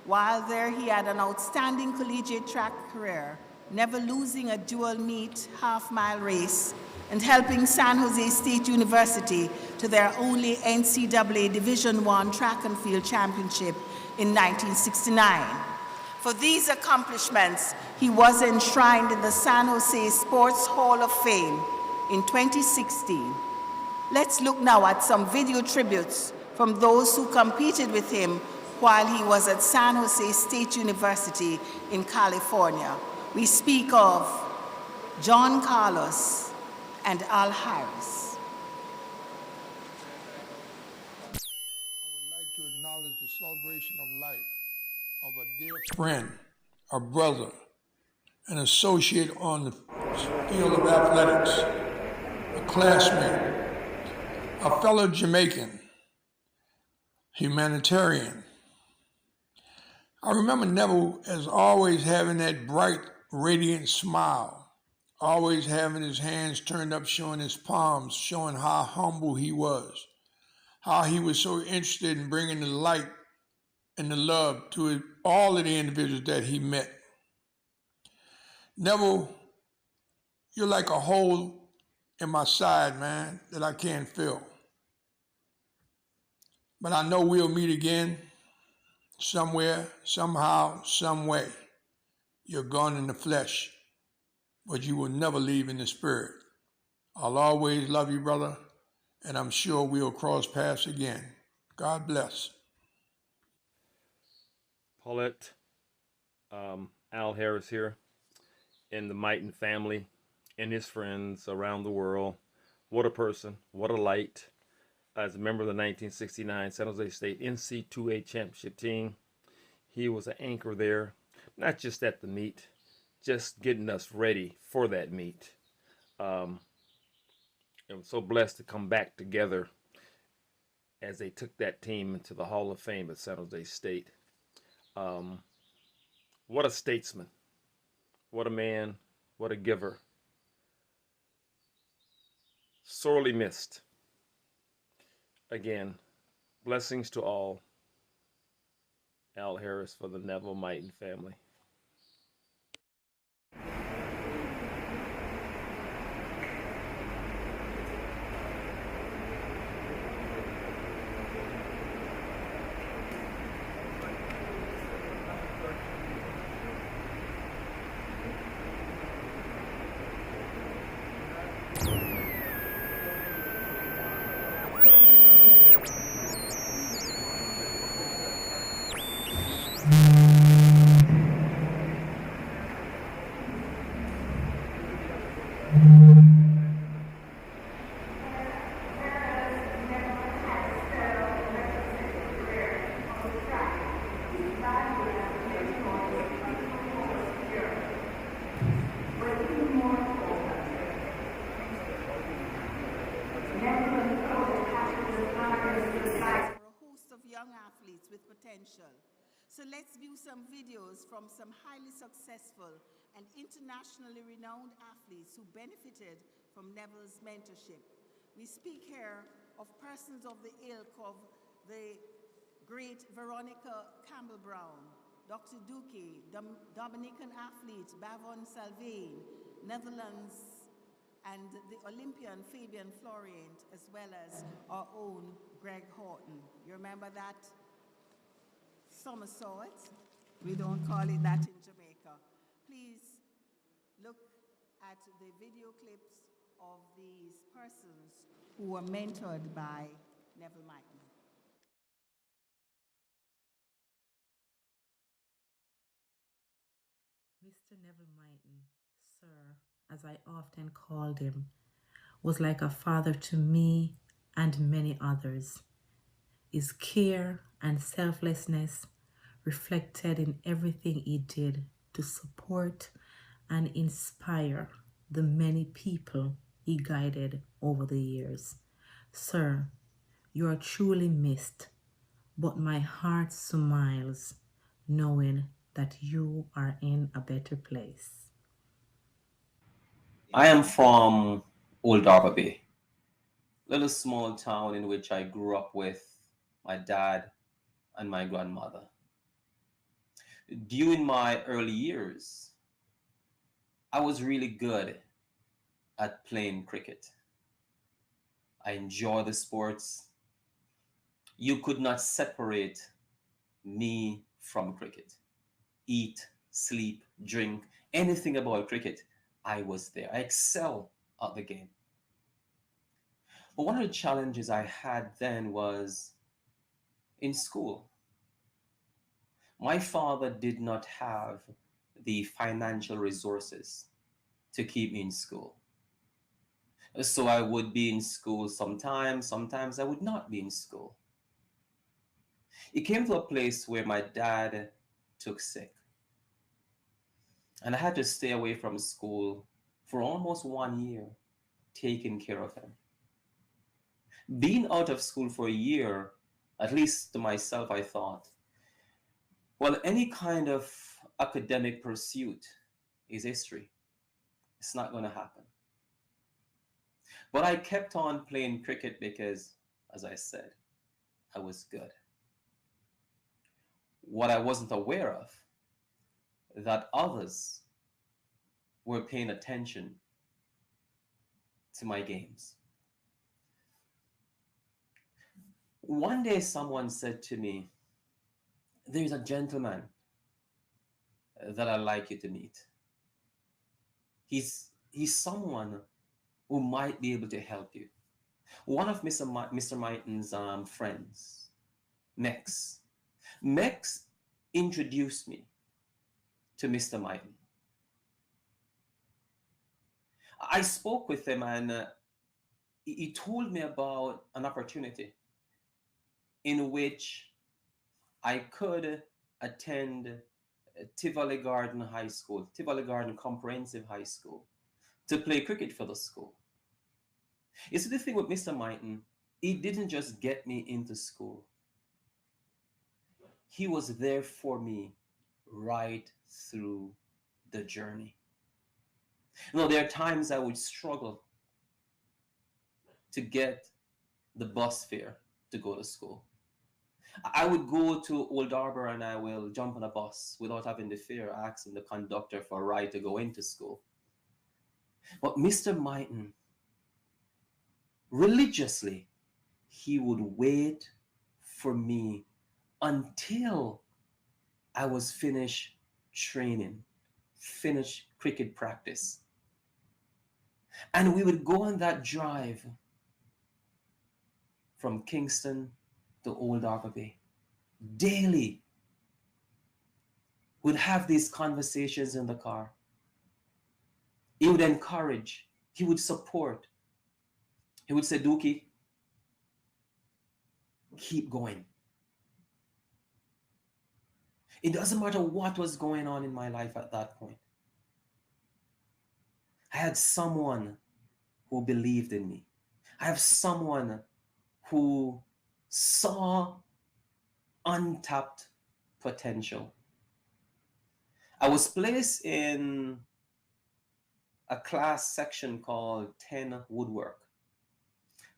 While there, he had an outstanding collegiate track career, never losing a dual meet half-mile race and helping San Jose State University to their only NCAA Division I track and field championship in 1969. For these accomplishments, he was enshrined in the San Jose Sports Hall of Fame in 2016. Let's look now at some video tributes from those who competed with him while he was at San Jose State University in California. We speak of John Carlos and Al Harris. I would like to acknowledge the celebration of life of a dear friend, a brother, an associate on the field of athletics, a classmate, a fellow Jamaican, humanitarian. I remember Neville as always having that bright, radiant smile, always having his hands turned up, showing his palms, showing how humble he was, how he was so interested in bringing the light and the love to all of the individuals that he met. Neville, you're like a hole in my side, man, that I can't fill. But I know we'll meet again somewhere, somehow, some way. You're gone in the flesh, but you will never leave in the spirit. I'll always love you, brother, and I'm sure we'll cross paths again. God bless. Paulette, Al Harris here, in the Myton family, and his friends around the world. What a person, what a light. As a member of the 1969 San Jose State NC2A championship team, he was an anchor there, not just at the meet, just getting us ready for that meet. I'm so blessed to come back together as they took that team into the Hall of Fame at San Jose State. What a statesman. What a man, what a giver. Sorely missed. Again, blessings to all. Al Harris for the Neville Myton family. With potential. So let's view some videos from some highly successful and internationally renowned athletes who benefited from Neville's mentorship. We speak here of persons of the ilk of the great Veronica Campbell-Brown, Dr. Dookie, Dominican athlete Bavon Salvain, Netherlands, and the Olympian Fabian Florient, as well as our own Greg Horton. You remember that somersault? We don't call it that in Jamaica. Please look at the video clips of these persons who were mentored by Neville Myton. Mr. Neville Myton, sir, as I often called him, was like a father to me and many others. His care and selflessness reflected in everything he did to support and inspire the many people he guided over the years. Sir, you are truly missed, but my heart smiles knowing that you are in a better place. I am from Old Harbour, little small town in which I grew up with my dad and my grandmother. During my early years, I was really good at playing cricket. I enjoy the sports. You could not separate me from cricket. Eat, sleep, drink, anything about cricket, I was there. I excel at the game. But one of the challenges I had then was in school. My father did not have the financial resources to keep me in school. So I would be in school sometimes I would not be in school. It came to a place where my dad took sick. And I had to stay away from school for almost 1 year, taking care of him. Being out of school for a year, at least to myself, I thought, well, any kind of academic pursuit is history. It's not going to happen. But I kept on playing cricket because, as I said, I was good. What I wasn't aware of, that others were paying attention to my games. One day someone said to me, there's a gentleman that I'd like you to meet. He's someone who might be able to help you. One of Mr. Myton's friends, Mex introduced me to Mr. Myton. I spoke with him and he told me about an opportunity in which I could attend Tivoli Garden High School, Tivoli Garden Comprehensive High School, to play cricket for the school. You see, the thing with Mr. Myton, he didn't just get me into school. He was there for me right through the journey. You know, there are times I would struggle to get the bus fare to go to school. I would go to Old Harbour and I will jump on a bus without having the fare, asking the conductor for a ride to go into school. But Mr. Myton, religiously, he would wait for me until I was finished training, finished cricket practice. And we would go on that drive from Kingston to Old Harbour Bay. Daily, we'd have these conversations in the car. He would encourage, he would support. He would say, Dookie, keep going. It doesn't matter what was going on in my life at that point. I had someone who believed in me. I have someone who saw untapped potential. I was placed in a class section called 10 Woodwork.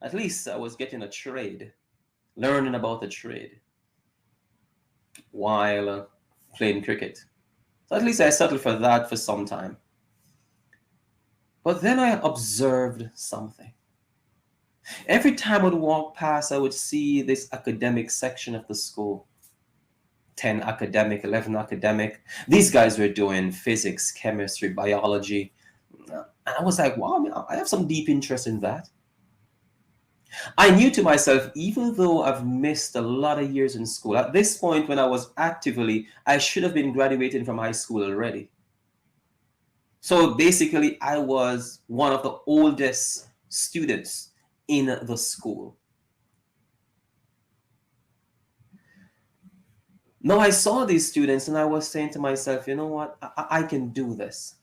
At least I was getting a trade, learning about the trade while playing cricket. So at least I settled for that for some time. But then I observed something. Every time I would walk past, I would see this academic section of the school. 10 academic, 11 academic. These guys were doing physics, chemistry, biology. And I was like, wow, I have some deep interest in that. I knew to myself, even though I've missed a lot of years in school, at this point when I was actively, I should have been graduating from high school already. So basically, I was one of the oldest students in the school. Now I saw these students and I was saying to myself, you know what, I can do this.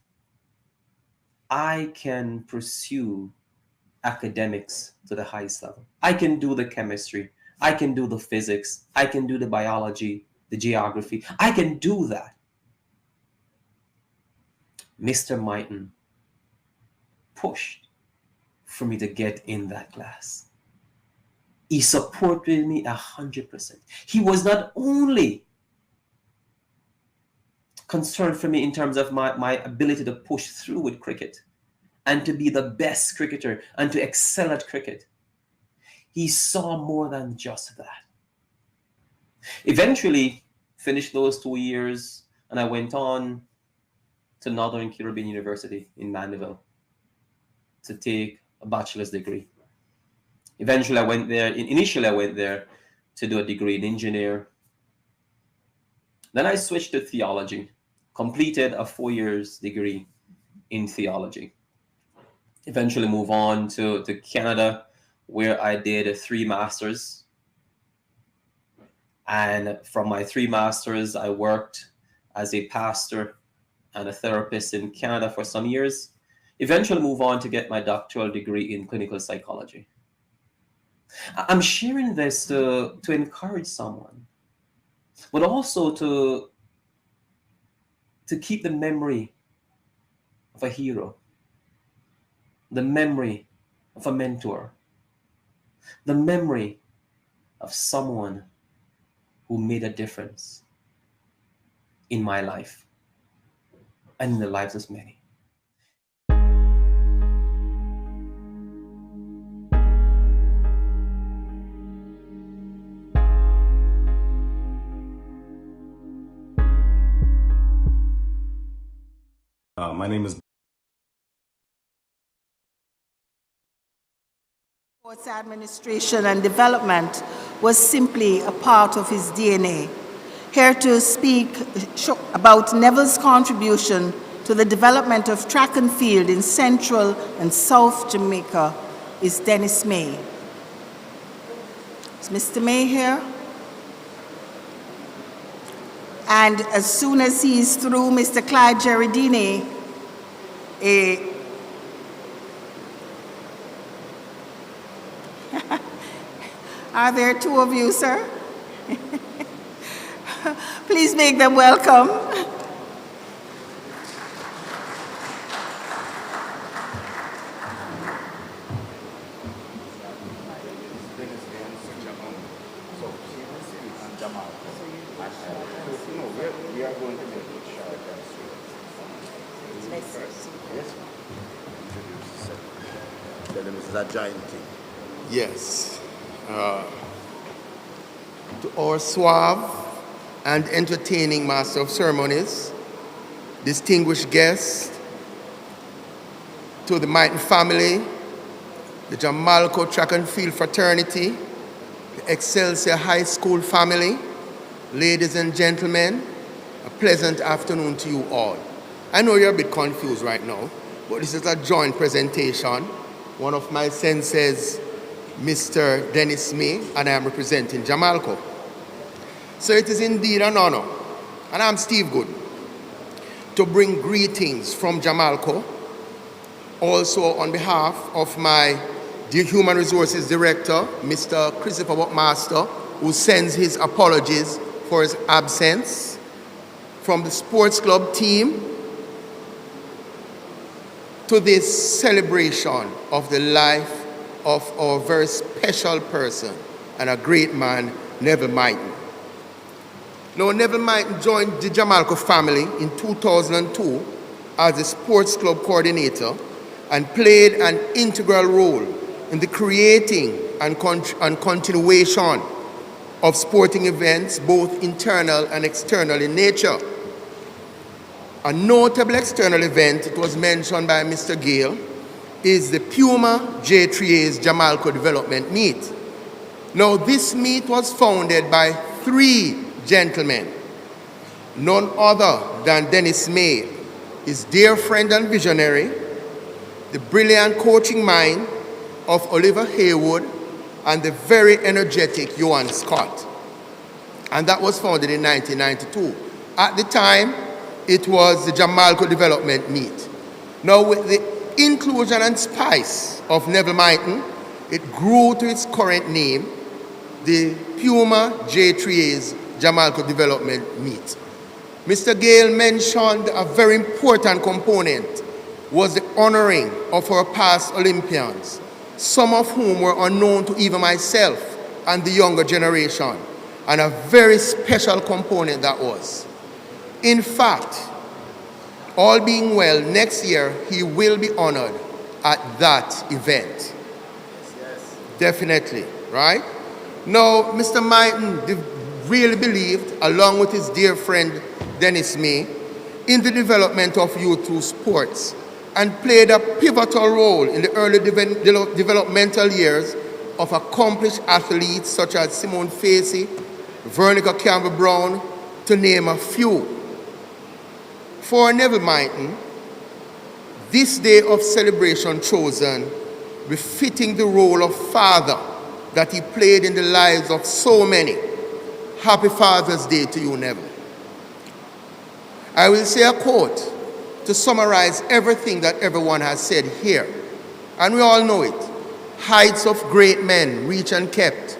I can pursue academics to the highest level. I can do the chemistry. I can do the physics. I can do the biology, the geography. I can do that. Mr. Myton pushed for me to get in that class. He supported me 100%. He was not only concerned for me in terms of my ability to push through with cricket and to be the best cricketer and to excel at cricket. He saw more than just that. Eventually, finished those 2 years, and I went on to Northern Caribbean University in Neville to take a bachelor's degree. Eventually, initially I went there to do a degree in engineer. Then I switched to theology, completed a 4 years degree in theology. Eventually moved on to Canada, where I did 3 masters. And from my 3 masters, I worked as a pastor and a therapist in Canada for some years. Eventually moved on to get my doctoral degree in clinical psychology. I'm sharing this to encourage someone, but also to keep the memory of a hero, the memory of a mentor, the memory of someone who made a difference in my life and in the lives of many. My name is Sports administration and development was simply a part of his DNA. Here to speak about Neville's contribution to the development of track and field in Central and South Jamaica is Dennis May. Is Mr. May here? And as soon as he's through, Mr. Clyde Gerardini, are there 2 of you, sir? Please make them welcome. Tell them this is a giant thing. Yes. To our suave and entertaining Master of Ceremonies, distinguished guests, to the Myton family, the Jamalco Track and Field Fraternity, the Excelsior High School family, ladies and gentlemen, a pleasant afternoon to you all. I know you're a bit confused right now, but this is a joint presentation. One of my senseis, Mr. Dennis May, and I am representing Jamalco. So it is indeed an honor, and I'm Steve Good, to bring greetings from Jamalco, also on behalf of my dear Human Resources Director, Mr. Christopher Buckmaster, who sends his apologies for his absence, from the sports club team, to this celebration of the life of our very special person and a great man, Neville Myton. Now, Neville Myton joined the Jamalco family in 2002 as a sports club coordinator and played an integral role in the creating and continuation of sporting events, both internal and external in nature. A notable external event, it was mentioned by Mr. Gale, is the Puma J3A's Jamalco Development Meet. Now, this meet was founded by 3 gentlemen, none other than Dennis May, his dear friend and visionary, the brilliant coaching mind of Oliver Haywood, and the very energetic Johan Scott. And that was founded in 1992. At the time, it was the Jamalco Development Meet. Now, with the inclusion and spice of Neville Myton, it grew to its current name, the Puma J3A's Jamalco Development Meet. Mr. Gale mentioned a very important component was the honoring of our past Olympians, some of whom were unknown to even myself and the younger generation, and a very special component that was. In fact, all being well, next year he will be honored at that event. Yes. Definitely, right? Now, Mr. Myton really believed, along with his dear friend Dennis May, in the development of youth through sports, and played a pivotal role in the early developmental years of accomplished athletes such as Simone Facey, Veronica Campbell-Brown, to name a few. For Neville Myton, this day of celebration chosen, befitting the role of father that he played in the lives of so many. Happy Father's Day to you, Neville. I will say a quote to summarize everything that everyone has said here. And we all know it. Heights of great men reached and kept.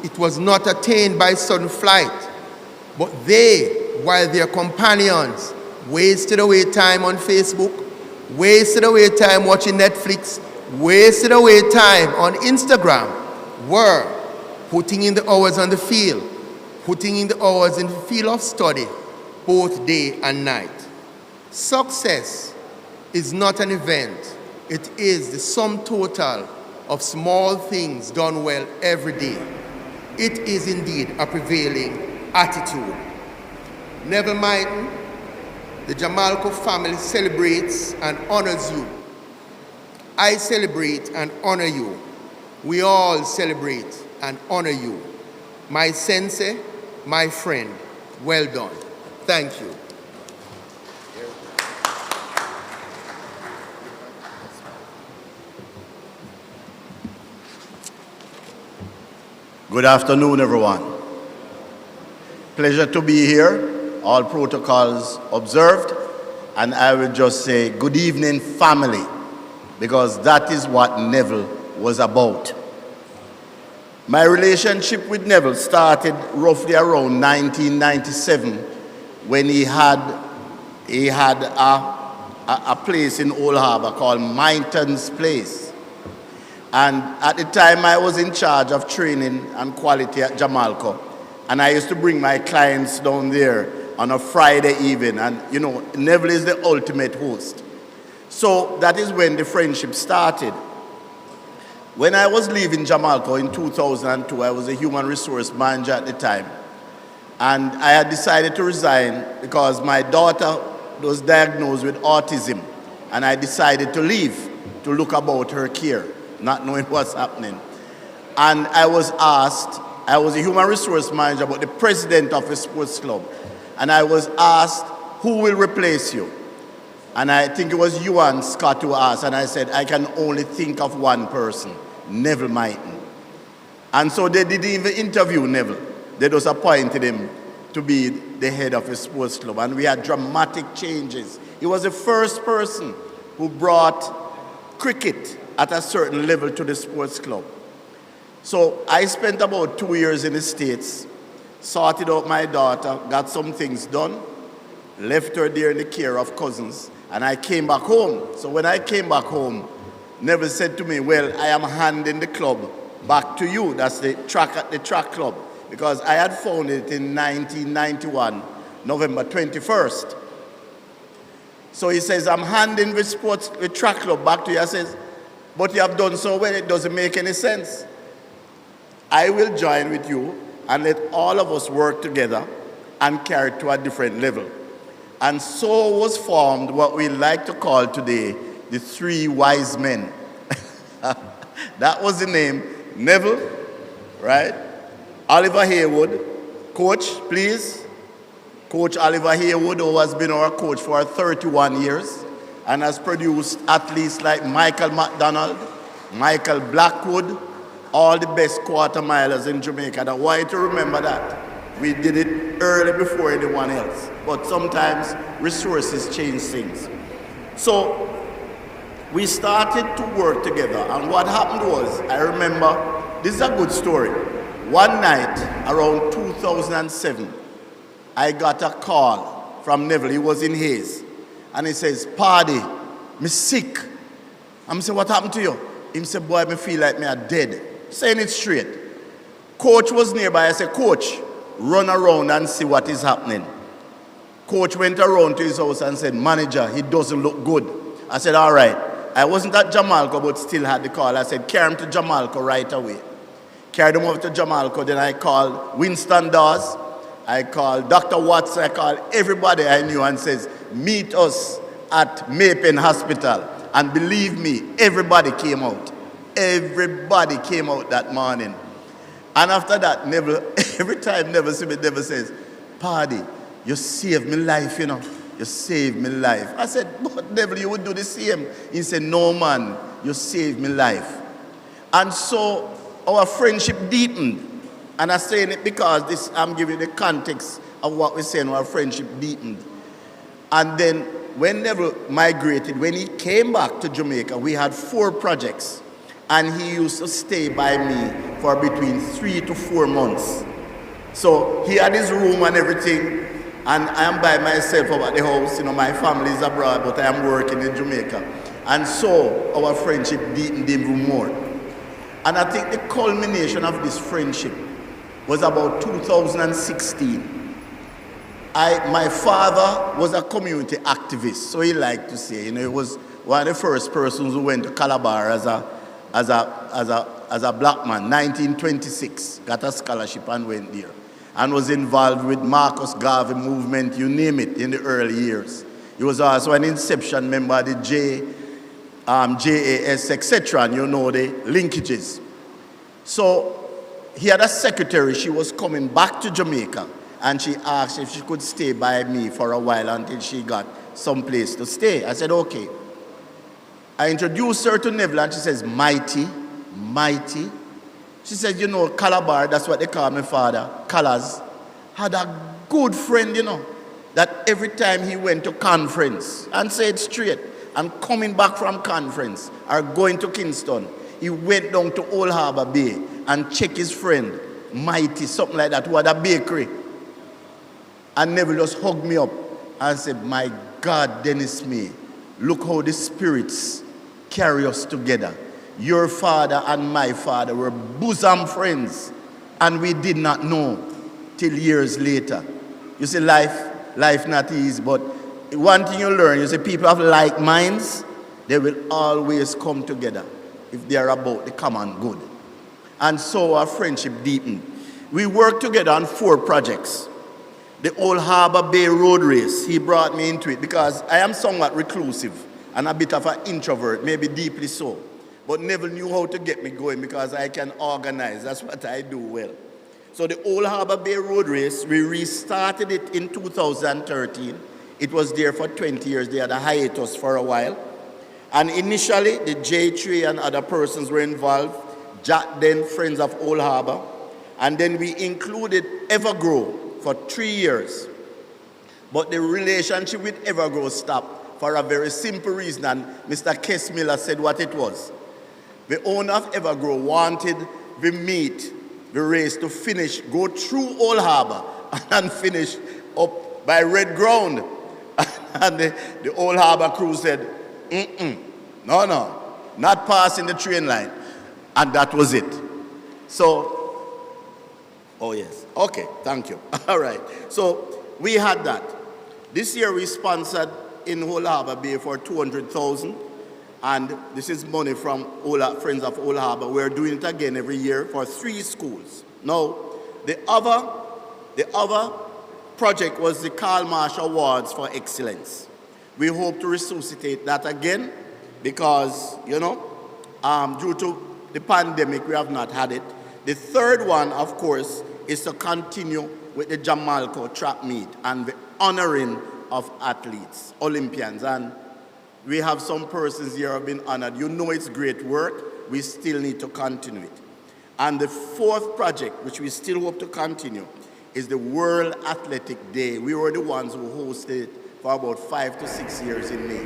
It was not attained by sudden flight, but they, while their companions, wasted away time on Facebook, wasted away time watching Netflix, wasted away time on Instagram, were putting in the hours on the field, putting in the hours in the field of study, both day and night. Success is not an event. It is the sum total of small things done well every day. It is indeed a prevailing attitude. Neville Myton, the Jamalco family celebrates and honors you. I celebrate and honor you. We all celebrate and honor you. My sensei, my friend, well done. Thank you. Good afternoon, everyone. Pleasure to be here, all protocols observed, and I will just say good evening, family, because that is what Neville was about. My relationship with Neville started roughly around 1997 when he had a place in Old Harbour called Myton's Place. And at the time, I was in charge of training and quality at Jamalco. And I used to bring my clients down there on a Friday evening. And, you know, Neville is the ultimate host. So that is when the friendship started. When I was leaving Jamaica in 2002, I was a human resource manager at the time. And I had decided to resign because my daughter was diagnosed with autism. And I decided to leave to look about her care, not knowing what's happening. And I was asked, I was a human resource manager, but the president of a sports club. And I was asked, who will replace you? And I think it was you and Scott who asked, and I said, I can only think of one person, Neville Myton. And so they didn't even interview Neville. They just appointed him to be the head of a sports club. And we had dramatic changes. He was the first person who brought cricket at a certain level to the sports club. So I spent about 2 years in the States, sorted out my daughter, got some things done, left her there in the care of cousins, and I came back home. So when I came back home, Neville said to me, well, I am handing the club back to you. That's the track club. Because I had founded it in 1991, November 21st. So he says, I'm handing the track club back to you. I says, but you have done so well, it doesn't make any sense. I will join with you and let all of us work together and carry it to a different level. And so was formed what we like to call today the three wise men. That was the name. Neville, right? Oliver Haywood, coach, please. Coach Oliver Haywood, who has been our coach for 31 years and has produced athletes like Michael McDonald, Michael Blackwood, all the best quarter milers in Jamaica. And I want you to remember that. We did it early before anyone else. But sometimes resources change things. So we started to work together. And what happened was, I remember, this is a good story. One night, around 2007, I got a call from Neville. He was in Hayes. And he says, Paddy, me sick. I'm saying, what happened to you? He said, boy, me feel like me are dead. Saying it straight. Coach was nearby. I said, Coach, run around and see what is happening. Coach went around to his house and said, manager, he doesn't look good. I said, all right. I wasn't at Jamaica, but still had the call. I said, carry him to Jamaica right away. Carried him over to Jamaica. Then I called Winston Dawes. I called Dr. Watts. I called everybody I knew and says, meet us at Myton Hospital. And believe me, everybody came out. Everybody came out that morning. And after that, Neville, every time Neville see me, Neville says, Paddy, you saved me life, you know. You saved me life. I said, but Neville, you would do the same. He said, no, man, you saved me life. And so our friendship deepened. And I'm saying it because I'm giving you the context of what we're saying, our friendship deepened. And then when Neville migrated, when he came back to Jamaica, we had 4 projects. And he used to stay by me for between 3 to 4 months. So he had his room and everything. And I am by myself over at the house. You know, my family is abroad, but I am working in Jamaica. And so our friendship deepened even more. And I think the culmination of this friendship was about 2016. My father was a community activist, so he liked to say, you know, he was one of the first persons who went to Calabar as a black man, 1926, got a scholarship and went there. And was involved with Marcus Garvey movement, you name it, in the early years. He was also an inception member of the JAS, etc., and you know the linkages. So he had a secretary. She was coming back to Jamaica, and she asked if she could stay by me for a while until she got some place to stay. I said, okay. I introduced her to Neville, and she says, mighty. She said, you know, Calabar, that's what they call my father, Callas, had a good friend, you know, that every time he went to conference, and said straight, and coming back from conference, or going to Kingston, he went down to Old Harbour Bay and checked his friend, Mighty, something like that, who had a bakery. And Neville just hugged me up and said, my God, Dennis May, look how the spirits carry us together. Your father and my father were bosom friends, and we did not know till years later. You see, life life not easy, but one thing you learn, you see people have like minds, they will always come together if they are about the common good. And so our friendship deepened. We worked together on 4 projects. The Old Harbour Bay Road Race, he brought me into it because I am somewhat reclusive and a bit of an introvert, maybe deeply so. But Neville knew how to get me going because I can organize. That's what I do well. So the Old Harbour Bay Road Race, we restarted it in 2013. It was there for 20 years. They had a hiatus for a while. And initially, the J3 and other persons were involved, Jack then Friends of Old Harbour. And then we included Evergrow for 3 years. But the relationship with Evergrow stopped for a very simple reason, and Mr. Kess Miller said what it was. The owner of Evergrow wanted the race to finish, go through Old Harbour and finish up by Red Ground. And the Old Harbour crew said, no, not passing the train line. And that was it. So, oh yes, okay, thank you. All right, so we had that. This year we sponsored in Old Harbour Bay for 200,000, and this is money from Friends of Old Harbour. We're doing it again every year for 3 schools. Now, the other project was the Karl Marsh Awards for Excellence. We hope to resuscitate that again because, you know, due to the pandemic, we have not had it. The third one, of course, is to continue with the Jamalco track meet and the honoring of athletes, Olympians. And we have some persons here who have been honored. You know it's great work. We still need to continue it. And the 4th project, which we still hope to continue, is the World Athletic Day. We were the ones who hosted it for about 5 to 6 years in May.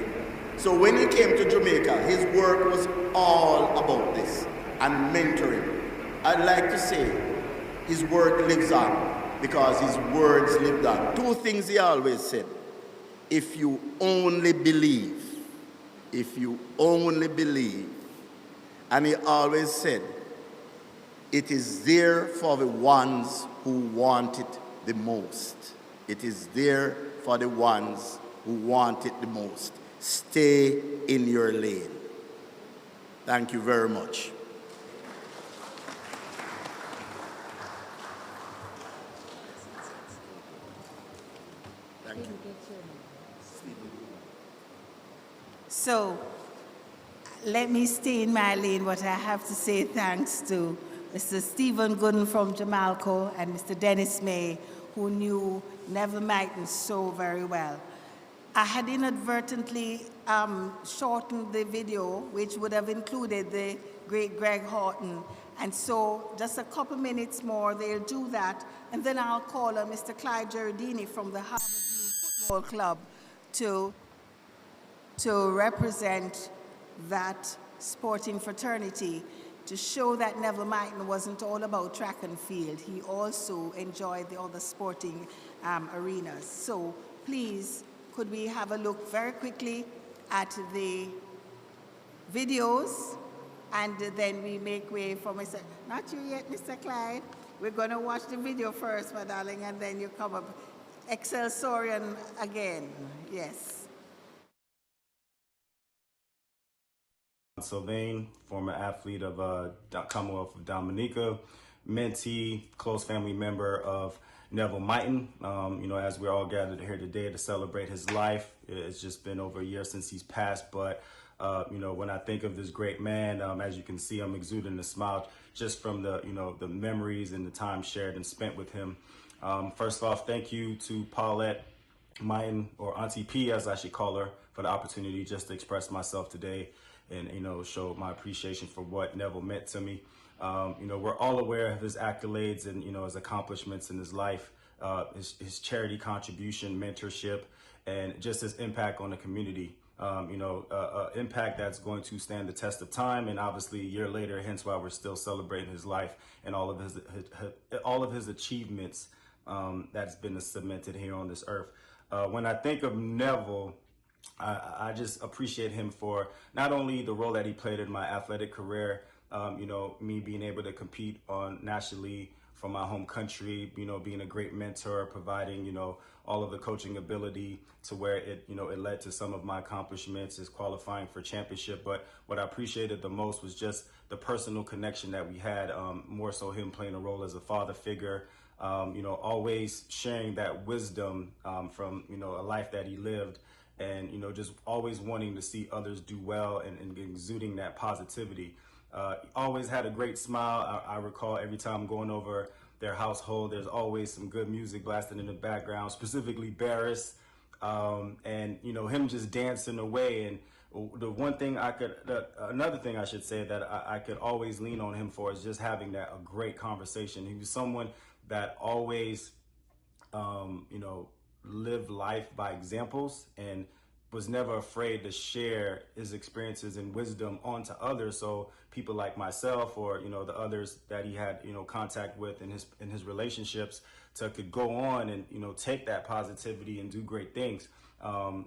So when he came to Jamaica, his work was all about this and mentoring. I'd like to say his work lives on because his words lived on. 2 things he always said. If you only believe, if you only believe. And he always said, it is there for the ones who want it the most. It is there for the ones who want it the most. Stay in your lane. Thank you very much. Thank you. So, let me stay in my lane, but I have to say thanks to Mr. Stephen Gooden from Jamalco and Mr. Dennis May, who knew Neville Myton so very well. I had inadvertently shortened the video, which would have included the great Greg Horton. And so just a couple minutes more, they'll do that. And then I'll call on Mr. Clyde Gerardini from the Harbour View Football Club to represent that sporting fraternity, to show that Neville Myton wasn't all about track and field. He also enjoyed the other sporting arenas. So please, could we have a look very quickly at the videos, and then we make way for Mr. Not you yet, Mr. Clyde. We're going to watch the video first, my darling, and then you come up. Excelsior again, yes. Sylvain, former athlete of Commonwealth of Dominica, mentee, close family member of Neville Myton. You know, as we're all gathered here today to celebrate his life, it's just been over a year since he's passed, but you know, when I think of this great man, as you can see, I'm exuding a smile just from the, you know, the memories and the time shared and spent with him. First off, thank you to Paulette Myton, or Auntie P as I should call her, for the opportunity just to express myself today and, you know, show my appreciation for what Neville meant to me. You know, we're all aware of his accolades and, you know, his accomplishments in his life, his charity contribution, mentorship, and just his impact on the community. You know, impact that's going to stand the test of time, and obviously a year later, hence why we're still celebrating his life and all of his achievements that's been cemented here on this earth. When I think of Neville, I just appreciate him for not only the role that he played in my athletic career, you know, me being able to compete on nationally from my home country, you know, being a great mentor, providing, you know, all of the coaching ability to where it, you know, it led to some of my accomplishments is qualifying for championship. But what I appreciated the most was just the personal connection that we had, more so him playing a role as a father figure, you know, always sharing that wisdom from, you know, a life that he lived. And, you know, just always wanting to see others do well and exuding that positivity. Always had a great smile. I recall every time going over their household, there's always some good music blasting in the background, specifically Barris. And, you know, him just dancing away. And the one thing another thing I should say that I could always lean on him for is just having a great conversation. He was someone that always, you know, lived life by examples and was never afraid to share his experiences and wisdom onto others. So people like myself or, you know, the others that he had, you know, contact with in his relationships could go on and, you know, take that positivity and do great things.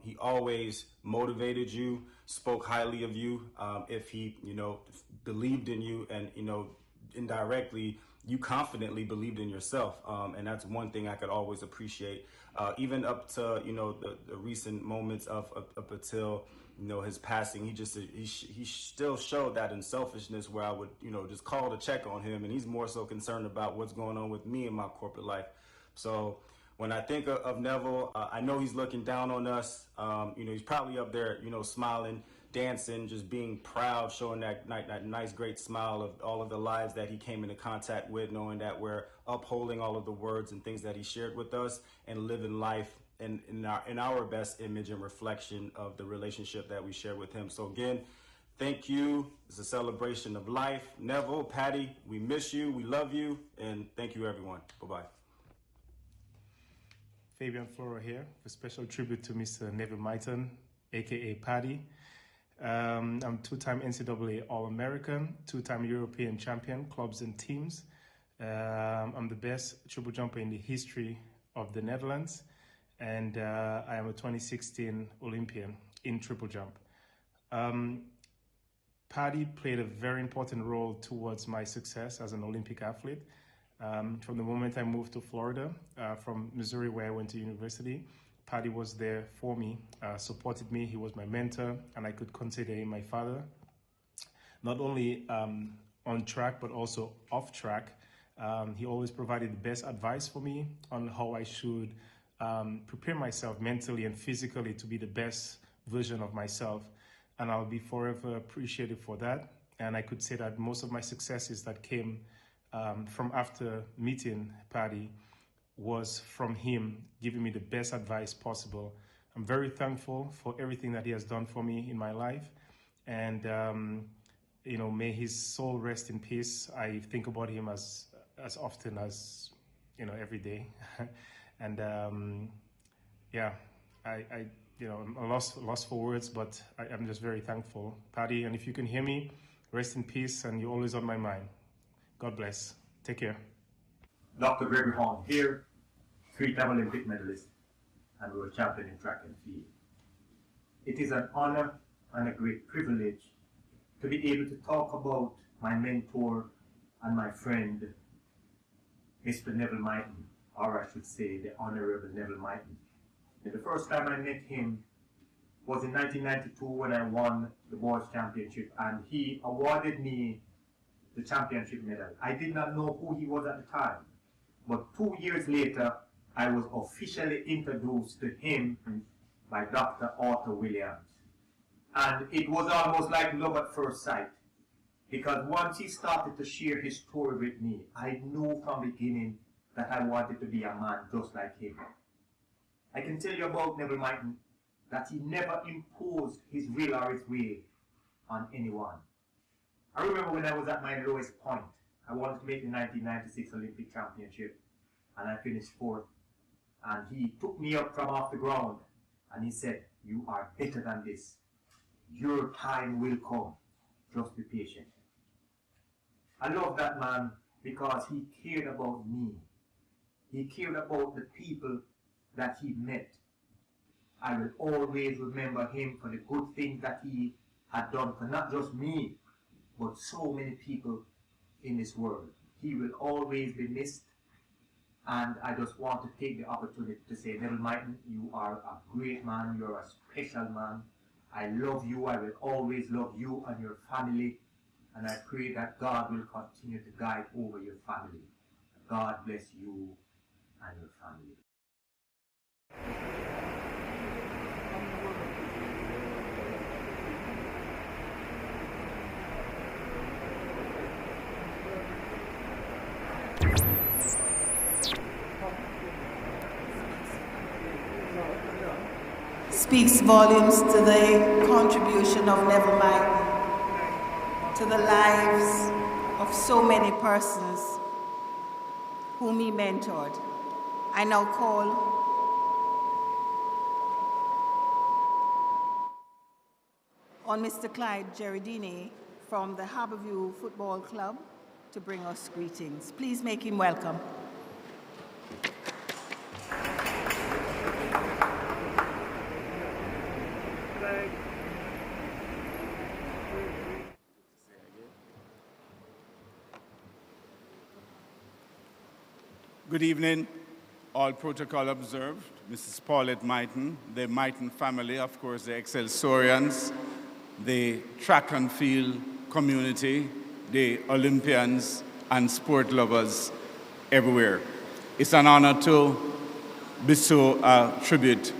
He always motivated you, spoke highly of you. If he, you know, believed in you and, you know, indirectly, you confidently believed in yourself. And that's one thing I could always appreciate, even up to, you know, the recent moments up until, you know, his passing. He still showed that unselfishness where I would, you know, just call to check on him. And he's more so concerned about what's going on with me in my corporate life. So when I think of Neville, I know he's looking down on us. You know, he's probably up there, you know, smiling, dancing, just being proud, showing that nice, great smile of all of the lives that he came into contact with, knowing that we're upholding all of the words and things that he shared with us and living life in our best image and reflection of the relationship that we share with him. So again, thank you. It's a celebration of life. Neville, Patty, we miss you, we love you, and thank you, everyone. Bye-bye. Fabian Flora here for special tribute to Mr. Neville Myton, aka Paddy. I'm two-time NCAA All-American, two-time European champion, clubs and teams. I'm the best triple jumper in the history of the Netherlands, and I am a 2016 Olympian in triple jump. Paddy played a very important role towards my success as an Olympic athlete. From the moment I moved to Florida, from Missouri where I went to university, Paddy was there for me, supported me. He was my mentor, and I could consider him my father. Not only on track, but also off track. He always provided the best advice for me on how I should prepare myself mentally and physically to be the best version of myself. And I'll be forever appreciative for that. And I could say that most of my successes that came from after meeting Paddy was from him giving me the best advice possible. I'm very thankful for everything that he has done for me in my life. And, you know, may his soul rest in peace. I think about him as often as, you know, every day. And yeah, I you know, I'm lost for words, but I'm just very thankful. Paddy, and if you can hear me, rest in peace, and you're always on my mind. God bless. Take care. Dr. Gregory Horn here, three-time Olympic medalist and world champion in track and field. It is an honor and a great privilege to be able to talk about my mentor and my friend, Mr. Neville Myton, or I should say the Honorable Neville Myton. And the first time I met him was in 1992 when I won the boys championship, and he awarded me the championship medal. I did not know who he was at the time, but 2 years later, I was officially introduced to him by Dr. Arthur Williams. And it was almost like love at first sight, because once he started to share his story with me, I knew from the beginning that I wanted to be a man just like him. I can tell you about Neville Myton that he never imposed his will or his way on anyone. I remember when I was at my lowest point, I wanted to make the 1996 Olympic Championship, and I finished fourth. And he took me up from off the ground, and he said, "You are better than this. Your time will come. Just be patient." I love that man because he cared about me. He cared about the people that he met. I will always remember him for the good things that he had done for not just me, but so many people in this world. He will always be missed. And I just want to take the opportunity to say, Neville Myton, you are a great man. You're a special man. I love you. I will always love you and your family. And I pray that God will continue to guide over your family. God bless you and your family. Speaks volumes to the contribution of Neville Myton to the lives of so many persons whom he mentored. I now call on Mr. Clyde Gerardini from the Harborview Football Club to bring us greetings. Please make him welcome. Good evening, all protocol observed. Mrs. Paulette Myton, the Myton family, of course, the Excelsiorians, the track and field community, the Olympians and sport lovers everywhere. It's an honor to bestow a tribute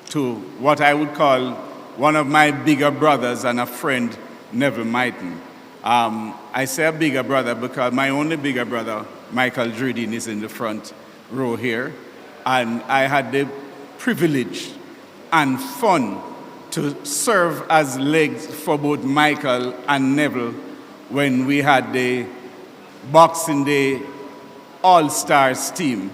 to what I would call one of my bigger brothers and a friend, Neville Myton. I say a bigger brother because my only bigger brother, Michael Dredin, is in the front row here. And I had the privilege and fun to serve as legs for both Michael and Neville when we had the Boxing Day All-Stars team.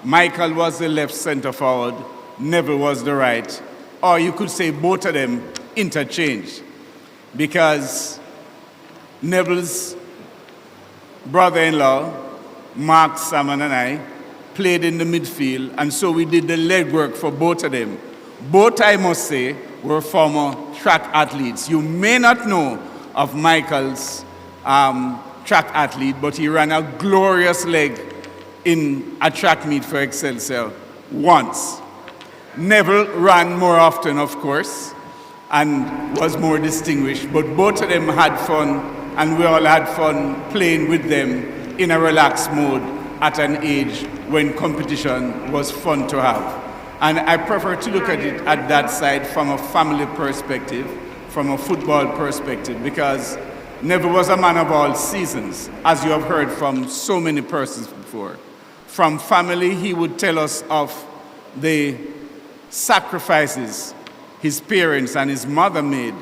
Michael was the left center forward, Neville was the right, or you could say both of them interchanged, because Neville's brother-in-law, Mark, Salmon, and I played in the midfield, and so we did the legwork for both of them. Both, I must say, were former track athletes. You may not know of Michael's track athlete, but he ran a glorious leg in a track meet for Excelsior once. Neville ran more often, of course, and was more distinguished, but both of them had fun, and we all had fun playing with them in a relaxed mode at an age when competition was fun to have. And I prefer to look at it at that side from a family perspective, from a football perspective, because Neville was a man of all seasons, as you have heard from so many persons before. From family, he would tell us of the sacrifices his parents and his mother made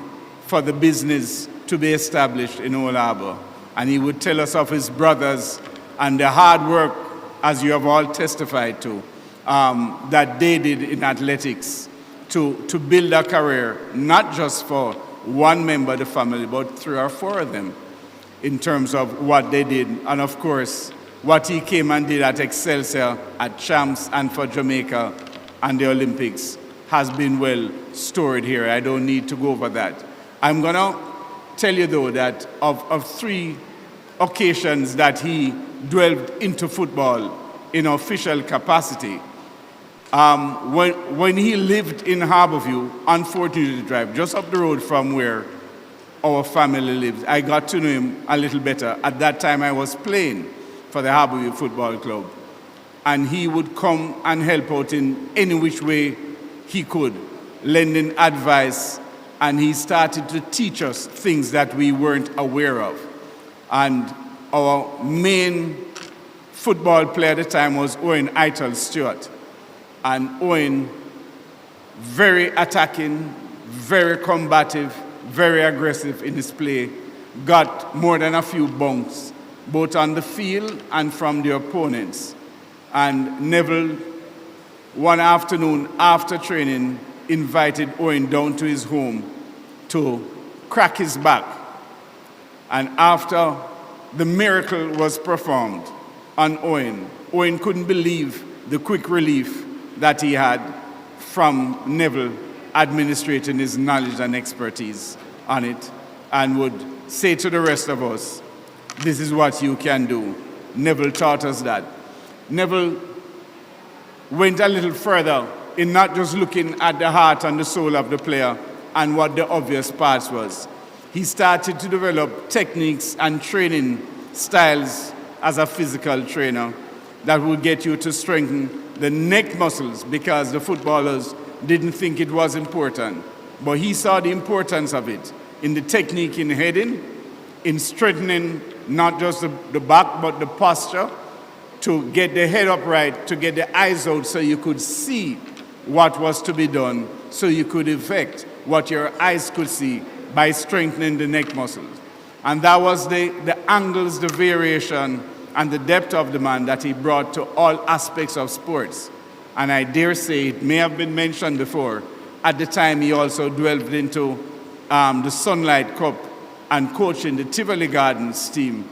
for the business to be established in Old Harbour. And he would tell us of his brothers and the hard work, as you have all testified to, that they did in athletics to build a career, not just for one member of the family, but 3 or 4 of them, in terms of what they did. And of course, what he came and did at Excelsior, at Champs, and for Jamaica and the Olympics has been well stored here. I don't need to go over that. I'm going to tell you, though, that of 3 occasions that he delved into football in official capacity, when he lived in Harborview on Fort Unity Drive, just up the road from where our family lives, I got to know him a little better. At that time, I was playing for the Harborview Football Club. And he would come and help out in any which way he could, lending advice, and he started to teach us things that we weren't aware of. And our main football player at the time was Owen Eitel Stewart. And Owen, very attacking, very combative, very aggressive in his play, got more than a few bunks, both on the field and from the opponents. And Neville, one afternoon after training, invited Owen down to his home to crack his back. And after the miracle was performed on Owen, Owen couldn't believe the quick relief that he had from Neville administrating his knowledge and expertise on it, and would say to the rest of us, this is what you can do. Neville taught us that. Neville went a little further in not just looking at the heart and the soul of the player and what the obvious parts was. He started to develop techniques and training styles as a physical trainer that would get you to strengthen the neck muscles, because the footballers didn't think it was important. But he saw the importance of it in the technique in heading, in strengthening not just the back but the posture, to get the head upright, to get the eyes out so you could see what was to be done, so you could effect what your eyes could see by strengthening the neck muscles. And that was the angles, the variation, and the depth of the man that he brought to all aspects of sports. And I dare say, it may have been mentioned before, at the time he also delved into the Sunlight Cup and coaching the Tivoli Gardens team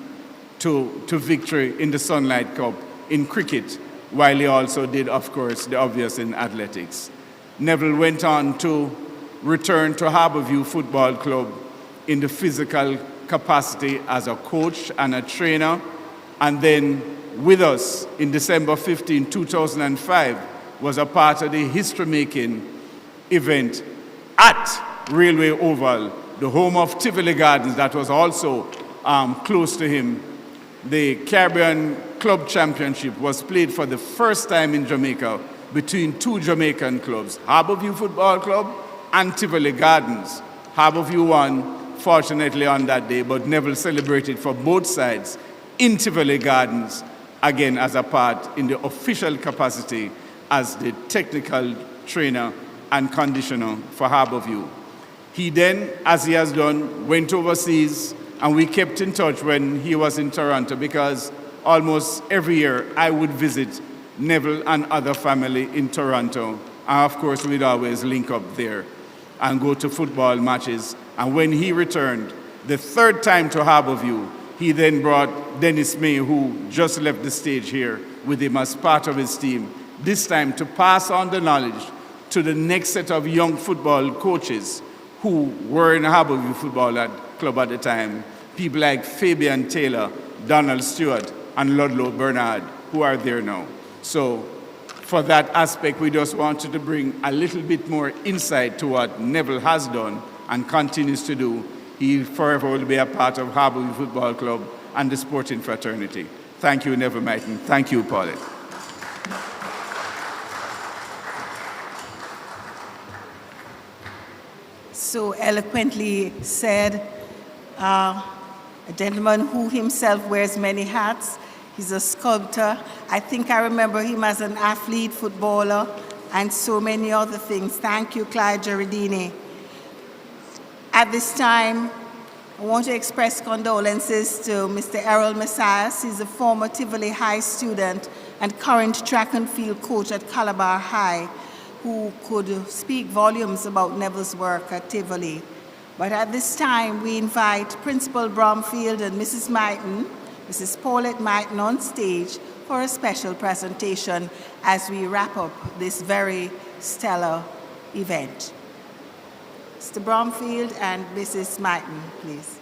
to victory in the Sunlight Cup in cricket, while he also did, of course, the obvious in athletics. Neville went on to return to Harbourview Football Club in the physical capacity as a coach and a trainer, and then with us in December 15, 2005, was a part of the history-making event at Railway Oval, the home of Tivoli Gardens, that was also close to him. The Caribbean Club Championship was played for the first time in Jamaica between two Jamaican clubs, Harbourview Football Club and Tivoli Gardens. Harbourview won, fortunately, on that day, but Neville celebrated for both sides in Tivoli Gardens, again as a part in the official capacity as the technical trainer and conditioner for Harbourview. He then, as he has done, went overseas, and we kept in touch when he was in Toronto, because almost every year I would visit Neville and other family in Toronto. And of course, we'd always link up there and go to football matches. And when he returned, the third time to Harbourview, he then brought Dennis May, who just left the stage here, with him as part of his team, this time to pass on the knowledge to the next set of young football coaches who were in Harbourview Football Club at the time, people like Fabian Taylor, Donald Stewart, and Ludlow Bernard, who are there now. So for that aspect, we just wanted to bring a little bit more insight to what Neville has done and continues to do. He forever will be a part of Harbourview Football Club and the sporting fraternity. Thank you, Neville Myton. Thank you, Paulette. So eloquently said, a gentleman who himself wears many hats. He's a sculptor. I think I remember him as an athlete, footballer, and so many other things. Thank you, Clyde Giardini. At this time, I want to express condolences to Mr. Errol Messias. He's a former Tivoli High student and current track and field coach at Calabar High, who could speak volumes about Neville's work at Tivoli. But at this time, we invite Principal Bromfield and Mrs. Myton, Mrs. Paulette Myton, on stage for a special presentation as we wrap up this very stellar event. Mr. Bromfield and Mrs. Myton, please.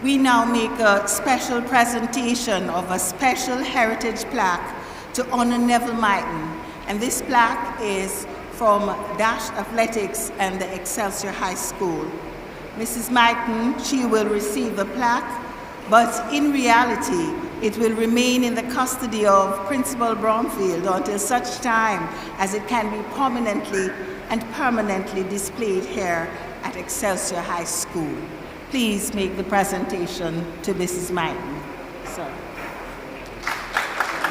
We now make a special presentation of a special heritage plaque to honor Neville Myton. And this plaque is from Dash Athletics and the Excelsior High School. Mrs. Myton, she will receive the plaque, but in reality, it will remain in the custody of Principal Bromfield until such time as it can be prominently and permanently displayed here at Excelsior High School. Please make the presentation to Mrs. Myton. Sir.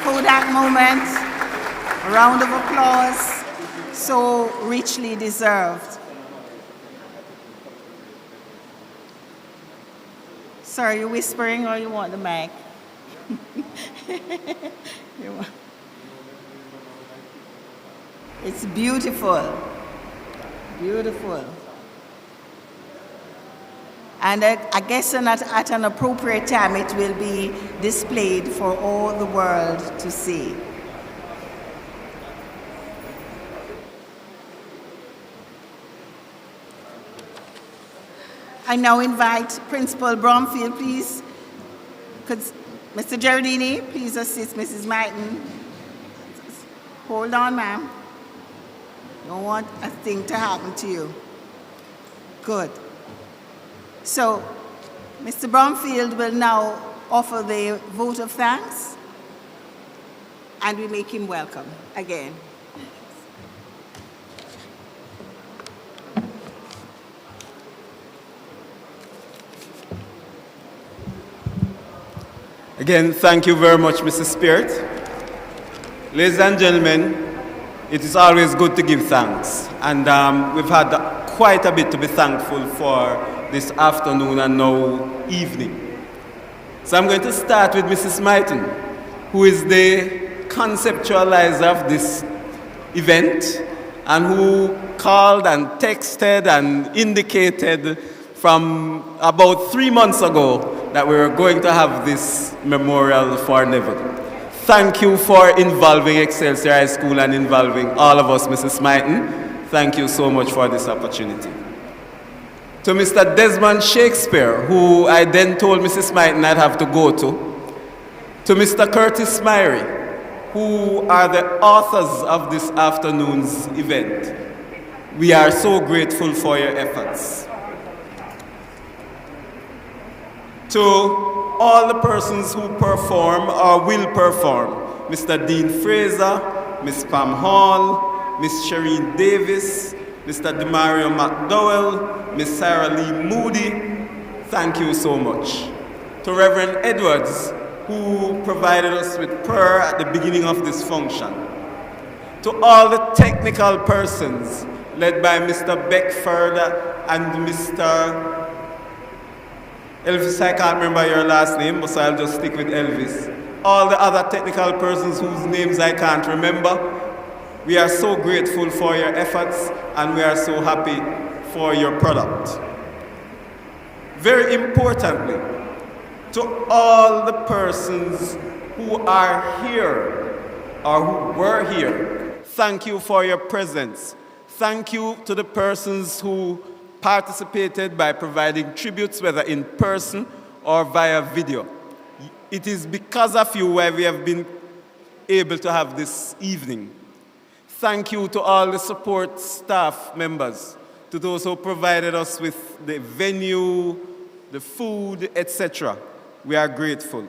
Kodak moment, a round of applause, so richly deserved. Sir, you whispering or you want the mic? It's beautiful, beautiful. And I guess at an appropriate time it will be displayed for all the world to see. I now invite Principal Bromfield, please. Could Mr. Giardini please assist Mrs. Myton? Hold on, ma'am. Don't want a thing to happen to you. Good. So, Mr. Bromfield will now offer the vote of thanks, and we make him welcome again. Again, thank you very much, Mrs. Spirit. Ladies and gentlemen, it is always good to give thanks. And we've had quite a bit to be thankful for this afternoon and now evening. So I'm going to start with Mrs. Myton, who is the conceptualizer of this event and who called and texted and indicated from about 3 months ago that we were going to have this memorial for Neville. Thank you for involving Excelsior High School and involving all of us, Mrs. Myton. Thank you so much for this opportunity. To Mr. Desmond Shakespeare, who I then told Mrs. Myton I'd have to go to Mr. Curtis Myrie, who are the authors of this afternoon's event. We are so grateful for your efforts. To all the persons who perform or will perform, Mr. Dean Fraser, Ms. Pam Hall, Ms. Shireen Davis, Mr. Demario McDowell, Ms. Sarah Lee Moody, thank you so much. To Reverend Edwards, who provided us with prayer at the beginning of this function. To all the technical persons, led by Mr. Beckford and Mr. Elvis, I can't remember your last name, but so I'll just stick with Elvis. All the other technical persons whose names I can't remember, we are so grateful for your efforts and we are so happy for your product. Very importantly, to all the persons who are here or who were here, thank you for your presence. Thank you to the persons who participated by providing tributes, whether in person or via video. It is because of you why we have been able to have this evening. Thank you to all the support staff members, to those who provided us with the venue, the food, etc. We are grateful.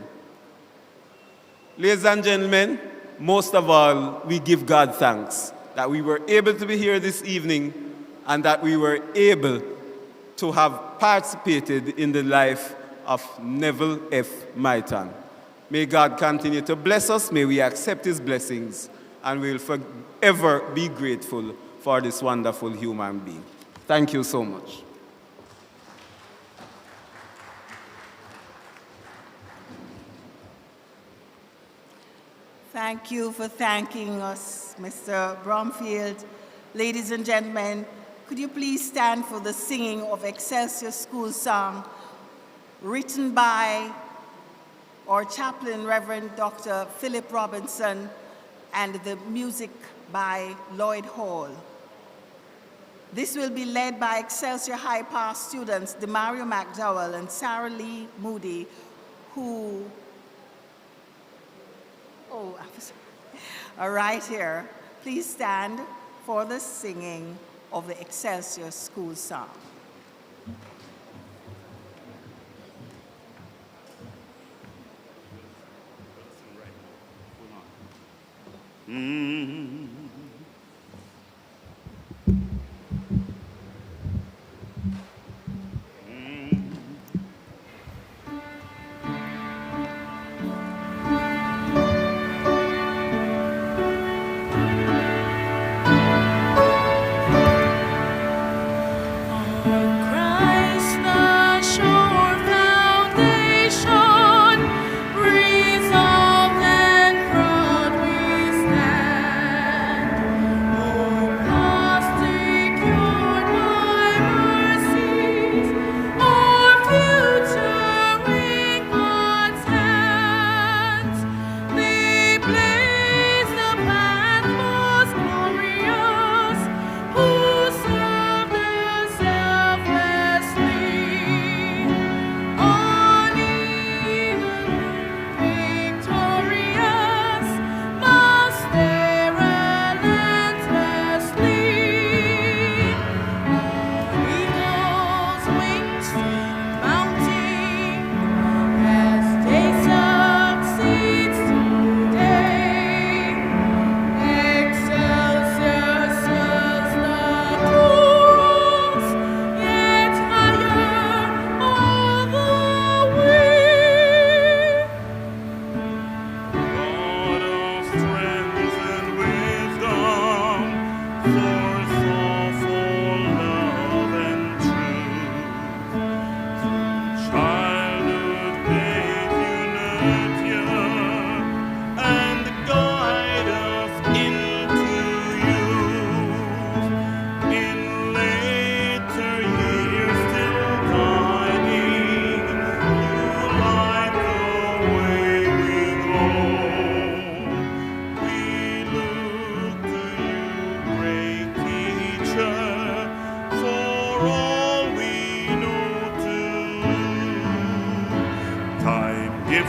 Ladies and gentlemen, most of all, we give God thanks that we were able to be here this evening and that we were able to have participated in the life of Neville F. Myton. May God continue to bless us. May we accept his blessings, and we'll forever be grateful for this wonderful human being. Thank you so much. Thank you for thanking us, Mr. Bromfield. Ladies and gentlemen, could you please stand for the singing of Excelsior School song written by our chaplain, Reverend Dr. Philip Robinson, and the music by Lloyd Hall. This will be led by Excelsior High past students Demario McDowell and Sarah Lee Moody, who are right here. Please stand for the singing of the Excelsior School song.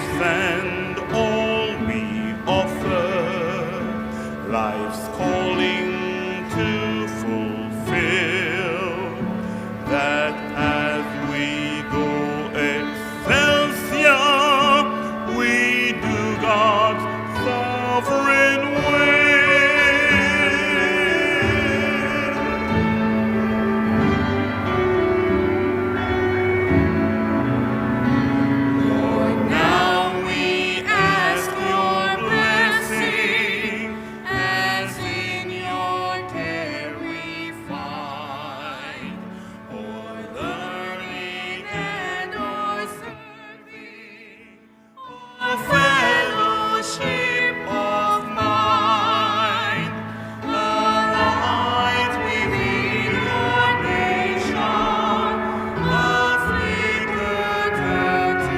and all we offer, life's calling to fulfill, that as we go Excelsior, we do God's sovereign will. Lord, now we ask your blessing, as in your care we find, or learning and or serving, or fellowship of mind, arise within your nation, a flicker turn to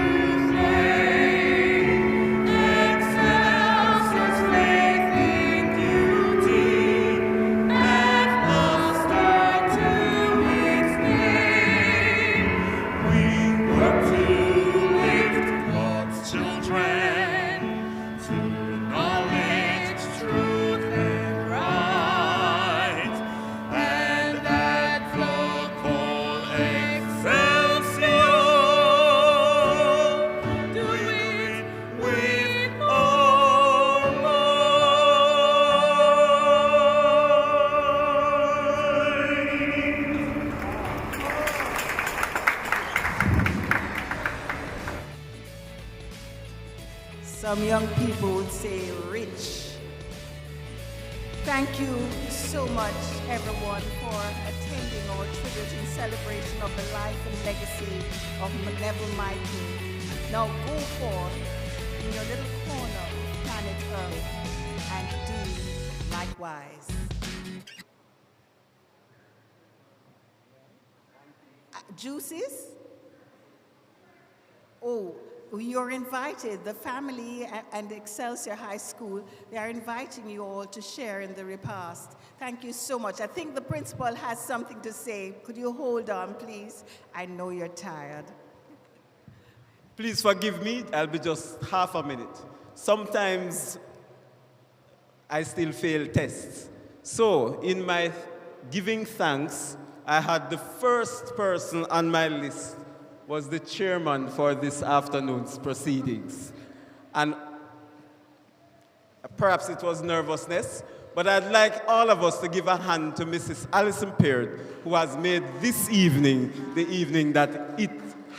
flame, Excelsior's faith in duty, and luster to its name. We work to lift God's children to knowledge, truth, and right, and at the call Excelsior, do it with all Some young people would say rich. Thank you so much, everyone, for attending our tribute in celebration of the life and legacy of Neville Myton. Now go forth in your little corner of planet Earth and do likewise. Juices? Oh, you're invited. The family and Excelsior High School, they are inviting you all to share in the repast. Thank you so much. I think the principal has something to say. Could you hold on, please? I know you're tired. Please forgive me, I'll be just half a minute. Sometimes I still fail tests. So in my giving thanks, I had the first person on my list was the chairman for this afternoon's proceedings. And perhaps it was nervousness, but I'd like all of us to give a hand to Mrs. Alison Peard, who has made this evening the evening that it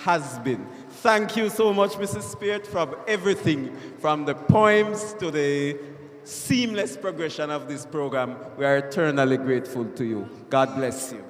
has been. Thank you so much, Mrs. Peard, for everything, from the poems to the seamless progression of this program. We are eternally grateful to you. God bless you.